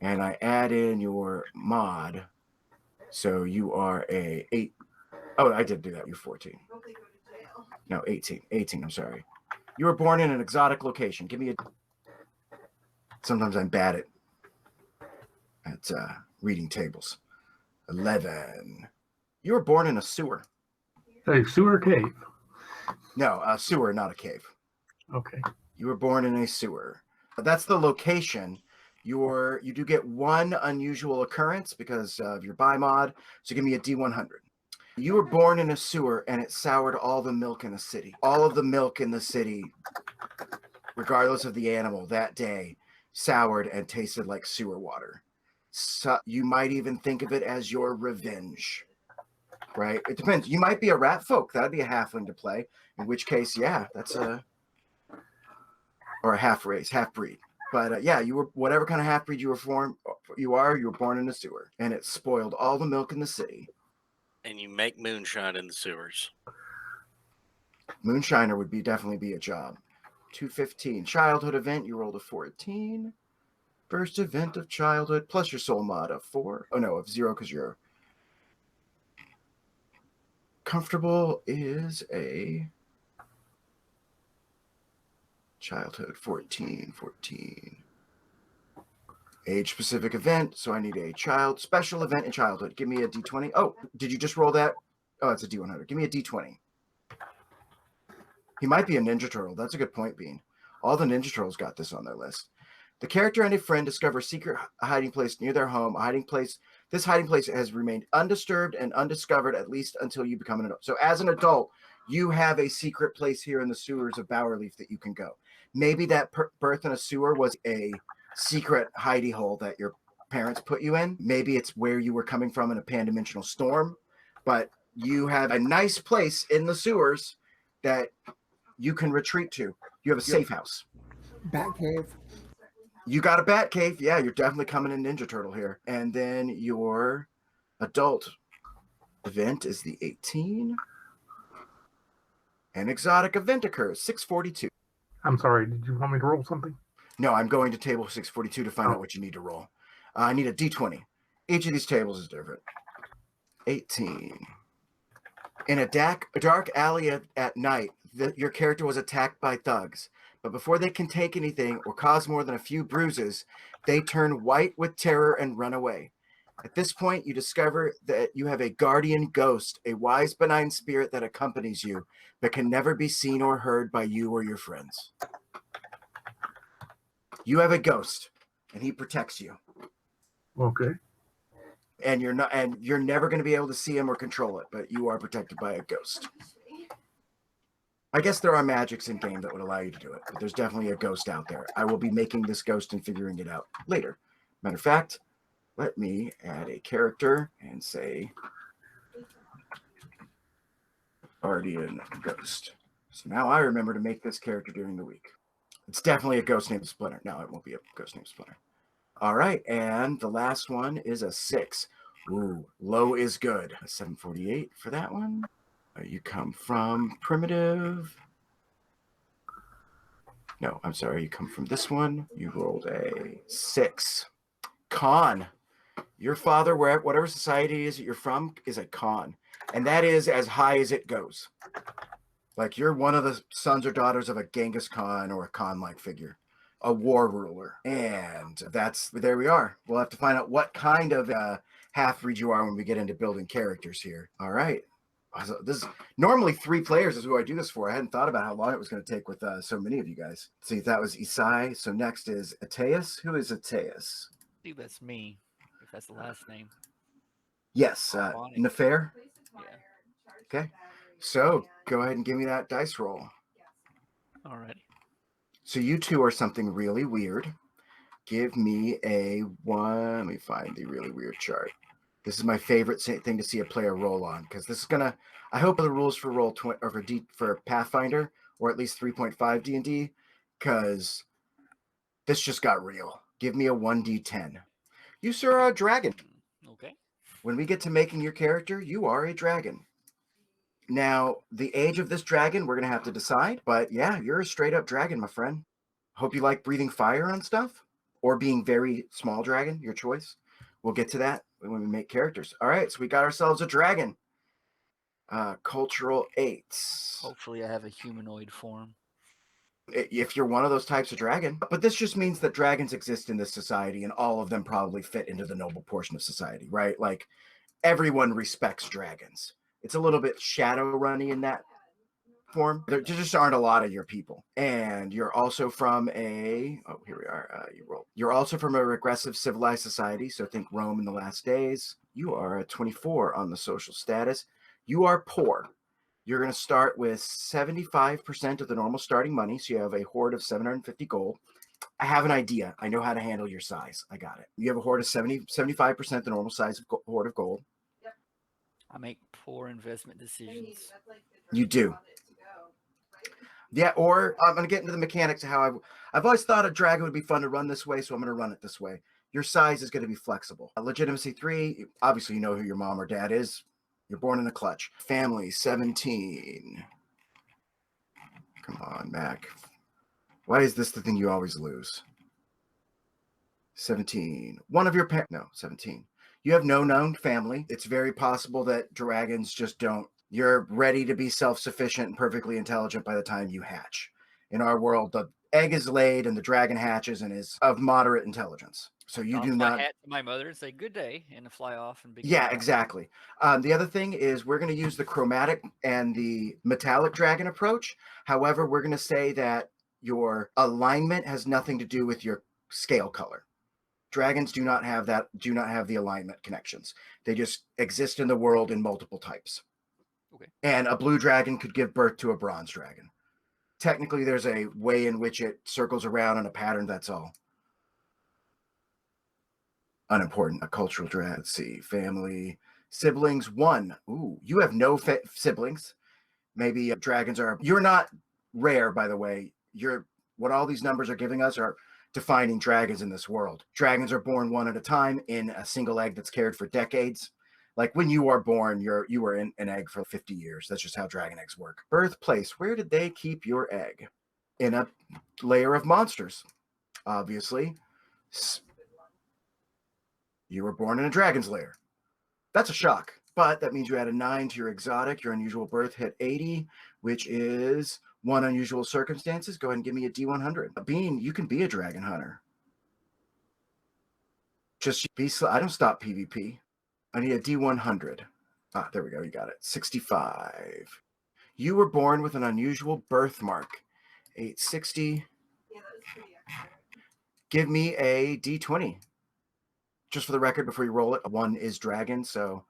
And I add in your mod. So you are a 8. Oh, I did do that. You're 14. No, 18. 18, I'm sorry. You were born in an exotic location. Give me a... Sometimes I'm bad at reading tables. 11. You were born in a sewer. A sewer cave. No, a sewer, not a cave. Okay. You were born in a sewer. That's the location. You do get 1 unusual occurrence because of your buy mod. So give me a D100. You were born in a sewer and it soured all the milk in the city. All of the milk in the city, regardless of the animal, that day soured and tasted like sewer water. So you might even think of it as your revenge, right? It depends. You might be a rat folk. That'd be a halfling to play. In which case, yeah, that's or a half race, half breed. But yeah, you were whatever kind of half breed you were born in a sewer, and it spoiled all the milk in the city. And you make moonshine in the sewers. Moonshiner would definitely be a job. 215. Childhood event, you rolled a 14. First event of childhood, plus your soul mod of 4. Oh no, of 0 because you're comfortable is a childhood 14. Age specific event, so I need a special event in childhood. Give me a D20. Oh, did you just roll that? Oh, it's a D100. Give me a D20. He might be a Ninja Turtle. That's a good point, Bean. All the Ninja Turtles got this on their list. The character and a friend discover a secret hiding place near their home. This hiding place has remained undisturbed and undiscovered at least until you become an adult. So as an adult, you have a secret place here in the sewers of Bowerleaf that you can go. Maybe that birth in a sewer was a secret hidey hole that your parents put you in. Maybe it's where you were coming from in a pan-dimensional storm, but you have a nice place in the sewers that you can retreat to. You have a safe house. Batcave. You got a bat cave. Yeah, you're definitely coming in Ninja Turtle here. And then your adult event is the 18. An exotic event occurs, 642. I'm sorry, did you want me to roll something? No, I'm going to table 642 to find out what you need to roll. I need a d20. Each of these tables is different. 18. In a dark alley at night, your character was attacked by thugs. But before they can take anything or cause more than a few bruises, they turn white with terror and run away. At this point, you discover that you have a guardian ghost, a wise, benign spirit that accompanies you, but can never be seen or heard by you or your friends. You have a ghost, and he protects you. Okay. And you're never going to be able to see him or control it, but you are protected by a ghost. I guess there are magics in game that would allow you to do it, but there's definitely a ghost out there. I will be making this ghost and figuring it out later. Matter of fact, let me add a character and say Guardian Ghost. So now I remember to make this character during the week. It's definitely a ghost named Splinter. No, it won't be a ghost named Splinter. All right, and the last one is a 6. Ooh, low is good. A 748 for that one. You come from primitive. No, I'm sorry. You come from this one. You rolled a 6. Con. Your father, whatever society is that you're from, is a con. And that is as high as it goes. Like you're one of the sons or daughters of a Genghis Khan or a Khan-like figure. A war ruler. And there we are. We'll have to find out what kind of half-breed you are when we get into building characters here. All right. This is normally 3 players is who I do this for. I hadn't thought about how long it was going to take with so many of you guys. See, that was Isai. So next is Ateus. Who is Ateus? I think that's me, if that's the last name. Yes, Nefair. Yeah. Okay. So go ahead and give me that dice roll. Alrighty. So you two are something really weird. Give me a 1. Let me find the really weird chart. This is my favorite thing to see a player roll on, because this is gonna. I hope the rules for roll 20 or for Pathfinder, or at least 3.5 D&D, because this just got real. Give me a 1d10. You, sir, are a dragon. Okay. When we get to making your character, you are a dragon. Now, the age of this dragon, we're gonna have to decide. But yeah, you're a straight up dragon, my friend. Hope you like breathing fire on stuff, or being very small dragon. Your choice. We'll get to that when we make characters. All right, so we got ourselves a dragon. Cultural 8s. Hopefully, I have a humanoid form. If you're one of those types of dragon. But this just means that dragons exist in this society, and all of them probably fit into the noble portion of society, right? Like, everyone respects dragons. It's a little bit Shadowrunny in that form. There just aren't a lot of your people. And you're also from here we are. You're also from a regressive civilized society. So think Rome in the last days. You are a 24 on the social status. You are poor. You're going to start with 75% of the normal starting money. So you have a hoard of 750 gold. I have an idea. I know how to handle your size. I got it. You have a hoard of 75% the normal size of hoard of gold. I make poor investment decisions. You do. Yeah, or I'm going to get into the mechanics of how I've always thought a dragon would be fun to run this way, so I'm going to run it this way. Your size is going to be flexible. Legitimacy 3, obviously you know who your mom or dad is. You're born in a clutch. Family 17. Come on, Mac. Why is this the thing you always lose? 17. One of your parents. No, 17. You have no known family. It's very possible that dragons just don't. You're ready to be self-sufficient and perfectly intelligent by the time you hatch. In our world, the egg is laid and the dragon hatches and is of moderate intelligence. So you do not. Hat to my mother and say good day and fly off and be. Yeah, exactly. The other thing is we're going to use the chromatic and the metallic dragon approach. However, we're going to say that Your alignment has nothing to do with your scale color. Dragons do not have the alignment connections. They just exist in the world in multiple types. Okay. And a blue dragon could give birth to a bronze dragon. Technically, there's a way in which it circles around in a pattern, that's all. Unimportant. A cultural dragon. Let's see. Family. Siblings. 1. Ooh, you have no siblings. Maybe dragons are... You're not rare, by the way. What all these numbers are giving us are defining dragons in this world. Dragons are born one at a time in a single egg that's carried for decades. Like when you are born, you were in an egg for 50 years. That's just how dragon eggs work. Birthplace. Where did they keep your egg? In a layer of monsters, obviously. You were born in a dragon's lair. That's a shock, but that means you add a 9 to your exotic. Your unusual birth hit 80, which is 1 unusual circumstances. Go ahead and give me a D100. Bean, you can be a dragon hunter. Just be slow. I don't stop PvP. I need a D100. Ah, there we go. You got it. 65. You were born with an unusual birthmark. 860. Yeah, that was pretty accurate. Give me a D20. Just for the record, before you roll it, 1 is dragon, so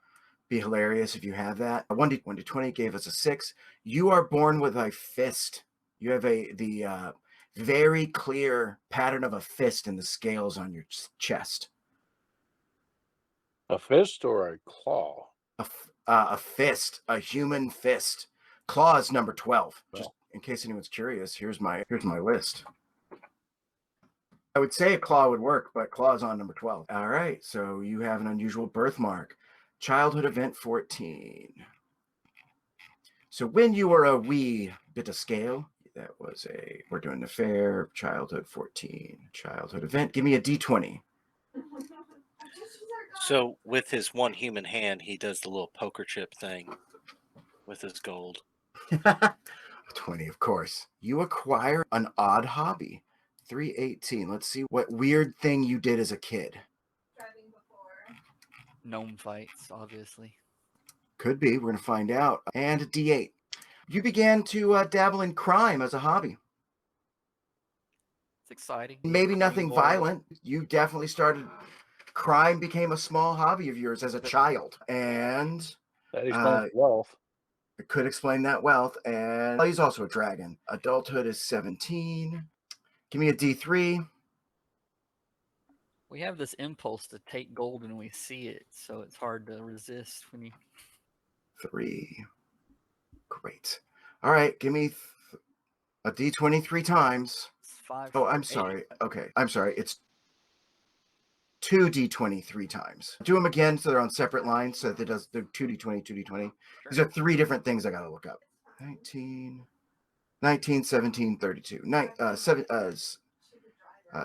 be hilarious if you have that. 1d20 gave us a 6. You are born with a fist. You have the very clear pattern of a fist in the scales on your chest. A fist or a claw? A fist, a human fist. Claw is number 12. Well. Just in case anyone's curious, here's my list. I would say a claw would work, but claw is on number 12. All right, so you have an unusual birthmark. Childhood event 14. So when you were a wee bit of scale, that was we're doing the fair, childhood 14. Childhood event, give me a D20. So with his one human hand, he does the little poker chip thing with his gold. 20, of course. You acquire an odd hobby. 318. Let's see what weird thing you did as a kid. Driving before. Gnome fights, obviously. Could be. We're going to find out. And a D8. You began to dabble in crime as a hobby. It's exciting. Maybe nothing Moral. violent. You definitely started... Crime became a small hobby of yours as a child. And... That explains wealth. It could explain that wealth. And he's also a dragon. Adulthood is 17. Give me a D3. We have this impulse to take gold when we see it, so it's hard to resist when you... 3. Great. All right, give me a D20 3 times. It's 5. Oh, I'm sorry. Okay, I'm sorry. It's 2 D20 3 times. Do them again so they're on separate lines so that they're 2D20, 2D20. Sure. These are 3 different things I got to look up. 19, 17, 32.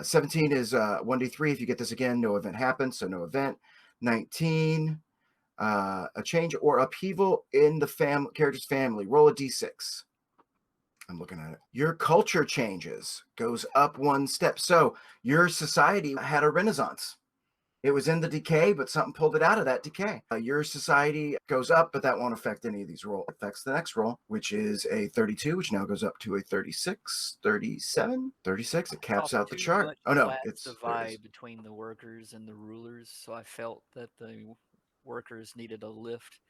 17 is 1d3. If you get this again, no event happens, so no event. 19, a change or upheaval in the character's family. Roll a d6. I'm looking at it. Your culture changes, goes up 1 step. So your society had a renaissance. It was in the decay, but something pulled it out of that decay. Your society goes up, but that won't affect any of these rolls. It affects the next roll, which is a 32, which now goes up to a 36, 37, 36. It caps out the chart. Oh, no. It's divide between the workers and the rulers, so I felt that the workers needed a lift,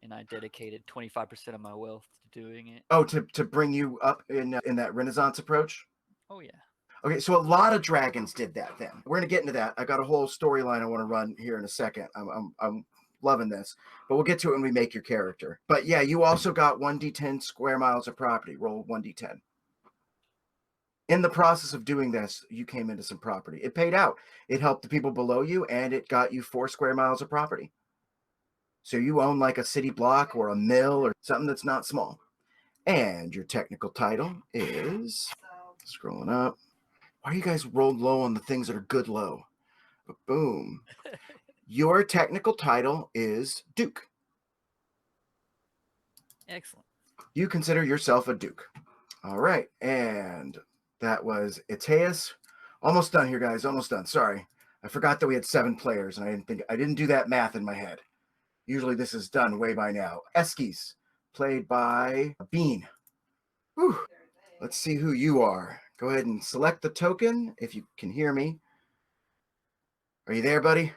and I dedicated 25% of my wealth to doing it. Oh, to bring you up in that Renaissance approach? Oh, yeah. Okay, so a lot of dragons did that then. We're going to get into that. I got a whole storyline I want to run here in a second. I'm loving this, but we'll get to it when we make your character. But yeah, you also got 1d10 square miles of property. Roll 1d10. In the process of doing this, you came into some property. It paid out. It helped the people below you, and it got you 4 square miles of property. So you own like a city block or a mill or something that's not small. And your technical title is... Scrolling up. Why are you guys rolled low on the things that are good low? But boom. Your technical title is Duke. Excellent. You consider yourself a Duke. All right. And that was Iteus. Almost done here, guys. Almost done. Sorry. I forgot that we had 7 players, and I didn't do that math in my head. Usually this is done way by now. Eskies, played by Bean. Whew. Let's see who you are. Go ahead and select the token if you can hear me. Are you there, buddy?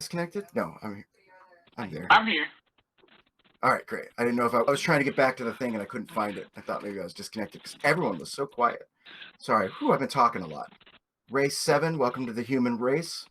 Disconnected? No, I'm there. I'm here. All right, great. I didn't know if I was trying to get back to the thing and I couldn't find it. I thought maybe I was disconnected because everyone was so quiet. Sorry. Whew, I've been talking a lot. Race 7, welcome to the human race.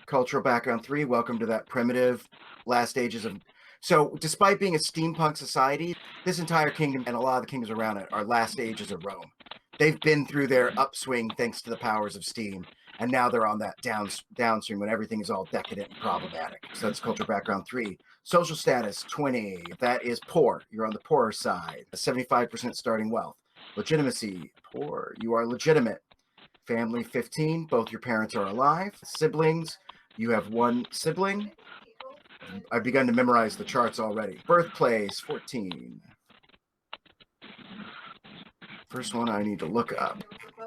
Cultural background 3, welcome to that primitive last stages of... So despite being a steampunk society, this entire kingdom and a lot of the kingdoms around it are last stages of Rome. They've been through their upswing thanks to the powers of steam, and now they're on that downstream when everything is all decadent and problematic. So that's cultural background 3. Social status 20. That is poor. You're on the poorer side. 75% starting wealth. Legitimacy, poor. You are legitimate. Family 15. Both your parents are alive. Siblings. You have one sibling. I've begun to memorize the charts already. Birthplace 14. First one I need to look up.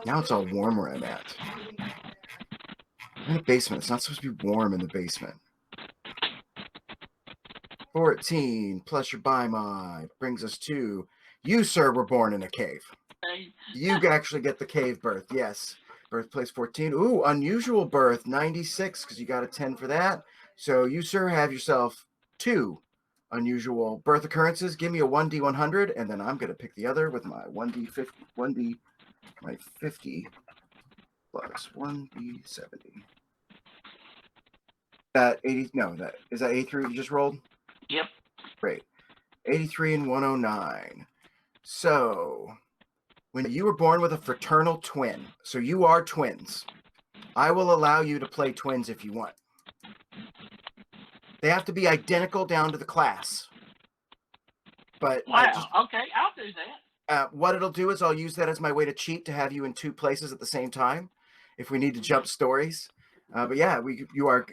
Now it's all warm where I'm at. I'm in a basement. It's not supposed to be warm in the basement. 14 plus your bimod brings us to you, sir, were born in a cave. You actually get the cave birth, yes. Birthplace 14. Ooh, unusual birth, 96, because you got a 10 for that. So you, sir, have yourself 2 unusual birth occurrences. Give me a 1d100, and then I'm going to pick the other with my 1d50 plus 1d70. That 80, no, that is that 83 you just rolled? Yep. Great. 83 and 109. So, when you were born with a fraternal twin, so you are twins, I will allow you to play twins if you want. They have to be identical down to the class. But wow, okay, I'll do that. What it'll do is I'll use that as my way to cheat to have you in 2 places at the same time if we need to jump stories. But yeah, you are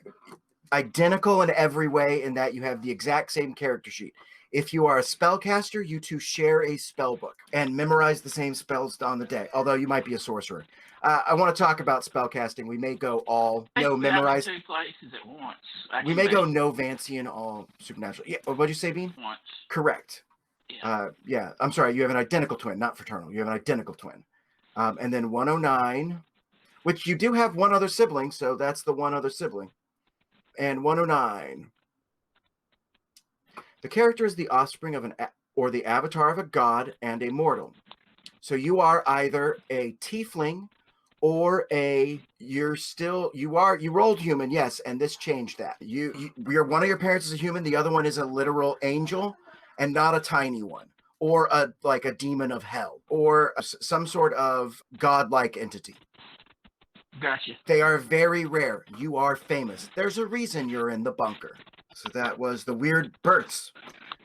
identical in every way in that you have the exact same character sheet. If you are a spellcaster, you two share a spell book and memorize the same spells on the day, although you might be a sorcerer. I want to talk about spellcasting. We may go all no memorize. 2 places at once. We may go no Vancian, all supernatural. Yeah, what'd you say, Bean? Once. Correct. Yeah. Yeah, I'm sorry. You have an identical twin, not fraternal. You have an identical twin. And then 109, which you do have one other sibling, so that's the one other sibling. And 109. The character is the offspring of or the avatar of a god and a mortal. So you are either a tiefling or you rolled human, yes, and this changed that. You're one of your parents is a human, the other one is a literal angel and not a tiny one, or like a demon of hell, or some sort of godlike entity. Gotcha. They are very rare. You are famous. There's a reason you're in the bunker. So that was the weird births.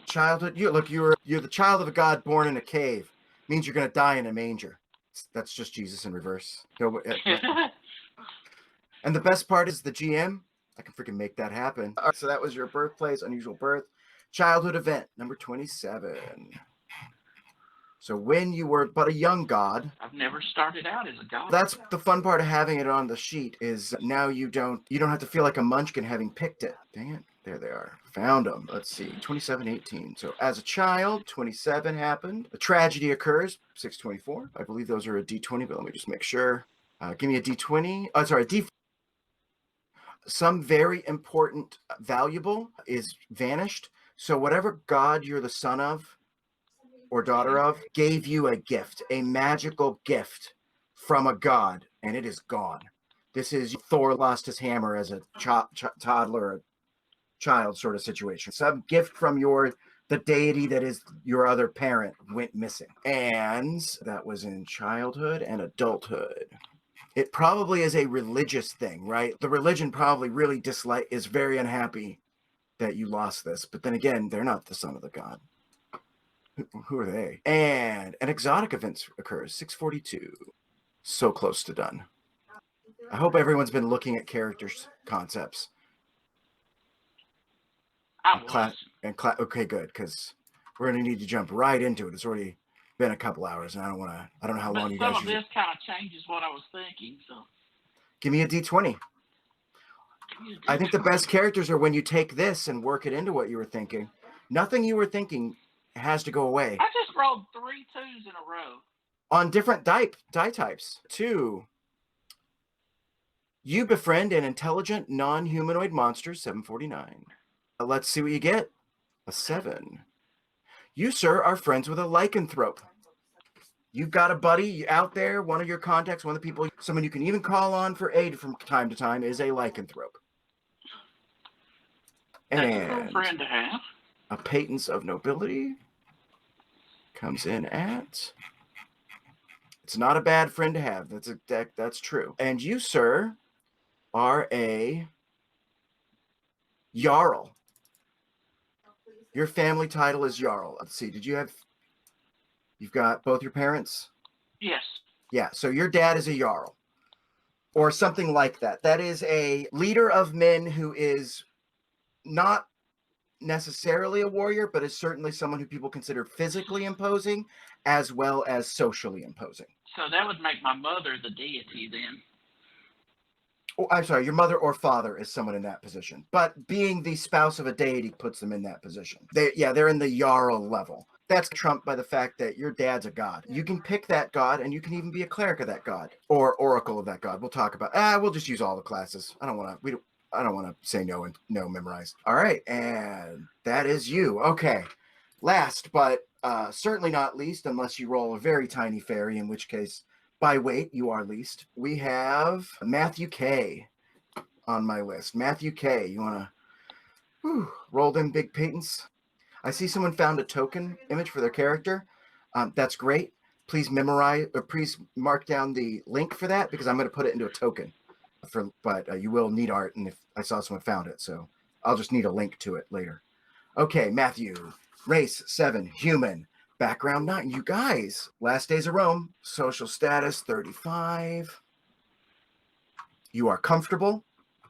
Childhood. You're the child of a god born in a cave. Means you're gonna die in a manger. That's just Jesus in reverse. And the best part is the GM. I can freaking make that happen. All right, so that was your birthplace, unusual birth, childhood event number 27. So when you were but a young god. I've never started out as a god. That's the fun part of having it on the sheet is now you don't have to feel like a munchkin having picked it. Dang it. There they are. Found them. Let's see. 2718. So as a child, 27 happened. A tragedy occurs. 624. I believe those are a D20, but let me just make sure. Give me a D20. Oh, sorry, a D. Some very important valuable is vanished. So whatever god you're the son of or daughter of gave you a gift, a magical gift from a god, and it is gone. This is Thor lost his hammer as a toddler, a child sort of situation. Some gift from the deity that is your other parent went missing. And that was in childhood and adulthood. It probably is a religious thing, right? The religion probably really is very unhappy that you lost this. But then again, they're not the son of the god. Who are they? And an exotic event occurs, 642. So close to done. I hope everyone's been looking at characters, concepts. Okay, good, because we're going to need to jump right into it. It's already been a couple hours, and I don't know how long you guys. Some of this kind of changes what I was thinking. So, give me a D20. I think the best characters are when you take this and work it into what you were thinking. Nothing you were thinking has to go away. I just rolled 3 2s in a row. On different die types. 2. You befriend an intelligent, non-humanoid monster, 749. Let's see what you get. A 7. You, sir, are friends with a lycanthrope. You've got a buddy out there, one of your contacts, one of the people, someone you can even call on for aid from time to time is a lycanthrope. That's a And cool friend to have. a patents of nobility comes in at... It's not a bad friend to have. That's true. And you, sir, are a Jarl. Your family title is Jarl. Let's see. You've got both your parents? Yes. Yeah. So your dad is a Jarl or something like that. That is a leader of men who is not necessarily a warrior, but is certainly someone who people consider physically imposing as well as socially imposing. So that would make my mother the deity then. Oh, I'm sorry, your mother or father is someone in that position, but being the spouse of a deity puts them in that position. They're in the Jarl level. That's trumped by the fact that your dad's a god. You can pick that god, and you can even be a cleric of that god or oracle of that god. We'll talk about. We'll just use all the classes. I don't want to say no and no memorize. All right, and that is you. Okay, last but certainly not least, unless you roll a very tiny fairy, in which case, by weight, you are least. We have Matthew K. on my list. Matthew K. You want to roll them big patents? I see someone found a token image for their character. That's great. Please memorize or please mark down the link for that because I'm going to put it into a token. But you will need art, and if I saw someone found it, so I'll just need a link to it later. Okay, Matthew. Race 7, human. Background 9. You guys, last days of Rome. Social status 35. You are comfortable.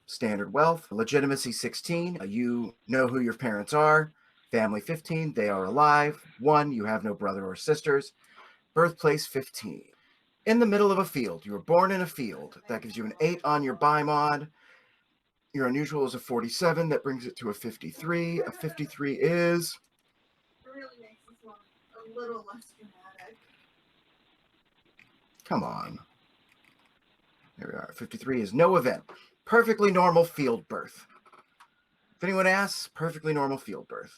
Standard wealth. Legitimacy 16. You know who your parents are. Family 15. They are alive. 1. You have no brother or sisters. Birthplace 15. In the middle of a field. You were born in a field. That gives you an 8 on your buy mod. Your unusual is a 47. That brings it to a 53. A 53 is... Really makes this one a little less dramatic. Come on. There we are. 53 is no event. Perfectly normal field birth. If anyone asks, perfectly normal field birth.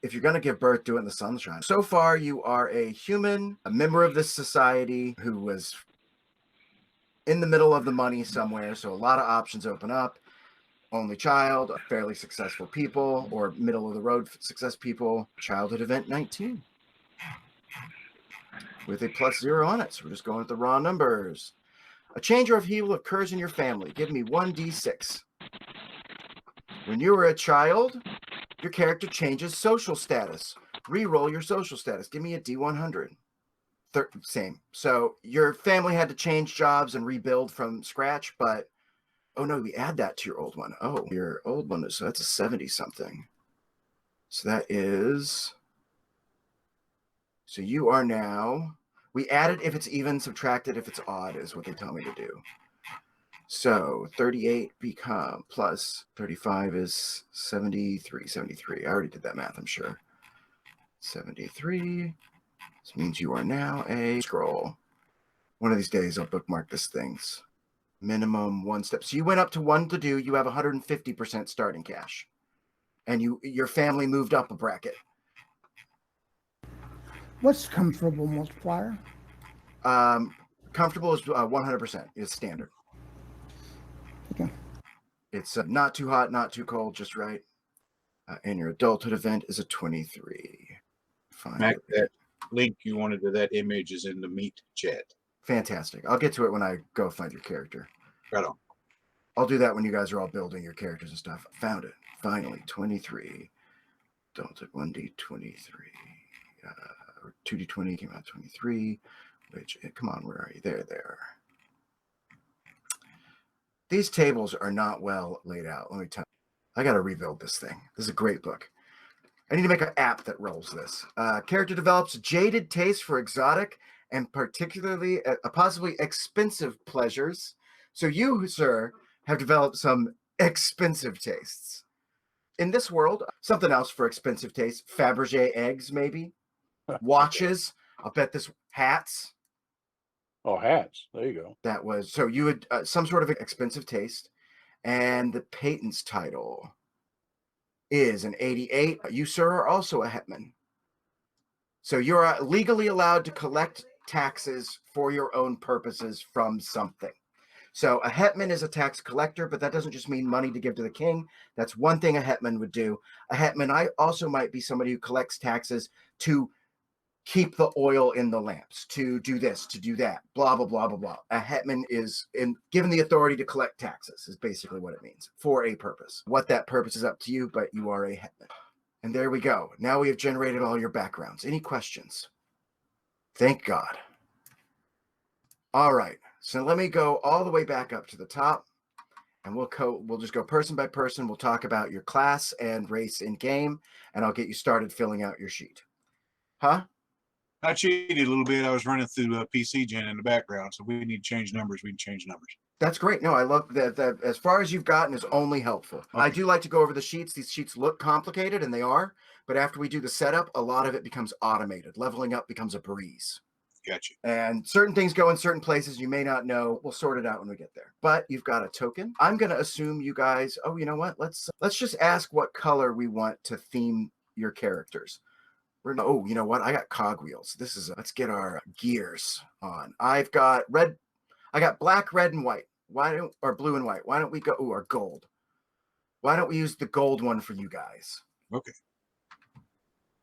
If you're going to give birth, do it in the sunshine. So far, you are a human, a member of this society who was in the middle of the money somewhere, so a lot of options open up. Only child, fairly successful people, or middle-of-the-road success people. Childhood event 19. With a +0 on it, so we're just going with the raw numbers. A change or upheaval occurs in your family. Give me 1d6. When you were a child, your character changes social status. Reroll your social status. Give me a d100. Same. So your family had to change jobs and rebuild from scratch, but oh no, we add that to your old one. Oh, your old one is, so that's a 70-something. So that is, so you are now, we added if it's even, subtracted if it's odd is what they tell me to do. So 38 become plus 35 is 73. I already did that math, I'm sure. 73. This means you are now a scroll. One of these days I'll bookmark this things. Minimum 1 step. So you went up to 1 to do. You have 150% starting cash. And your family moved up a bracket. What's comfortable multiplier? Comfortable is 100%. Is standard. Okay. It's not too hot, not too cold, just right. And your adulthood event is a 23. Fine. Mac, that link you wanted to that image is in the meet chat. Fantastic. I'll get to it when I go find your character. Right on. I'll do that when you guys are all building your characters and stuff. Found it. Finally, 23. Delta 1d23. Or 2d20 came out 23. Which, come on, where are you? There. These tables are not well laid out. Let me tell you. I got to rebuild this thing. This is a great book. I need to make an app that rolls this. Character develops jaded taste for exotic and particularly possibly expensive pleasures. So you, sir, have developed some expensive tastes. In this world, something else for expensive taste. Fabergé eggs, maybe. Watches. I'll bet this. Hats. Oh, hats. There you go. That was so you had some sort of expensive taste, and the patent's title is an 88. You, sir, are also a hetman. So you're legally allowed to collect taxes for your own purposes from something. So a hetman is a tax collector, but that doesn't just mean money to give to the king. That's one thing a hetman would do. A hetman also might be somebody who collects taxes to keep the oil in the lamps, to do this, to do that, blah, blah, blah, blah, blah. A hetman is given the authority to collect taxes is basically what it means for a purpose. What that purpose is up to you, but you are a hetman. And there we go. Now we have generated all your backgrounds. Any questions? Thank God. All right. So let me go all the way back up to the top, and we'll just go person by person. We'll talk about your class and race in game, and I'll get you started filling out your sheet. Huh? I cheated a little bit. I was running through PC Gen in the background, so we need to change numbers. We can change numbers. That's great. No, I love that. As far as you've gotten is only helpful. Okay. I do like to go over the sheets. These sheets look complicated, and they are, but after we do the setup, a lot of it becomes automated. Leveling up becomes a breeze. Gotcha. And certain things go in certain places you may not know. We'll sort it out when we get there. But you've got a token. I'm going to assume you guys, oh, you know what? Let's just ask what color we want to theme your characters. Oh, you know what? I got cogwheels. Let's get our gears on. I've got red. I got black, red, and white. Or blue and white. Why don't we go, or gold. Why don't we use the gold one for you guys? Okay.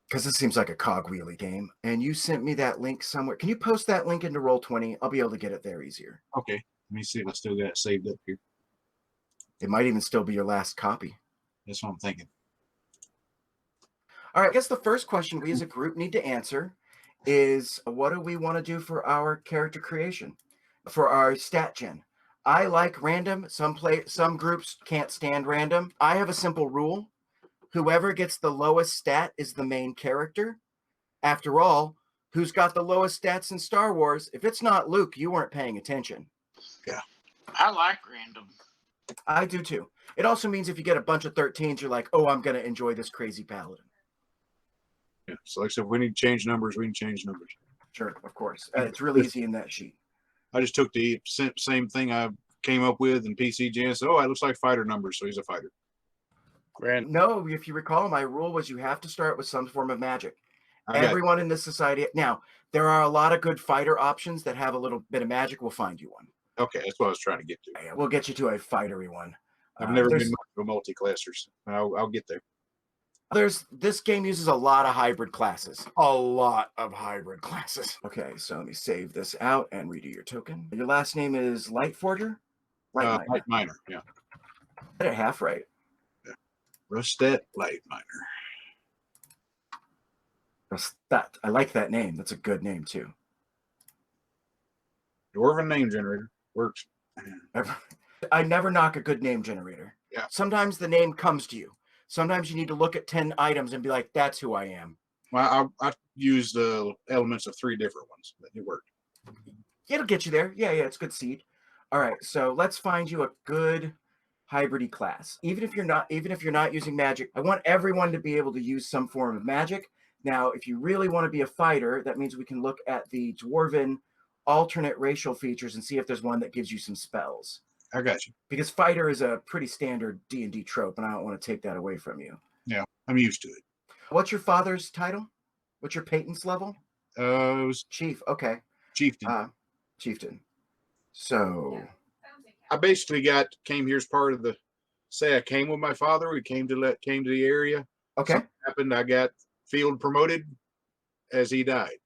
Because this seems like a cogwheely game. And you sent me that link somewhere. Can you post that link into Roll20? I'll be able to get it there easier. Okay. Let me see if I still got it saved up here. It might even still be your last copy. That's what I'm thinking. All right. I guess the first question we as a group need to answer is, what do we want to do for our character creation? For our stat gen? I like random. Some groups can't stand random. I have a simple rule. Whoever gets the lowest stat is the main character. After all, who's got the lowest stats in Star Wars? If it's not Luke, you weren't paying attention. Yeah. I like random. I do too. It also means if you get a bunch of 13s, you're like, oh, I'm going to enjoy this crazy paladin. Yeah. So like I said, if we need to change numbers, we can change numbers. Sure, of course. It's really easy in that sheet. I just took the same thing I came up with in PC Gen. So, oh, it looks like fighter numbers, so he's a fighter. Grand. No, if you recall, my rule was you have to start with some form of magic. Everyone in this society. Now, there are a lot of good fighter options that have a little bit of magic. We'll find you one. Okay, that's what I was trying to get to. Yeah, we'll get you to a fightery one. I've never been much of a multi-classer. So I'll get there. This game uses a lot of hybrid classes. A lot of hybrid classes. Okay, so let me save this out and redo your token. Your last name is Light Forger? Light Miner, yeah. I did it half right. Yeah. Rustet Light Miner. Rustet. I like that name. That's a good name, too. Dwarven name generator. Works. I never knock a good name generator. Yeah. Sometimes the name comes to you. Sometimes you need to look at 10 items and be like, that's who I am. Well, I used the elements of 3 different ones, but it worked. It'll get you there. Yeah, it's good seed. All right, so let's find you a good hybridy class. Even if you're not using magic, I want everyone to be able to use some form of magic. Now, if you really want to be a fighter, that means we can look at the dwarven alternate racial features and see if there's one that gives you some spells. I got you. Because fighter is a pretty standard D&D trope, and I don't want to take that away from you. Yeah, I'm used to it. What's your father's title? What's your patent's level? It was Chief. Okay. Chieftain. Chieftain. So I basically came here as part of the. Say I came with my father. We came to the area. Okay. Something happened. I got field promoted as he died.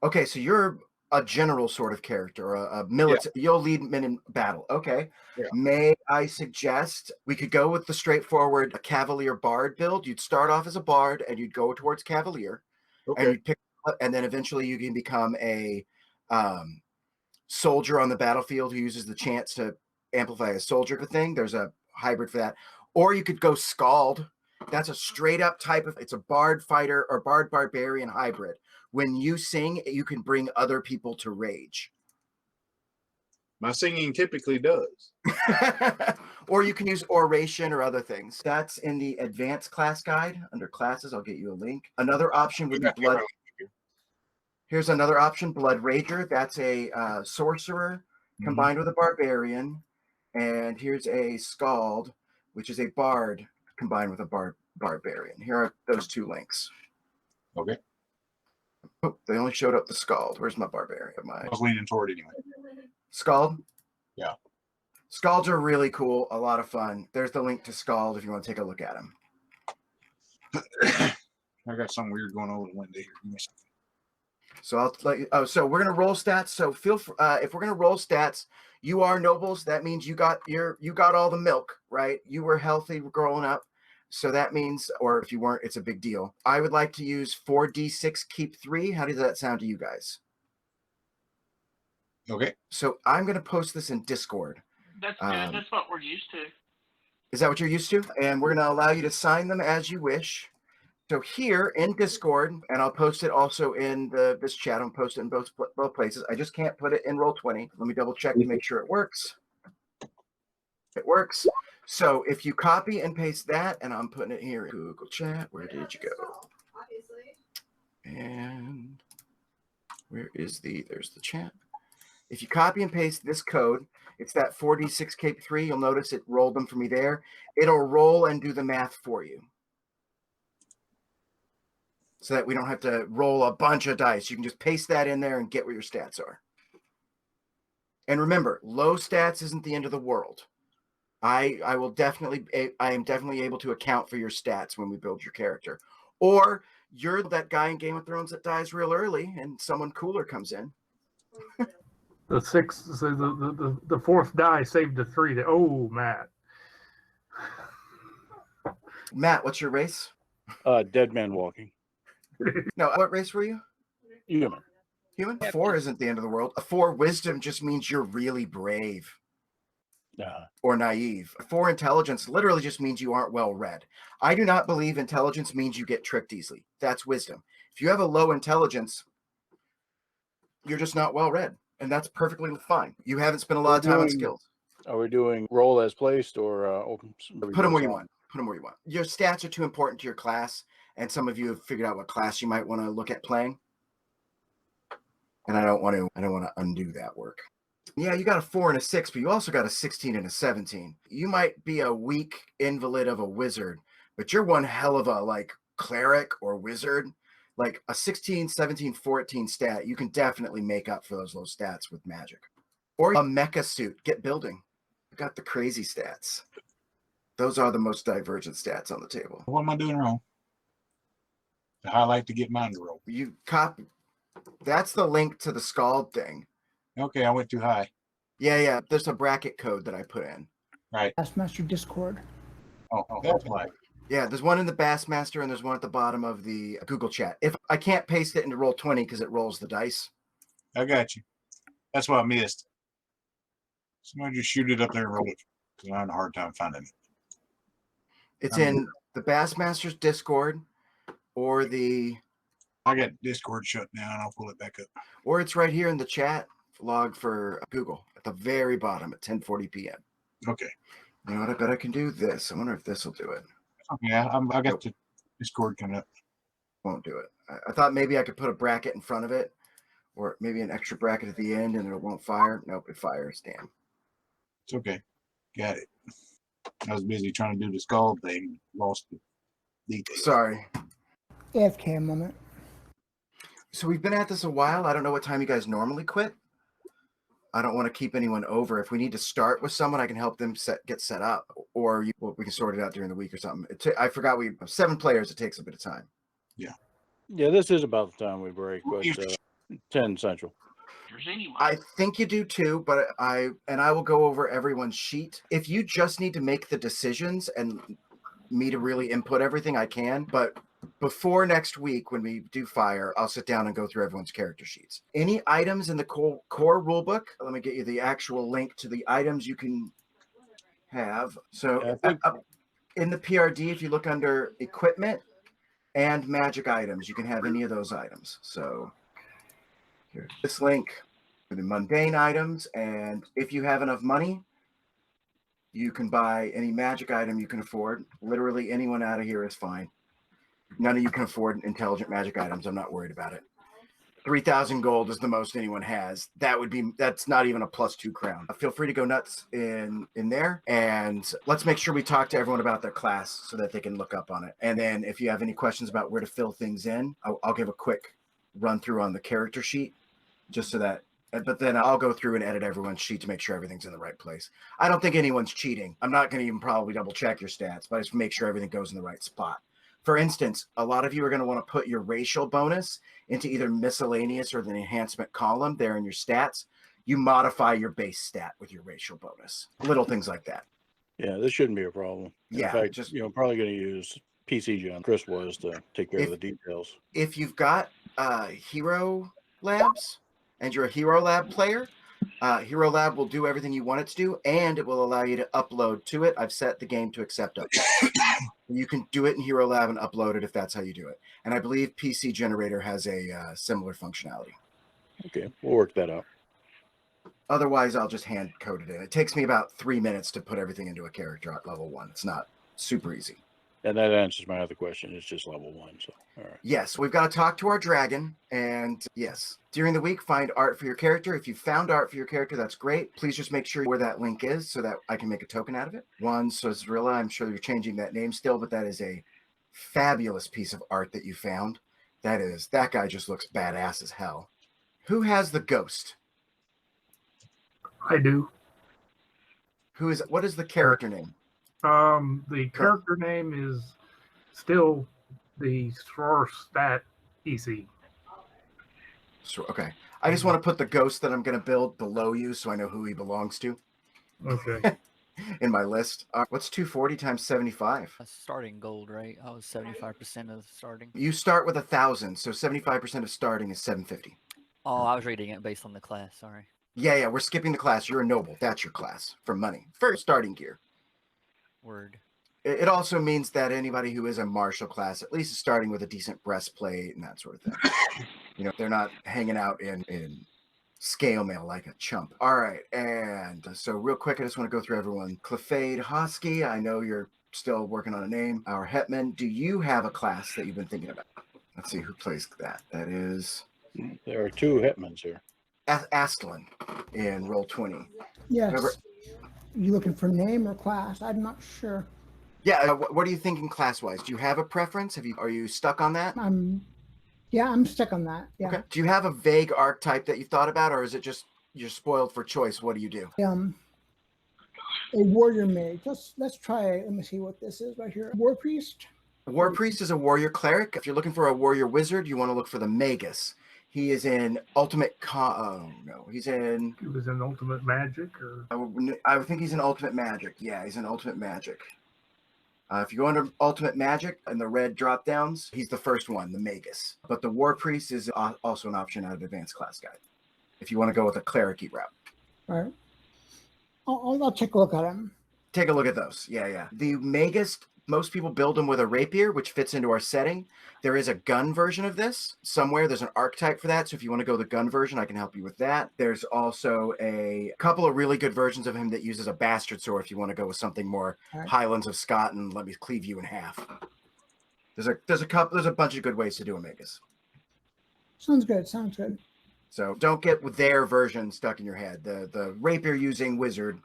Okay, so you're a general sort of character, a military. Yeah. You'll lead men in battle. Okay. Yeah. May I suggest we could go with the straightforward Cavalier Bard build? You'd start off as a Bard and you'd go towards Cavalier. Okay. And you'd pick up, and then eventually you can become a soldier on the battlefield who uses the chance to amplify a soldier thing. There's a hybrid for that. Or you could go Scald. That's a straight up type of, it's a Bard fighter or Bard Barbarian hybrid. When you sing, you can bring other people to rage. My singing typically does. Or you can use oration or other things. That's in the advanced class guide. Under classes, I'll get you a link. Another option would be blood. Here's another option, Blood Rager. That's a sorcerer combined with a barbarian. And here's a Scald, which is a bard combined with a barbarian. Here are those two links. Okay. Oh, they only showed up the Scald. Where's my barbarian? I was leaning toward it anyway. Scald? Yeah. Scalds are really cool, a lot of fun. There's the link to Scald if you want to take a look at them. I got something weird going on with Wendy here. Give me a second. So I'll let you. Oh, so we're gonna roll stats. So feel if we're gonna roll stats, you are nobles. That means you got all the milk, right? You were healthy growing up, so that means, or if you weren't, it's a big deal. I would like to use 4d6, keep 3. How does that sound to you guys? Okay. So I'm gonna post this in Discord. That's good. That's what we're used to. Is that what you're used to? And we're gonna allow you to sign them as you wish. So here in Discord, and I'll post it also in this chat. I'll post it in both places. I just can't put it in Roll20. Let me double check to make sure it works. It works. So if you copy and paste that, and I'm putting it here in Google Chat. Where did you go? Obviously. And where is there's the chat. If you copy and paste this code, it's that 4d6 cape 3. You'll notice it rolled them for me there. It'll roll and do the math for you, so that we don't have to roll a bunch of dice. You can just paste that in there and get what your stats are. And remember, low stats isn't the end of the world. I am definitely able to account for your stats when we build your character. Or you're that guy in Game of Thrones that dies real early and someone cooler comes in. The fourth die saved the 3. Oh, Matt. Matt, what's your race? Dead man walking. No, what race were you? Human. Human? 4 isn't the end of the world. A 4 wisdom just means you're really brave. Or naive. 4 intelligence literally just means you aren't well read. I do not believe intelligence means you get tricked easily. That's wisdom. If you have a low intelligence, you're just not well read. And that's perfectly fine. You haven't spent a lot of time on skills. Are we doing roll as placed or put them where you want? Put them where you want. Your stats are too important to your class, and some of you have figured out what class you might want to look at playing. And I don't want to undo that work. Yeah, you got a 4 and a 6, but you also got a 16 and a 17. You might be a weak invalid of a wizard, but you're one hell of a cleric or wizard. Like a 16, 17, 14 stat, you can definitely make up for those low stats with magic. Or a mecha suit, get building. You got the crazy stats. Those are the most divergent stats on the table. What am I doing wrong? To highlight to get mine to roll. You copy. That's the link to the Scald thing. Okay, I went too high. Yeah. There's a bracket code that I put in. Right. Bassmaster Discord. Oh, that's why. Yeah, there's one in the Bassmaster and there's one at the bottom of the Google chat. If I can't paste it into Roll20 because it rolls the dice. I got you. That's what I missed. Somebody just shoot it up there and roll it. Because I'm having a hard time finding it. It's in the Bassmasters Discord or I got Discord shut down. I'll pull it back up. Or it's right here in the chat log for Google at the very bottom at 10:40 p.m. Okay. You know what? I bet I can do this. I wonder if this will do it. Okay, I got the Discord coming up. Won't do it. I thought maybe I could put a bracket in front of it, or maybe an extra bracket at the end, and it won't fire. Nope, it fires. Damn. It's okay. Got it. I was busy trying to do the Scald thing. Lost the details. Sorry. AFK a moment. So we've been at this a while. I don't know what time you guys normally quit. I don't want to keep anyone over. If we need to start with someone, I can help them get set up, or we can sort it out during the week or something. I forgot we have 7 players. It takes a bit of time. Yeah. Yeah, this is about the time we break, but 10 Central. I think you do too, but I will go over everyone's sheet. If you just need to make the decisions and me to really input everything, I can. But before next week, when we do fire, I'll sit down and go through everyone's character sheets. Any items in the core rulebook? Let me get you the actual link to the items you can have. So in the PRD, if you look under equipment and magic items, you can have any of those items. So here's this link for the mundane items. And if you have enough money, you can buy any magic item you can afford. Literally anyone out of here is fine. None of you can afford intelligent magic items. I'm not worried about it. 3,000 gold is the most anyone has. That's not even a +2 crown. Feel free to go nuts in there, and let's make sure we talk to everyone about their class so that they can look up on it. And then if you have any questions about where to fill things in, I'll give a quick run through on the character sheet, just so that. But then I'll go through and edit everyone's sheet to make sure everything's in the right place. I don't think anyone's cheating. I'm not going to even probably double check your stats, but I just make sure everything goes in the right spot. For instance, a lot of you are going to want to put your racial bonus into either miscellaneous or the enhancement column there in your stats. You modify your base stat with your racial bonus. Little things like that. Yeah, this shouldn't be a problem. Yeah, In fact, probably going to use PC John. Chris was to take care of the details. If you've got Hero Labs and you're a Hero Lab player, Hero Lab will do everything you want it to do, and it will allow you to upload to it. I've set the game to accept upload. You can do it in Hero Lab and upload it if that's how you do it. And I believe PC Generator has a similar functionality. Okay, we'll work that out. Otherwise, I'll just hand code it in. It takes me about 3 minutes to put everything into a character at level 1. It's not super easy. And that answers my other question. It's just level 1. So, all right. Yes, we've got to talk to our dragon. And yes, during the week, find art for your character. If you found art for your character, that's great. Please just make sure where that link is so that I can make a token out of it. One, Sozrilla, I'm sure you're changing that name still, but that is a fabulous piece of art that you found. That guy just looks badass as hell. Who has the ghost? I do. What is the character name? The character name is still the Stat PC. So, okay. I just want to put the ghost that I'm going to build below you so I know who he belongs to. Okay. In my list. What's 240 times 75? Starting gold, right? I was 75% of starting. You start with 1,000, so 75% of starting is 750. Oh, I was reading it based on the class. Sorry. Yeah, we're skipping the class. You're a noble. That's your class for money. For starting gear. Word. It also means that anybody who is a martial class at least is starting with a decent breastplate and that sort of thing. They're not hanging out in scale mail like a chump. All right, and so real quick, I just want to go through everyone. Clefade Hosky, I know you're still working on a name. Our Hetman, do you have a class that you've been thinking about? Let's see who plays that. That is... There are 2 Hetmans here. Astlin in Roll20. Yes. Remember, you looking for name or class? I'm not sure. Yeah, what are you thinking class-wise? Do you have a preference? Are you stuck on that? I'm stuck on that. Yeah. Okay. Do you have a vague archetype that you've thought about, or is it just you're spoiled for choice? What do you do? A warrior mage. Let's try. Let me see what this is right here. War priest. War priest is a warrior cleric. If you're looking for a warrior wizard, you want to look for the magus. He is in Ultimate he's in... He was in Ultimate Magic? Or I think he's in Ultimate Magic. Yeah, he's in Ultimate Magic. If you go under Ultimate Magic and the red drop-downs, he's the first one, the Magus. But the War Priest is also an option out of Advanced Class Guide, if you want to go with a cleric-y route. All right. I'll take a look at him. Take a look at those. Yeah. The Magus, most people build them with a rapier, which fits into our setting. There is a gun version of this somewhere. There's an archetype for that. So if you want to go the gun version, I can help you with that. There's also a couple of really good versions of him that uses a bastard sword if you want to go with something more Highlands of Scott and let me cleave you in half. There's a bunch of good ways to do a Magus. Sounds good. So don't get with their version stuck in your head. The rapier using wizard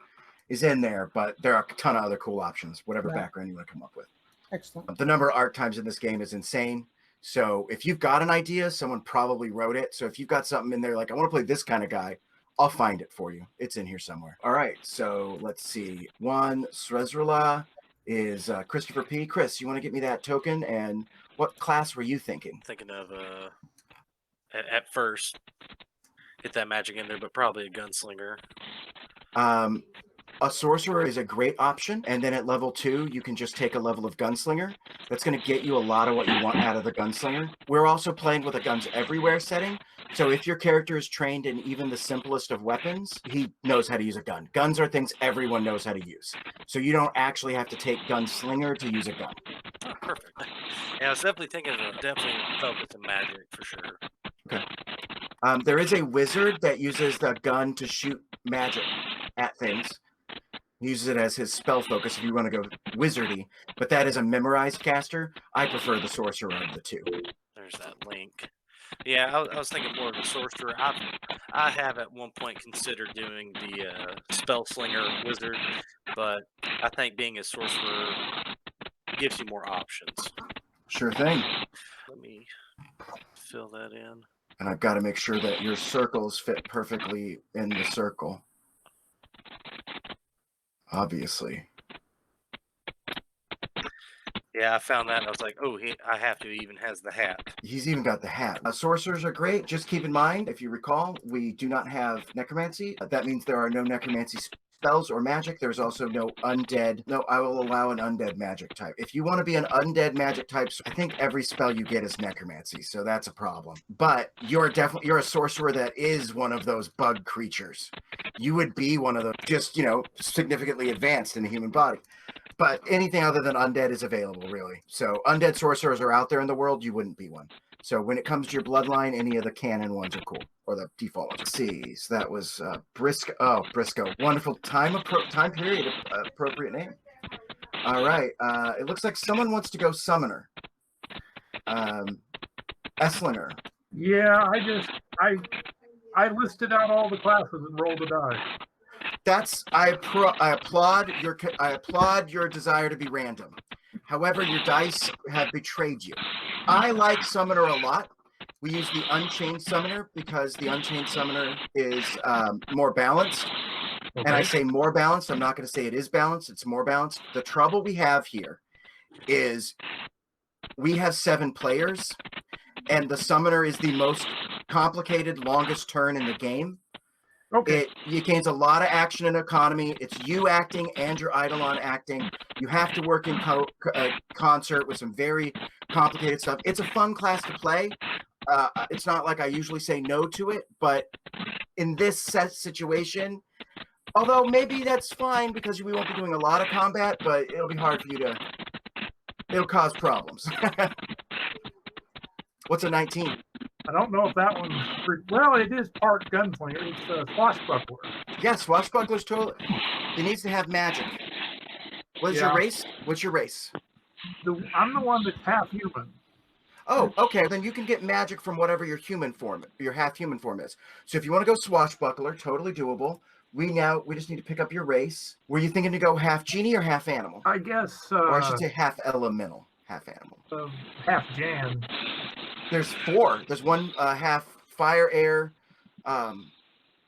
is in there, but there are a ton of other cool options, whatever background you want to come up with. Excellent. The number of archetypes in this game is insane. So if you've got an idea, someone probably wrote it. So if you've got something in there like, I want to play this kind of guy, I'll find it for you. It's in here somewhere. All right. So let's see. One, Srezrala is Christopher P. Chris, you want to get me that token? And what class were you thinking? Thinking of, at first, get that magic in there, but probably a gunslinger. A sorcerer is a great option, and then at level 2, you can just take a level of gunslinger. That's going to get you a lot of what you want out of the gunslinger. We're also playing with a guns everywhere setting, so if your character is trained in even the simplest of weapons, he knows how to use a gun. Guns are things everyone knows how to use, so you don't actually have to take gunslinger to use a gun. Oh, perfect. Yeah, I was definitely thinking of focus in magic for sure. Okay. There is a wizard that uses the gun to shoot magic at things. He uses it as his spell focus if you want to go wizardy, but that is a memorized caster. I prefer the sorcerer of the two. There's that link. Yeah, I was thinking more of a sorcerer. I have at one point considered doing the spell slinger wizard, but I think being a sorcerer gives you more options. Sure thing. Let me fill that in. And I've got to make sure that your circles fit perfectly in the circle. Obviously. Yeah, I found that and I was like, oh, I have to even has the hat. He's even got the hat. Sorcerers are great. Just keep in mind, if you recall, we do not have necromancy. That means there are no necromancy spells or magic. There's also no undead. No, I will allow an undead magic type. If you want to be an undead magic type, I think every spell you get is necromancy, so that's a problem. But you're a sorcerer that is one of those bug creatures. You would be one of those, just, significantly advanced in the human body. But anything other than undead is available, really. So undead sorcerers are out there in the world. You wouldn't be one. So when it comes to your bloodline, any of the canon ones are cool, or the default ones. Let's see, so that was Briscoe. Oh, Briscoe. Wonderful time period, appropriate name. All right. It looks like someone wants to go summoner. Esslinger. Yeah, I listed out all the classes and rolled a die. I applaud your desire to be random. However, your dice have betrayed you. I like Summoner a lot. We use the Unchained Summoner because the Unchained Summoner is more balanced. Okay. And I say more balanced. I'm not going to say it is balanced. It's more balanced. The trouble we have here is we have 7 players, and the Summoner is the most complicated, longest turn in the game. Okay. It gains a lot of action and economy. It's you acting and your Eidolon acting. You have to work in concert with some very complicated stuff. It's a fun class to play. It's not like I usually say no to it, but in this set situation, although maybe that's fine because we won't be doing a lot of combat, but it'll be hard for you to. It'll cause problems. What's a 19? I don't know if that one's... Well, it is part gunslinger. It's swashbuckler. Yeah, swashbuckler's totally... It needs to have magic. What's your race? What's your race? I'm the one that's half human. Oh, okay. Then you can get magic from whatever your half human form is. So if you want to go swashbuckler, totally doable. We just need to pick up your race. Were you thinking to go half genie or half animal? I guess... or I should say half elemental. Half animal. Half Jan. There's 4. There's one half fire, air,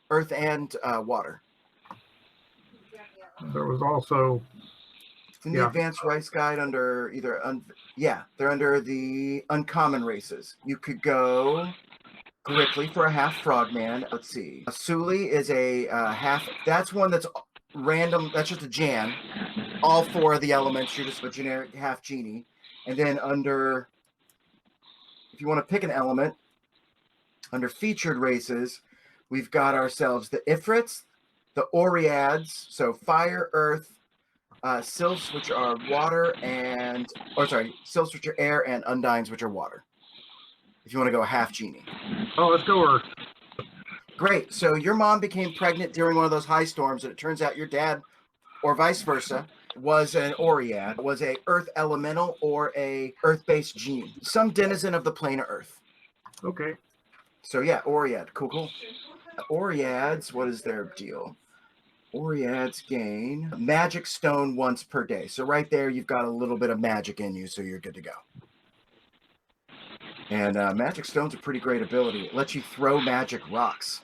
earth, and water. There was also... It's in the advanced rice guide under either... they're under the uncommon races. You could go Grickly for a half frogman. Let's see. A Suli is a half... That's one that's random. That's just a Jan. All 4 of the elements. You're just a generic half genie. And then under... If you want to pick an element, under featured races, we've got ourselves the Ifrits, the Oreads, so fire, earth, Sylphs, which are water, Sylphs, which are air, and Undines, which are water. If you want to go half genie. Oh, let's go earth. Great. So your mom became pregnant during one of those high storms, and it turns out your dad, or vice versa, was an Oread, was a earth elemental or a earth-based genie. Some denizen of the plane of earth. Okay. So yeah, Oread. Cool. Oreads, what is their deal? Oreads gain magic stone once per day. So right there, you've got a little bit of magic in you, so you're good to go. And magic stone's a pretty great ability. It lets you throw magic rocks.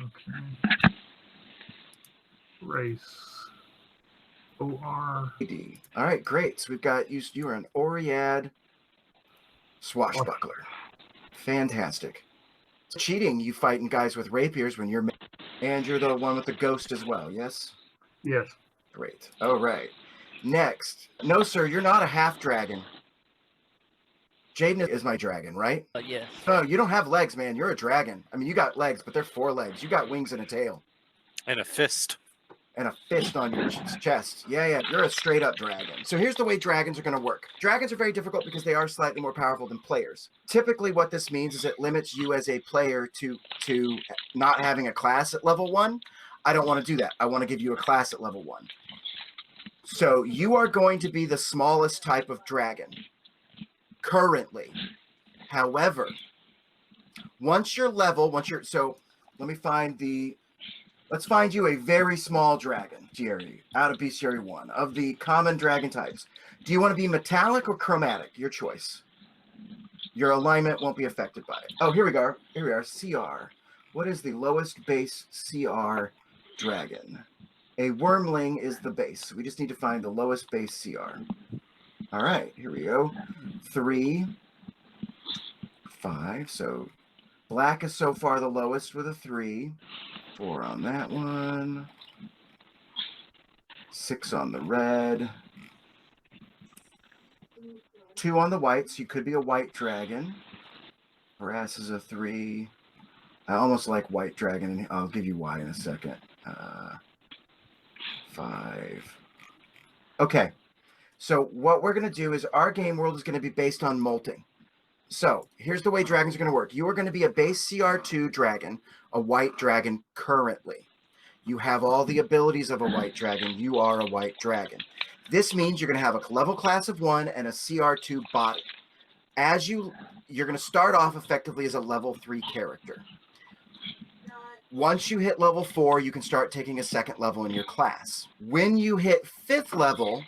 Okay. Race. O-R-A-D. All right, great. So we've got you are an Oread swashbuckler. Fantastic. It's cheating, you fighting guys with rapiers when you're... And you're the one with the ghost as well, yes? Yes. Great. All right. Next. No, sir, you're not a half dragon. Jaden is my dragon, right? Yes. Oh, you don't have legs, man. You're a dragon. I mean, you got legs, but they're 4 legs. You got wings and a tail. And a fist. And a fist on your chest. Yeah. You're a straight-up dragon. So here's the way dragons are going to work. Dragons are very difficult because they are slightly more powerful than players. Typically, what this means is it limits you as a player to not having a class at level 1. I don't want to do that. I want to give you a class at level 1. So you are going to be the smallest type of dragon currently. However, Once you're level, so let me find let's find you a very small dragon, Jerry, out of Bestiary 1, of the common dragon types. Do you want to be metallic or chromatic? Your choice. Your alignment won't be affected by it. Oh, here we go. Here we are. CR. What is the lowest base CR dragon? A wormling is the base. We just need to find the lowest base CR. All right, here we go. 3, 5. So black is so far the lowest with a 3. 4 on that one. 6 on the red. 2 on the white, so you could be a white dragon. Brass is a 3. I almost like white dragon, and I'll give you why in a second. 5. Okay, so what we're going to do is our game world is going to be based on molting. So here's the way dragons are going to work. You are going to be a base CR2 dragon, a white dragon currently. You have all the abilities of a white dragon. You are a white dragon. This means you're going to have a level class of 1 and a CR2 body. As you're going to start off effectively as a level 3 character. Once you hit level 4, you can start taking a second level in your class. When you hit 5th level,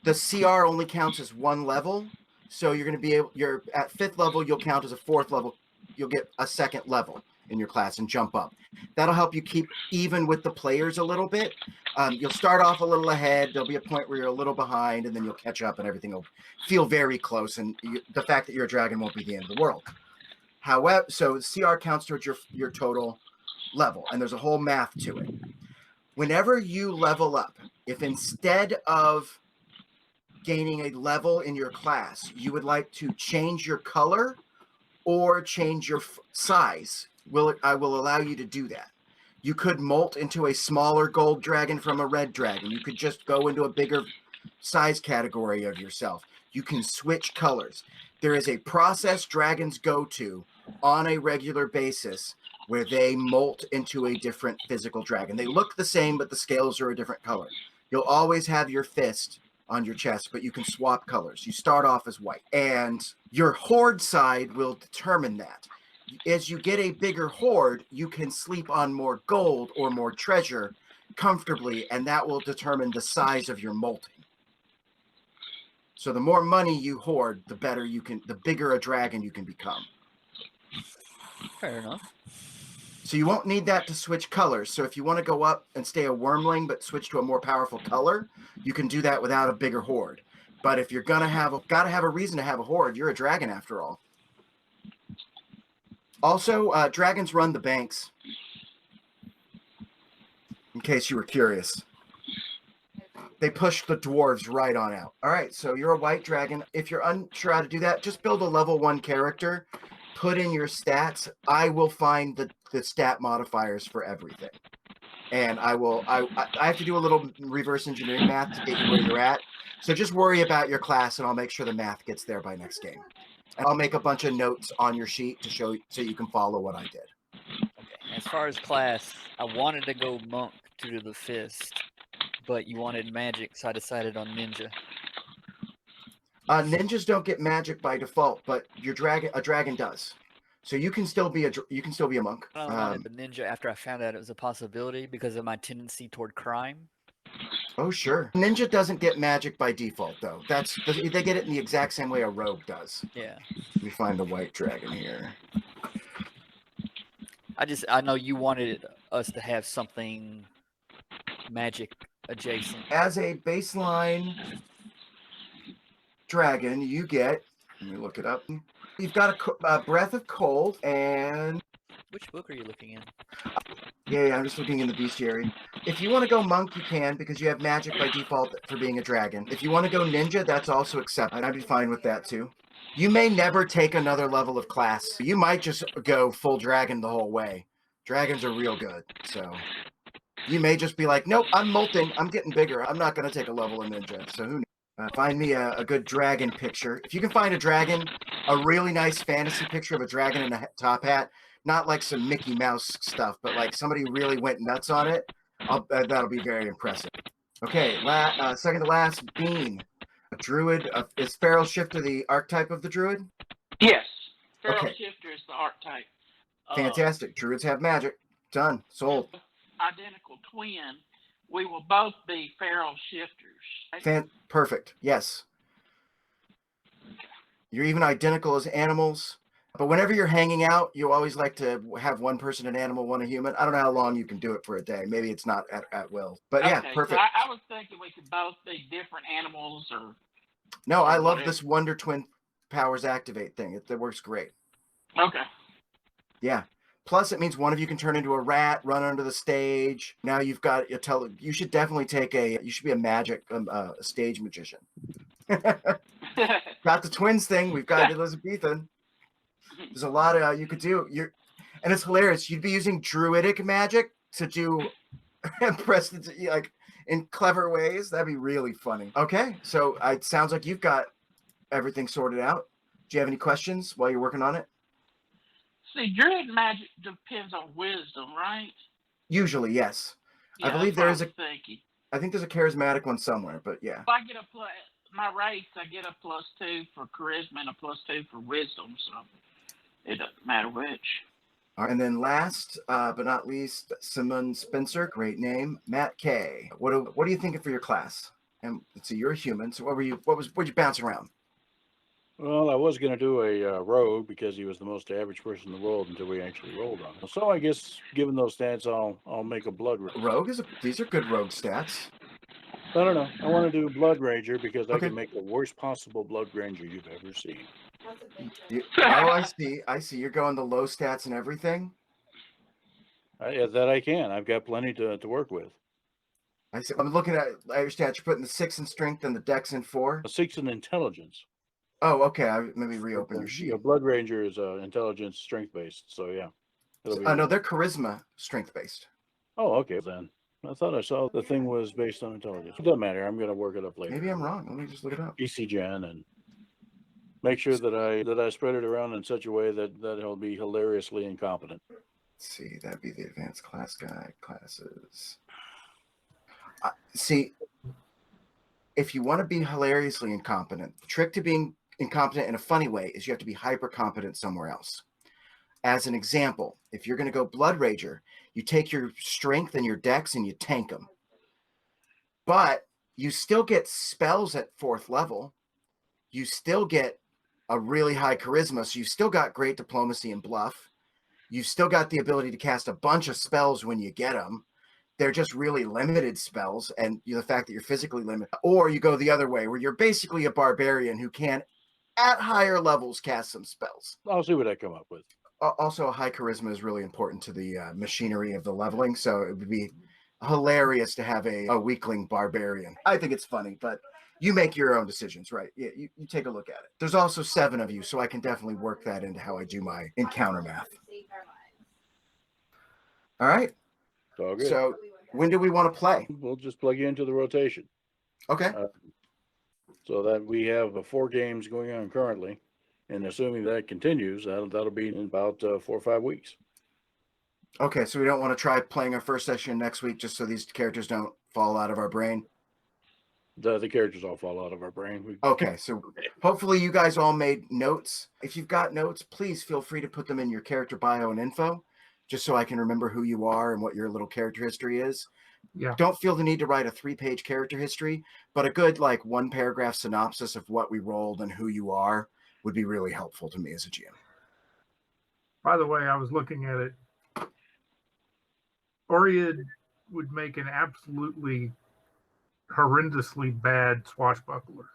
the CR only counts as 1 level. So you're going to be you're at 5th level, you'll count as a 4th level. You'll get a second level in your class and jump up. That'll help you keep even with the players a little bit. You'll start off a little ahead. There'll be a point where you're a little behind, and then you'll catch up, and everything will feel very close. And the fact that you're a dragon won't be the end of the world. However, so CR counts towards your total level, and there's a whole math to it. Whenever you level up, if instead of gaining a level in your class, you would like to change your color or change your size, I will allow you to do that. You could molt into a smaller gold dragon from a red dragon. You could just go into a bigger size category of yourself. You can switch colors. There is a process dragons go to on a regular basis where they molt into a different physical dragon. They look the same, but the scales are a different color. You'll always have your fist on your chest, but you can swap colors. You start off as white, and your horde side will determine that. As you get a bigger horde, you can sleep on more gold or more treasure comfortably, and that will determine the size of your molting. So the more money you hoard, the bigger a dragon you can become. Fair enough. So you won't need that to switch colors. So if you want to go up and stay a wormling but switch to a more powerful color, you can do that without a bigger horde. But if you're gotta have a reason to have a horde, you're a dragon after all. Also, dragons run the banks. In case you were curious. They push the dwarves right on out. All right, so you're a white dragon. If you're unsure how to do that, just build a level 1 character. Put in your stats. I will find the stat modifiers for everything. And I have to do a little reverse engineering math to get you where you're at. So just worry about your class, and I'll make sure the math gets there by next game. And I'll make a bunch of notes on your sheet to show so you can follow what I did. Okay. As far as class, I wanted to go monk due to the fist, but you wanted magic, so I decided on ninja. Ninjas don't get magic by default, but a dragon does. So you can still be a monk. I wanted the ninja after I found out it was a possibility because of my tendency toward crime. Oh, sure. Ninja doesn't get magic by default, though. They get it in the exact same way a rogue does. Yeah. Let me find the white dragon here. I know you wanted us to have something magic adjacent. As a baseline dragon, you get, let me look it up. You've got a breath of cold and... Which book are you looking in? Yeah, I'm just looking in the bestiary. If you want to go monk, you can, because you have magic by default for being a dragon. If you want to go ninja, that's also accepted. I'd be fine with that, too. You may never take another level of class. You might just go full dragon the whole way. Dragons are real good, so... You may just be like, nope, I'm molting. I'm getting bigger. I'm not going to take a level of ninja, so who knows? Find me a good dragon picture. If you can find a dragon, a really nice fantasy picture of a dragon in a top hat, not like some Mickey Mouse stuff, but like somebody really went nuts on it, that'll be very impressive. Okay, second to last, Bean. A druid. Is Feral Shifter the archetype of the druid? Yes. Feral Okay. Shifter is the archetype. Fantastic. Druids have magic. Done. Sold. Identical twin. We will both be feral shifters. Perfect. Yes. You're even identical as animals. But whenever you're hanging out, you always like to have one person an animal, one a human. I don't know how long you can do it for a day. Maybe it's not at will. But yeah, Okay, perfect. So I was thinking we could both be different animals or. No, I love whatever. this Wonder Twin powers activate thing. It works great. Okay. Yeah. Plus, it means one of you can turn into a rat, run under the stage. Now you've got you should definitely you should be a magic stage magician. Got the twins thing. We've got Elizabethan. There's a lot of you could do. And it's hilarious. You'd be using druidic magic to do Preston like in clever ways. That'd be really funny. Okay, so it sounds like you've got everything sorted out. Do you have any questions while you're working on it? See, druid magic depends on wisdom, right? Usually, yes. Yeah, I believe there is thinking. I think there's a charismatic one somewhere, but yeah. If I get my race, I get a +2 for charisma and a +2 for wisdom, so it doesn't matter which. All right, and then last but not least, Simon Spencer, great name, Matt K. What are you thinking for your class? And let's see, you're a human, so what'd you bounce around? Well, I was going to do a rogue because he was the most average person in the world until we actually rolled on him. So I guess, given those stats, I'll make a blood ranger. Rogue these are good rogue stats. I don't know. I want to do blood ranger because I Okay. can make the worst possible blood ranger you've ever seen. I see. You're going the low stats and everything. That I can. I've got plenty to work with. I see. I'm looking at your stats. You're putting the 6 in strength and the dex in 4. A 6 in intelligence. Oh, okay. Maybe reopen your sheet. Your blood ranger is intelligence strength based. So yeah. No, they're charisma strength based. Oh, okay then. I thought I saw the thing was based on intelligence. It doesn't matter. I'm going to work it up later. Maybe I'm wrong. Let me just look it up. EC Gen and make sure that I spread it around in such a way that he'll be hilariously incompetent. Let's see, that'd be the advanced class guide classes. See, if you want to be hilariously incompetent, the trick to being incompetent in a funny way is you have to be hyper competent somewhere else. As an example, if you're going to go Blood Rager, you take your strength and your dex and you tank them. But you still get spells at 4th level. You still get a really high charisma, so you've still got great diplomacy and bluff. You've still got the ability to cast a bunch of spells when you get them. They're just really limited spells, and the fact that you're physically limited. Or you go the other way, where you're basically a barbarian who can, at higher levels, cast some spells. I'll see what I come up with. Also, a high charisma is really important to the machinery of the leveling, so it would be hilarious to have a weakling barbarian. I think it's funny, but you make your own decisions, right? Yeah, you take a look at it. There's also 7 of you, so I can definitely work that into how I do my encounter math. All right. All good. So when do we want to play? We'll just plug you into the rotation. Okay. So that we have 4 games going on currently, and assuming that continues, that'll be in about 4 or 5 weeks. Okay, so we don't want to try playing our first session next week just so these characters don't fall out of our brain? The characters all fall out of our brain. Okay, so hopefully you guys all made notes. If you've got notes, please feel free to put them in your character bio and info, just so I can remember who you are and what your little character history is. Yeah. Don't feel the need to write a 3-page character history, but a good 1-paragraph synopsis of what we rolled and who you are would be really helpful to me as a GM. By the way, I was looking at it. Oriad would make an absolutely horrendously bad swashbuckler.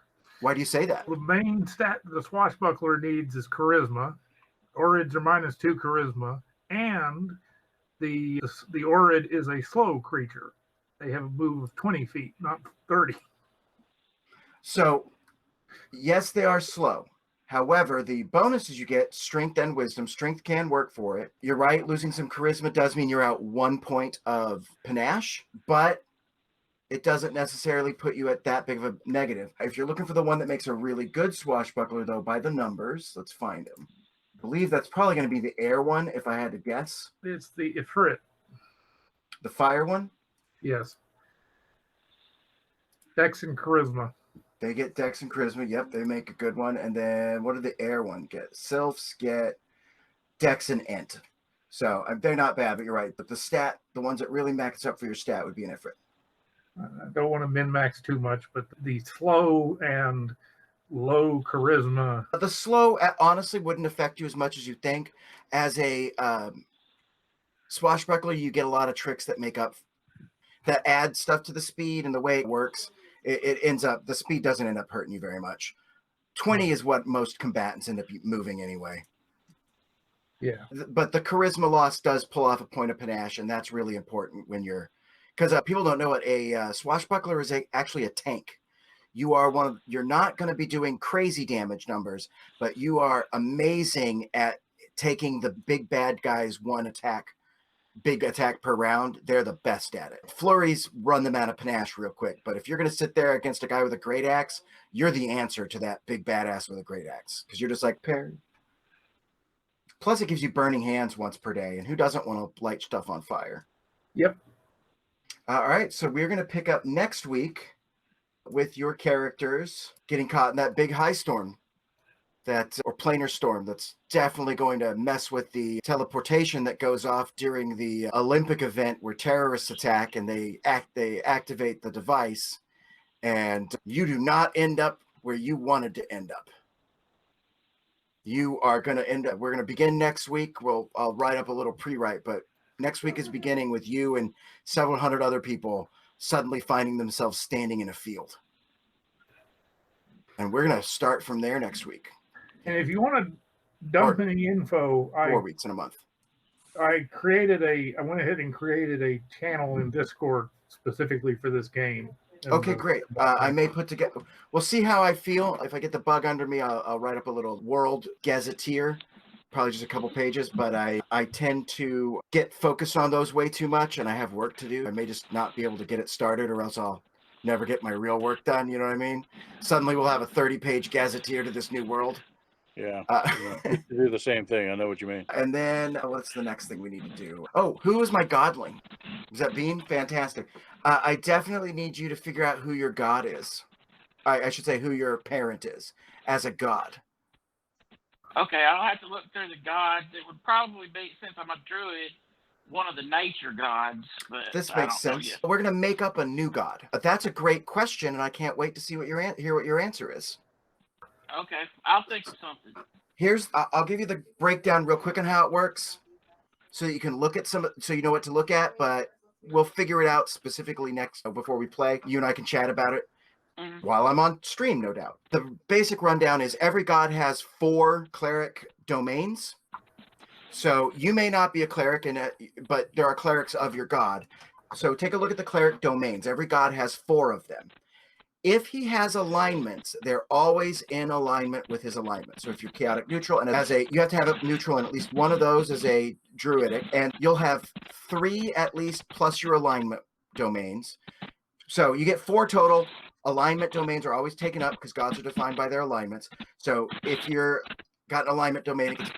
Why do you say that? The main stat the swashbuckler needs is charisma. Orids are -2 charisma, and the Orid is a slow creature. They have a move of 20 feet, not 30. So, yes, they are slow. However, the bonuses you get, strength and wisdom, strength can work for it. You're right, losing some charisma does mean you're out 1 point of panache, but it doesn't necessarily put you at that big of a negative. If you're looking for the one that makes a really good swashbuckler, though, by the numbers, let's find him. I believe that's probably going to be the air one, if I had to guess. It's the Ifrit. The fire one? Yes. Dex and charisma. They get Dex and Charisma. Yep, they make a good one. And then what did the air one get? Sylphs get Dex and Int. So they're not bad, but you're right. But the ones that really max up for your stat would be an Ifrit. I don't want to min-max too much, but the slow and low charisma. The slow honestly wouldn't affect you as much as you think. As a swashbuckler, you get a lot of tricks that add stuff to the speed, and the way it works, it ends up, the speed doesn't end up hurting you very much. 20 is what most combatants end up moving anyway. Yeah. But the charisma loss does pull off a point of panache, and that's really important when because people don't know it. A swashbuckler is actually a tank. You're not going to be doing crazy damage numbers, but you are amazing at taking the big bad guys big attack per round. They're the best at it. Flurries run them out of panache real quick, but if you're going to sit there against a guy with a great axe, you're the answer to that big badass with a great axe, because you're just like, parry. Plus, it gives you burning hands once per day, and who doesn't want to light stuff on fire? Yep. All right, so we're going to pick up next week with your characters getting caught in that big high storm, or planar storm, that's definitely going to mess with the teleportation that goes off during the Olympic event where terrorists attack and they activate the device, and you do not end up where you wanted to end up. You are going to end up, we're going to begin next week. I'll write up a little pre-write, but next week is beginning with you and several hundred other people suddenly finding themselves standing in a field. And we're going to start from there next week. And if you want to dump any info, 4 weeks in a month. I went ahead and created a channel in Discord specifically for this game. Okay, great. I may put together, we'll see how I feel. If I get the bug under me, I'll write up a little world gazetteer, probably just a couple pages, but I tend to get focused on those way too much, and I have work to do. I may just not be able to get it started, or else I'll never get my real work done. You know what I mean? Suddenly we'll have a 30-page gazetteer to this new world. Yeah, do the same thing. I know what you mean. And then what's the next thing we need to do? Oh, who is my godling? Is that Bean? Fantastic. I definitely need you to figure out who your god is. I should say who your parent is as a god. Okay, I'll have to look through the gods. It would probably be, since I'm a druid, one of the nature gods. But this makes sense. We're going to make up a new god. That's a great question, and I can't wait to see hear what your answer is. Okay, I'll think of something. I'll give you the breakdown real quick on how it works, so that you can look at so you know what to look at. But we'll figure it out specifically before we play. You and I can chat about it while I'm on stream, no doubt. The basic rundown is every god has 4 cleric domains. So you may not be a cleric, but there are clerics of your god. So take a look at the cleric domains. Every god has 4 of them. If he has alignments, they're always in alignment with his alignment. So if you're chaotic neutral, and you have to have a neutral, and at least one of those is a druidic, and you'll have 3 at least plus your alignment domains. So you get 4 total. Alignment domains are always taken up because gods are defined by their alignments. So if you're got an alignment domain, it gets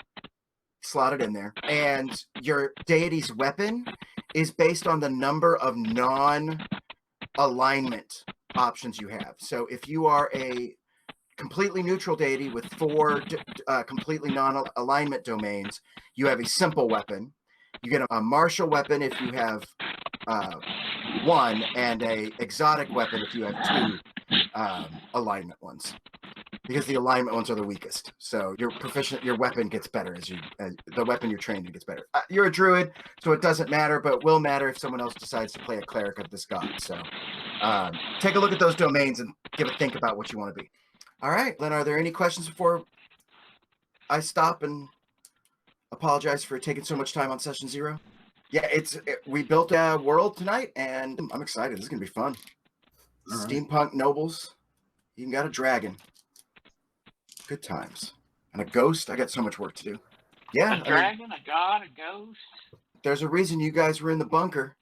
slotted in there. And your deity's weapon is based on the number of non-alignment options you have. So if you are a completely neutral deity with 4 completely non-alignment domains, you have a simple weapon. You get a martial weapon if you have 1, and a exotic weapon if you have 2 alignment ones, because the alignment ones are the weakest. So your weapon gets better as the weapon you're trained in gets better. You're a druid, so it doesn't matter, but it will matter if someone else decides to play a cleric of this god. So take a look at those domains and give a think about what you want to be. All right, Len, are there any questions before I stop and apologize for taking so much time on session 0? Yeah, we built a world tonight, and I'm excited. This is gonna be fun. Right. Steampunk nobles, even got a dragon. Good times. And a ghost. I got so much work to do. Yeah, a dragon, a god, a ghost. There's a reason you guys were in the bunker,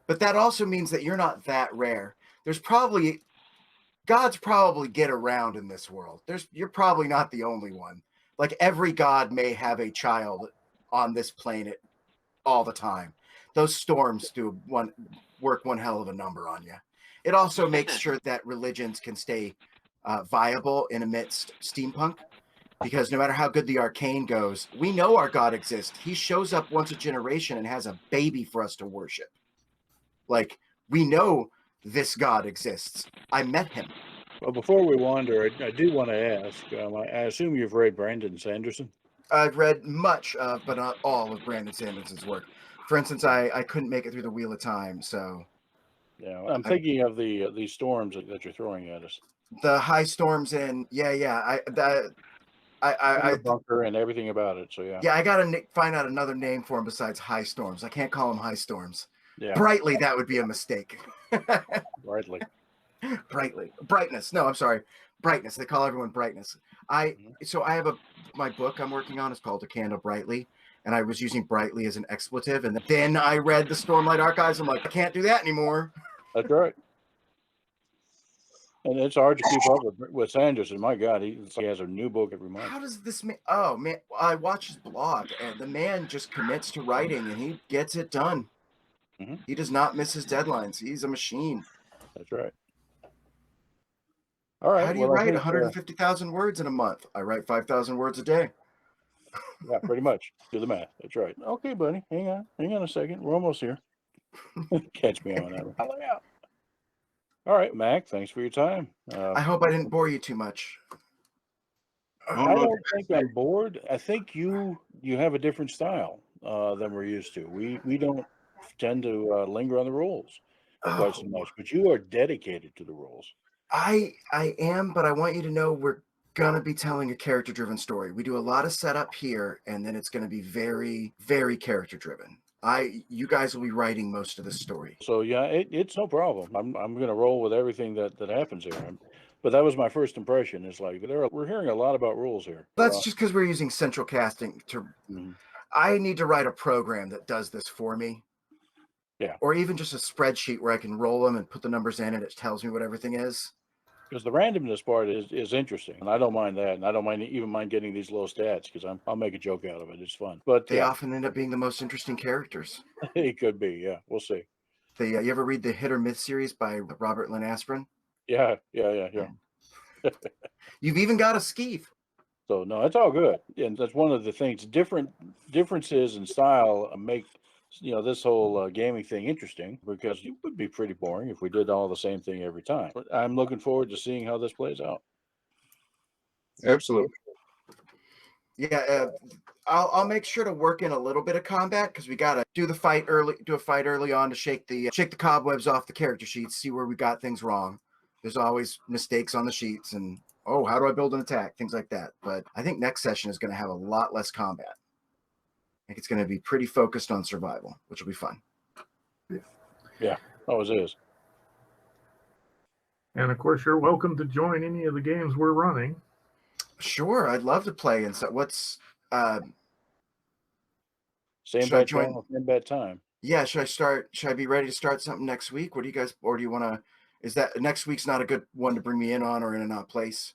but that also means that you're not that rare. Gods probably get around in this world. You're probably not the only one. Like every god may have a child on this planet all the time. Those storms work one hell of a number on you. It also makes sure that religions can stay viable in amidst steampunk. Because no matter how good the arcane goes, we know our god exists. He shows up once a generation and has a baby for us to worship. Like, we know this god exists. I met him. Well, before we wander, I do want to ask, I assume you've read Brandon Sanderson? I've read much of, but not all of Brandon Sanderson's work. For instance, I couldn't make it through the Wheel of Time, so... Yeah, I'm thinking of these storms that you're throwing at us. The high storms in... Yeah, I bunker and everything about it, so yeah. Yeah, I gotta find out another name for them besides high storms. I can't call them high storms. Yeah. Brightly, that would be a mistake. Brightly. Brightness. No, I'm sorry. Brightness. They call everyone brightness. So I have my book I'm working on is called A Candle Brightly, and I was using brightly as an expletive, and then I read the Stormlight Archives. I'm like, I can't do that anymore. That's right. And it's hard to keep up with Sanderson. My God, he has a new book every month. How does this man? Oh man, I watch his blog, and the man just commits to writing, and he gets it done. Mm-hmm. He does not miss his deadlines. He's a machine. That's right. All right. How do you write 150,000 words in a month? I write 5,000 words a day. Yeah, pretty much. Do the math. That's right. Okay, buddy. Hang on a second. We're almost here. Catch me on that one. Holler out. All right, Mac. Thanks for your time. I hope I didn't bore you too much. I don't think I'm bored. I think you have a different style than we're used to. We don't tend to linger on the rules quite so much, but you are dedicated to the rules. I am, but I want you to know we're gonna be telling a character-driven story. We do a lot of setup here, and then it's gonna be very, very character-driven. You guys will be writing most of the story. So yeah, it's no problem. I'm gonna roll with everything that happens here. But that was my first impression. It's like we're hearing a lot about rules here. That's just because we're using central casting to. Mm-hmm. I need to write a program that does this for me. Yeah. Or even just a spreadsheet where I can roll them and put the numbers in, and it tells me what everything is. Because the randomness part is interesting, and I don't mind that, and I don't mind getting these low stats because I'll make a joke out of it. It's fun, but they often end up being the most interesting characters. It could be, yeah. We'll see. You ever read the Hit or Myth series by Robert Lynn Asprin? Yeah. You've even got a skeeve. So no, it's all good, and that's one of the things. Differences in style make this whole gaming thing interesting, because it would be pretty boring if we did all the same thing every time. But I'm looking forward to seeing how this plays out. Absolutely. Yeah, I'll make sure to work in a little bit of combat, because we gotta do a fight early on to shake the cobwebs off the character sheets, see where we got things wrong. There's always mistakes on the sheets, and how do I build an attack, things like that. But I think next session is going to have a lot less combat. I think it's going to be pretty focused on survival, which will be fun. Yeah, always is. And of course, you're welcome to join any of the games we're running. Sure, I'd love to play. And so, what's same bad time? Yeah, should I be ready to start something next week? What do you guys, or do you want to? Is that next week's not a good one to bring me in on, or in a place?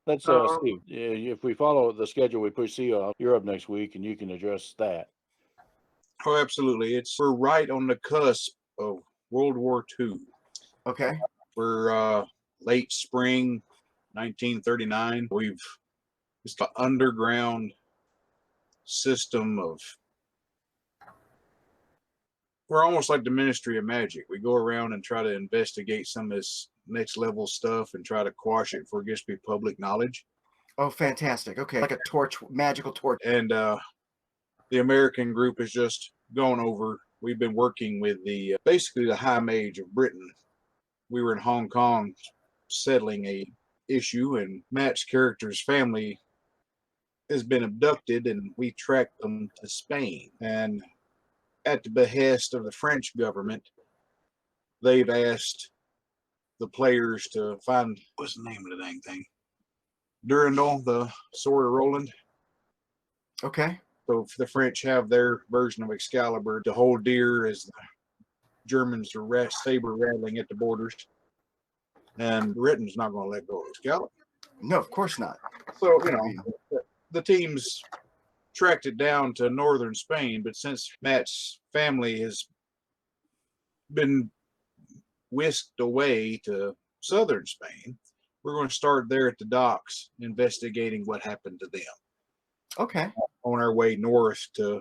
Let's see. If we follow the schedule, we push C off. You're up next week, and you can address that. Oh, absolutely. We're right on the cusp of World War II. Okay. We're late spring 1939. It's the underground system of. We're almost like the Ministry of Magic. We go around and try to investigate some of this next level stuff and try to quash it before it gets to be public knowledge. Oh, fantastic. Okay. Like a torch, magical torch. And the American group has just gone over. We've been working with basically the High Mage of Britain. We were in Hong Kong settling a issue, and Matt's character's family has been abducted, and we tracked them to Spain. And at the behest of the French government, they've asked the players to find, what's the name of the dang thing? Durandal, the Sword of Roland. Okay. So the French have their version of Excalibur to hold dear as the Germans are saber rattling at the borders. And Britain's not going to let go of Excalibur. No, of course not. So, the teams tracked it down to northern Spain, but since Matt's family has been whisked away to southern Spain, we're going to start there at the docks, investigating what happened to them. Okay. On our way north to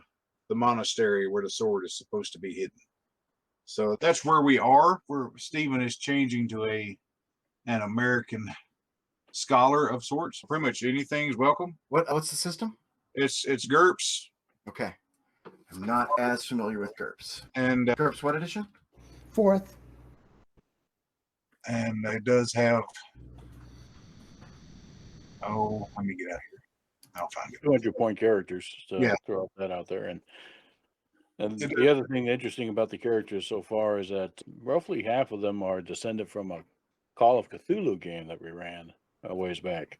the monastery where the sword is supposed to be hidden. So that's where we are. Where Stephen is changing to an American scholar of sorts. Pretty much anything's welcome. What's the system? It's GURPS. Okay. I'm not as familiar with GURPS. And GURPS, what edition? 4th. And it does have, let me get out of here. I'll find it. 200-point characters. So Yeah. throw that out there. And the other thing interesting about the characters so far is that roughly half of them are descended from a Call of Cthulhu game that we ran a ways back.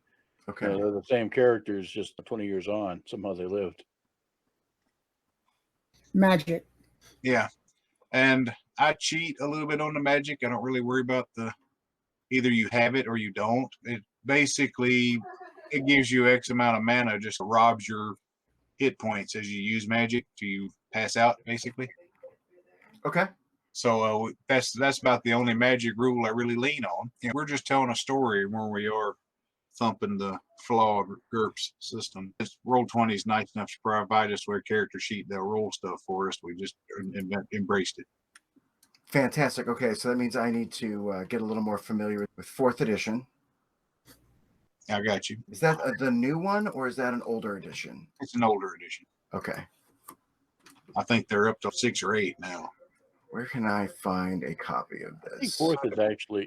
Okay. They're the same characters, just 20 years on. Somehow they lived. Magic. Yeah. And I cheat a little bit on the magic. I don't really worry about either you have it or you don't. It basically, it gives you X amount of mana, just robs your hit points as you use magic to pass out, basically. Okay. So that's about the only magic rule I really lean on. We're just telling a story where we are thumping the flawed GURPS system. Roll20 is nice enough to provide us with a character sheet that'll roll stuff for us. We just embraced it. Fantastic. Okay, so that means I need to get a little more familiar with 4th edition. I got you. Is that the new one, or is that an older edition? It's an older edition. Okay. I think they're up to 6 or 8 now. Where can I find a copy of I think this? 4th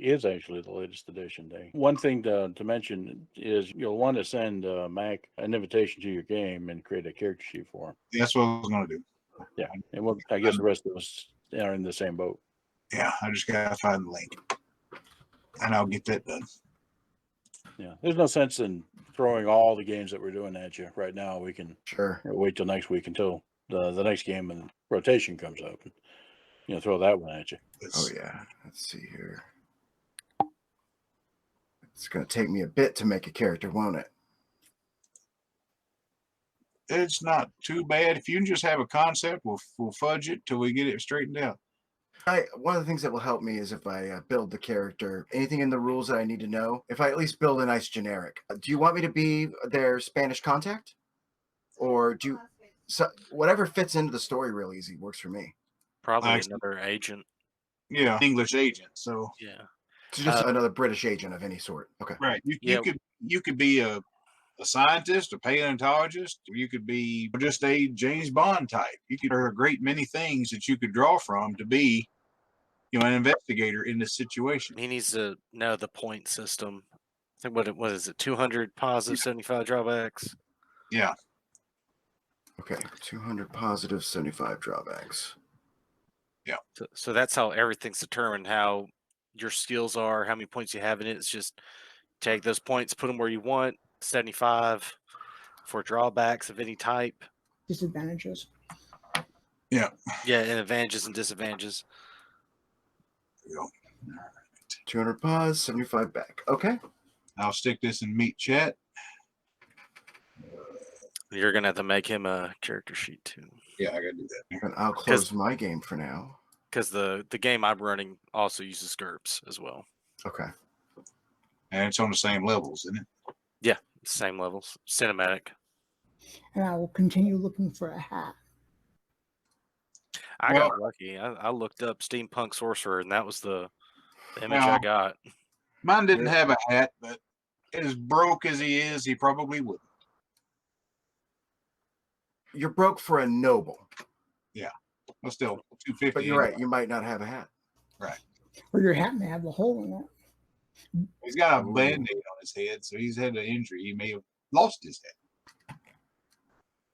is actually the latest edition, Dave. One thing to mention is you'll want to send Mac an invitation to your game and create a character sheet for him. That's what I was going to do. Yeah, and I guess the rest of us are in the same boat. Yeah, I just got to find the link. And I'll get that done. Yeah, there's no sense in throwing all the games that we're doing at you right now. We can wait till next week until the next game and rotation comes up. And, throw that one at you. Oh yeah, let's see here. It's going to take me a bit to make a character, won't it? It's not too bad. If you can just have a concept, we'll fudge it till we get it straightened out. One of the things that will help me is if I build the character, anything in the rules that I need to know, if I at least build a nice generic. Do you want me to be their Spanish contact? Or whatever fits into the story real easy works for me. Probably another agent. Yeah, English agent. So yeah, so just another British agent of any sort. Okay, right. You could be a scientist, a paleontologist, or you could be just a James Bond type. There are a great many things that you could draw from to be, an investigator in this situation. He needs to know the point system. I think what is it? 200 positive, 75 drawbacks. Yeah. Okay, 200 positive, 75 drawbacks. Yeah. So that's how everything's determined, how your skills are, how many points you have in it. It's just take those points, put them where you want, 75 for drawbacks of any type. Disadvantages. Yeah. Yeah, and advantages and disadvantages. There we go. All right. 200 pos, 75 back. Okay. I'll stick this in Meet Chat. You're going to have to make him a character sheet too. Yeah, I got to do that. And I'll close my game for now. Because the game I'm running also uses GURPS as well. Okay. And it's on the same levels, isn't it? Yeah, same levels. Cinematic. And I will continue looking for a hat. I got lucky. I looked up steampunk sorcerer, and that was the image I got. Mine didn't have a hat, but as broke as he is, he probably wouldn't. You're broke for a noble. Yeah. Well, still 250. But you're right. You might not have a hat. Right. Or your hat may have a hole in it. He's got a band-aid on his head, so he's had an injury. He may have lost his head.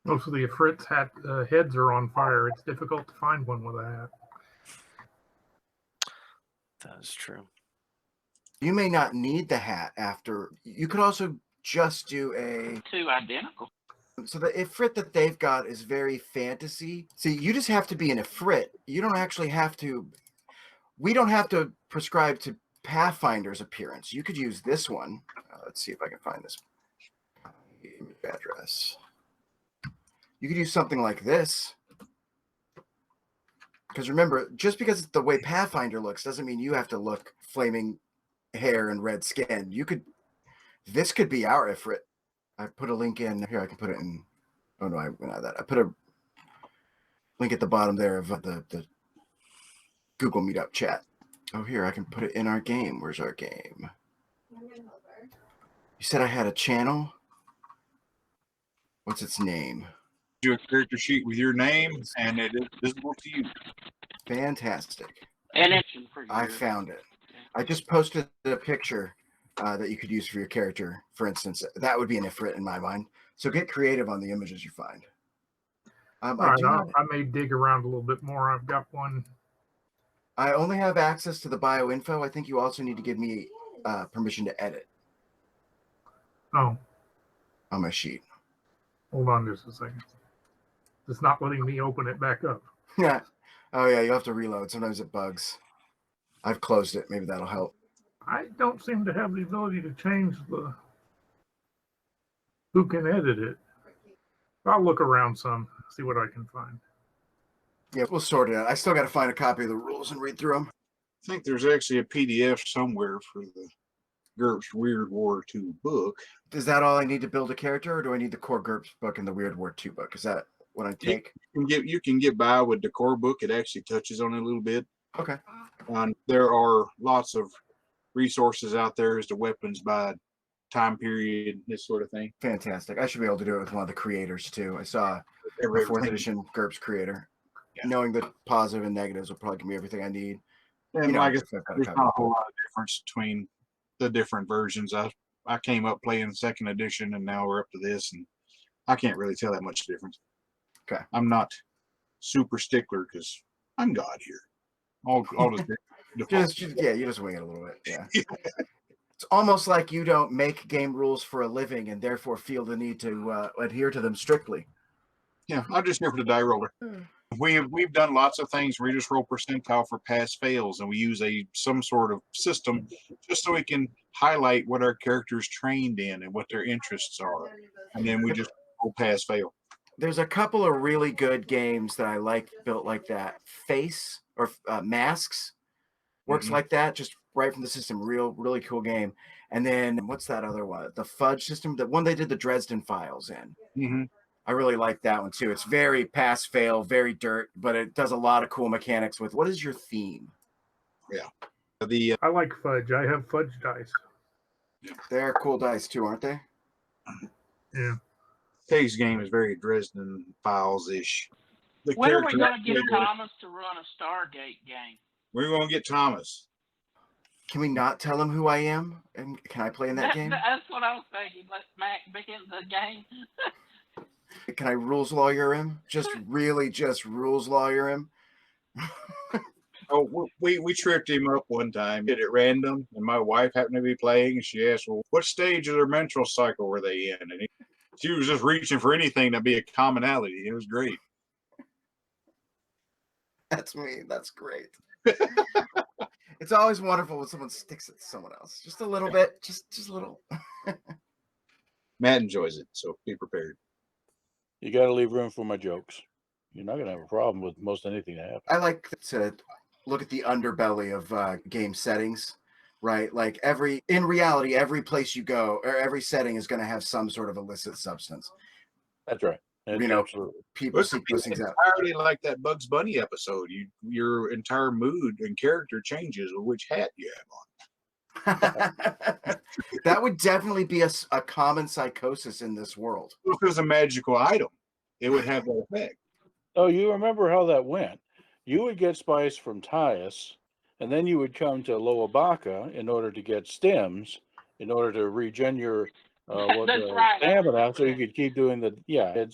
Most of the Ifrit's heads are on fire. It's difficult to find one with a hat. That is true. You may not need the hat after. You could also just do two identical. So the Ifrit that they've got is very fantasy. See, you just have to be an Ifrit. You don't actually have to. We don't have to prescribe to Pathfinder's appearance. You could use this one. Let's see if I can find this address. You could use something like this. Because remember, just because it's the way Pathfinder looks doesn't mean you have to look flaming hair and red skin. You could This could be our Ifrit. I put a link in here. I can put it in. Oh no, I went out of that. I put a link at the bottom there of the Google Meetup chat. Oh, here, I can put it in our game. Where's our game? You said I had a channel? What's its name? Do a character sheet with your name, and it is visible to you. Fantastic. And it's I found it. I just posted a picture that you could use for your character, for instance. That would be an Ifrit in my mind. So get creative on the images you find. All right, I may dig around a little bit more. I've got one. I only have access to the bio info. I think you also need to give me permission to edit. Oh. On my sheet. Hold on just a second. It's not letting me open it back up. Yeah. Oh, yeah, you have to reload. Sometimes it bugs. I've closed it. Maybe that'll help. I don't seem to have the ability to change who can edit it. I'll look around some, see what I can find. Yeah, we'll sort it out. I still got to find a copy of the rules and read through them. I think there's actually a PDF somewhere for the GURPS Weird War II book. Is that all I need to build a character, or do I need the core GURPS book and the Weird War II book? Is that what I take? You can get by with the core book. It actually touches on it a little bit. Okay. There are lots of resources out there as to weapons by time period, this sort of thing. Fantastic. I should be able to do it with one of the creators too. I saw a 4th edition GURPS creator. Yeah. Knowing the positive and negatives will probably give me everything I need. And like I said, there's not a whole lot of difference between the different versions. I came up playing 2nd edition, and now we're up to this, and I can't really tell that much difference. Okay. I'm not super stickler because I'm God here. All just you just wing it a little bit. Yeah. It's almost like you don't make game rules for a living and therefore feel the need to adhere to them strictly. Yeah, I'm just here for the die roller. We've done lots of things. We just roll percentile for pass fails, and we use some sort of system just so we can highlight what our characters trained in and what their interests are, and then we just roll pass fail. There's a couple of really good games that I like built like that. Face or Masks works like that, just right from the system. Really cool game. And then what's that other one? The Fudge system, the one they did the Dresden Files in. I really like that one too. It's very pass fail, very dirt, but it does a lot of cool mechanics with. What is your theme? Yeah. I like Fudge. I have Fudge dice. They're cool dice too, aren't they? Yeah. Today's game is very Dresden Files-ish. When are we going to get Thomas to run a Stargate game? We're going to get Thomas. Can we not tell him who I am? And can I play in that game? That's what I was thinking. Let Mac begin the game. Can I rules lawyer him? Just rules lawyer him? Oh, we tripped him up one time, did it random, and my wife happened to be playing, and she asked, well, what stage of their menstrual cycle were they in? And she was just reaching for anything to be a commonality. It was great. That's me. That's great. It's always wonderful when someone sticks it to someone else. Just a little bit. Just a little. Matt enjoys it, so be prepared. You got to leave room for my jokes. You're not going to have a problem with most anything that happens. I like to look at the underbelly of game settings, right? Like in reality, every place you go or every setting is going to have some sort of illicit substance. That's right. Absolutely. People seek those things out. Entirely like that Bugs Bunny episode. Your entire mood and character changes with which hat you have on. That would definitely be a common psychosis in this world. If it was a magical item, it would have that effect. Oh, you remember how that went? You would get spice from Tyus, and then you would come to Loabaca in order to get stems, in order to regen your stamina, so you could keep doing the. Yeah,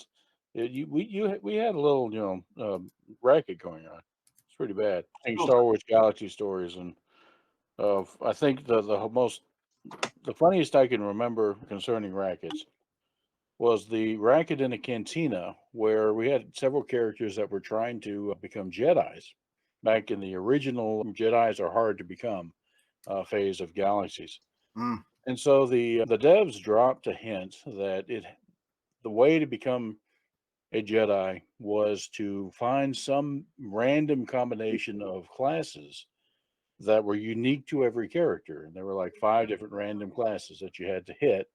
we had a little racket going on. It's pretty bad. Star Wars Galaxy stories, and I think the funniest I can remember concerning rackets was the racket in a cantina where we had several characters that were trying to become Jedis back in the original Jedis are hard to become phase of Galaxies. And so the devs dropped a hint that the way to become a Jedi was to find some random combination of classes that were unique to every character. And there were like 5 different random classes that you had to hit,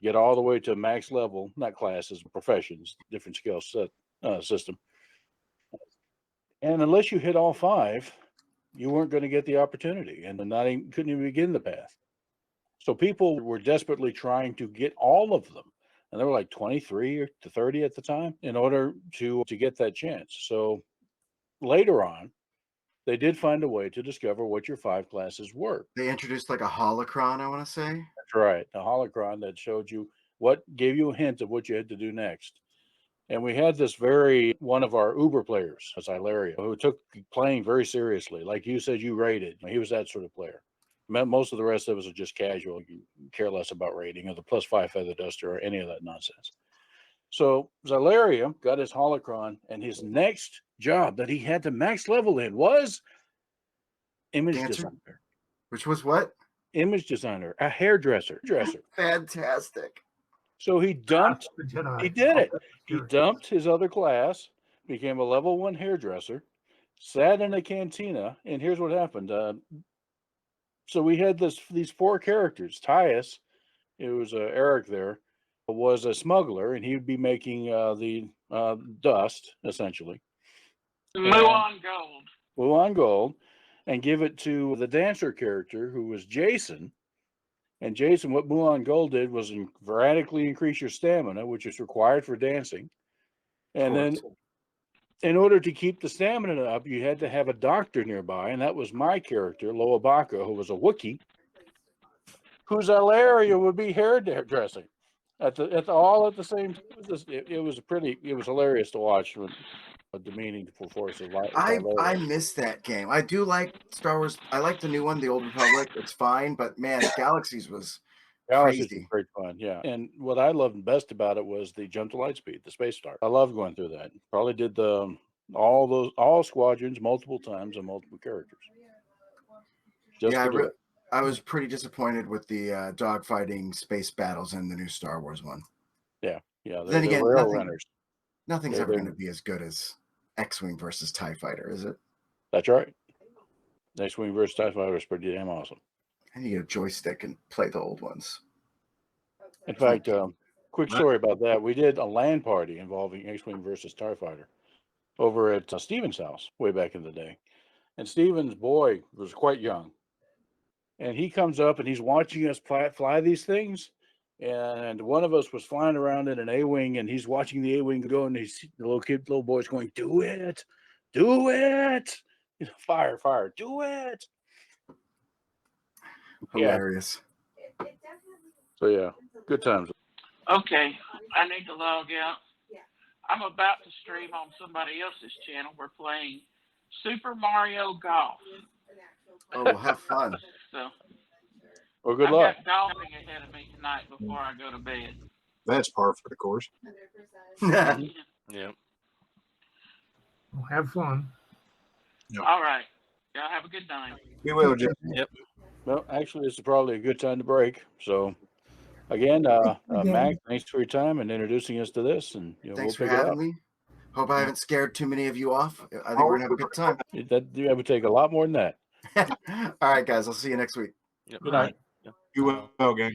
get all the way to max level, not classes, professions, different skill set system. And unless you hit all 5, you weren't going to get the opportunity, and couldn't even begin the path. So people were desperately trying to get all of them. And there were like 23 to 30 at the time in order to get that chance. So later on, they did find a way to discover what your 5 classes were. They introduced like a holocron, I want to say. That's right. A holocron that showed you gave you a hint of what you had to do next. And we had one of our Uber players, Ilaria, who took playing very seriously. Like you said, you rated. He was that sort of player. Most of the rest of us are just casual. You care less about rating or the +5 feather duster or any of that nonsense. So Zalaria got his holocron, and his next job that he had to max level in was image designer. Which was what? Image designer, a hairdresser. Fantastic. So he dumped. He did it. He dumped his other class, became a level 1 hairdresser, sat in a cantina, and here's what happened. So we had these 4 characters. Tyus, it was Eric there, was a smuggler, and he would be making the dust, essentially. Muon Gold. Muon Gold, and give it to the dancer character, who was Jason. And Jason, what Muon Gold did was radically increase your stamina, which is required for dancing. And then in order to keep the stamina up, you had to have a doctor nearby, and that was my character, Loabaka, who was a Wookiee, whose area would be hairdressing all at the same time. It was hilarious to watch the meaningful force of life. I miss that game. I do like Star Wars. I like the new one, the Old Republic. It's fine, but man, Galaxies was crazy. Great fun, yeah. And what I loved best about it was the jump to light speed, the space star. I loved going through that. Probably did all squadrons multiple times and multiple characters. I was pretty disappointed with the dogfighting space battles in the new Star Wars one. Yeah. Then again, runners. Nothing's ever going to be as good as X-Wing versus TIE Fighter, is it? That's right. X-Wing versus TIE Fighter is pretty damn awesome. And you get a joystick and play the old ones. In fact, quick story about that. We did a LAN party involving X-Wing versus TIE Fighter over at Steven's house way back in the day. And Steven's boy was quite young. And he comes up and he's watching us fly these things. And one of us was flying around in an A-Wing, and he's watching the A-Wing go, and the little boy's going, do it, fire, do it. Hilarious. Yeah. So yeah, good times. Okay, I need to log out. I'm about to stream on somebody else's channel. We're playing Super Mario Golf. Oh, well, have fun. So, well, good luck. I've got golfing ahead of me tonight before I go to bed. That's par for the course. 100%. Yeah. Well, have fun. All right. Y'all have a good night. You will, Jeff. Yep. Well, actually, this is probably a good time to break. So, again, Mac, thanks for your time and introducing us to this. And Thanks we'll for pick it having up. me. Hope I haven't scared too many of you off. I think we're going to have a good time. That would take a lot more than that. All right, guys. I'll see you next week. Yep. Good night. You will, gang.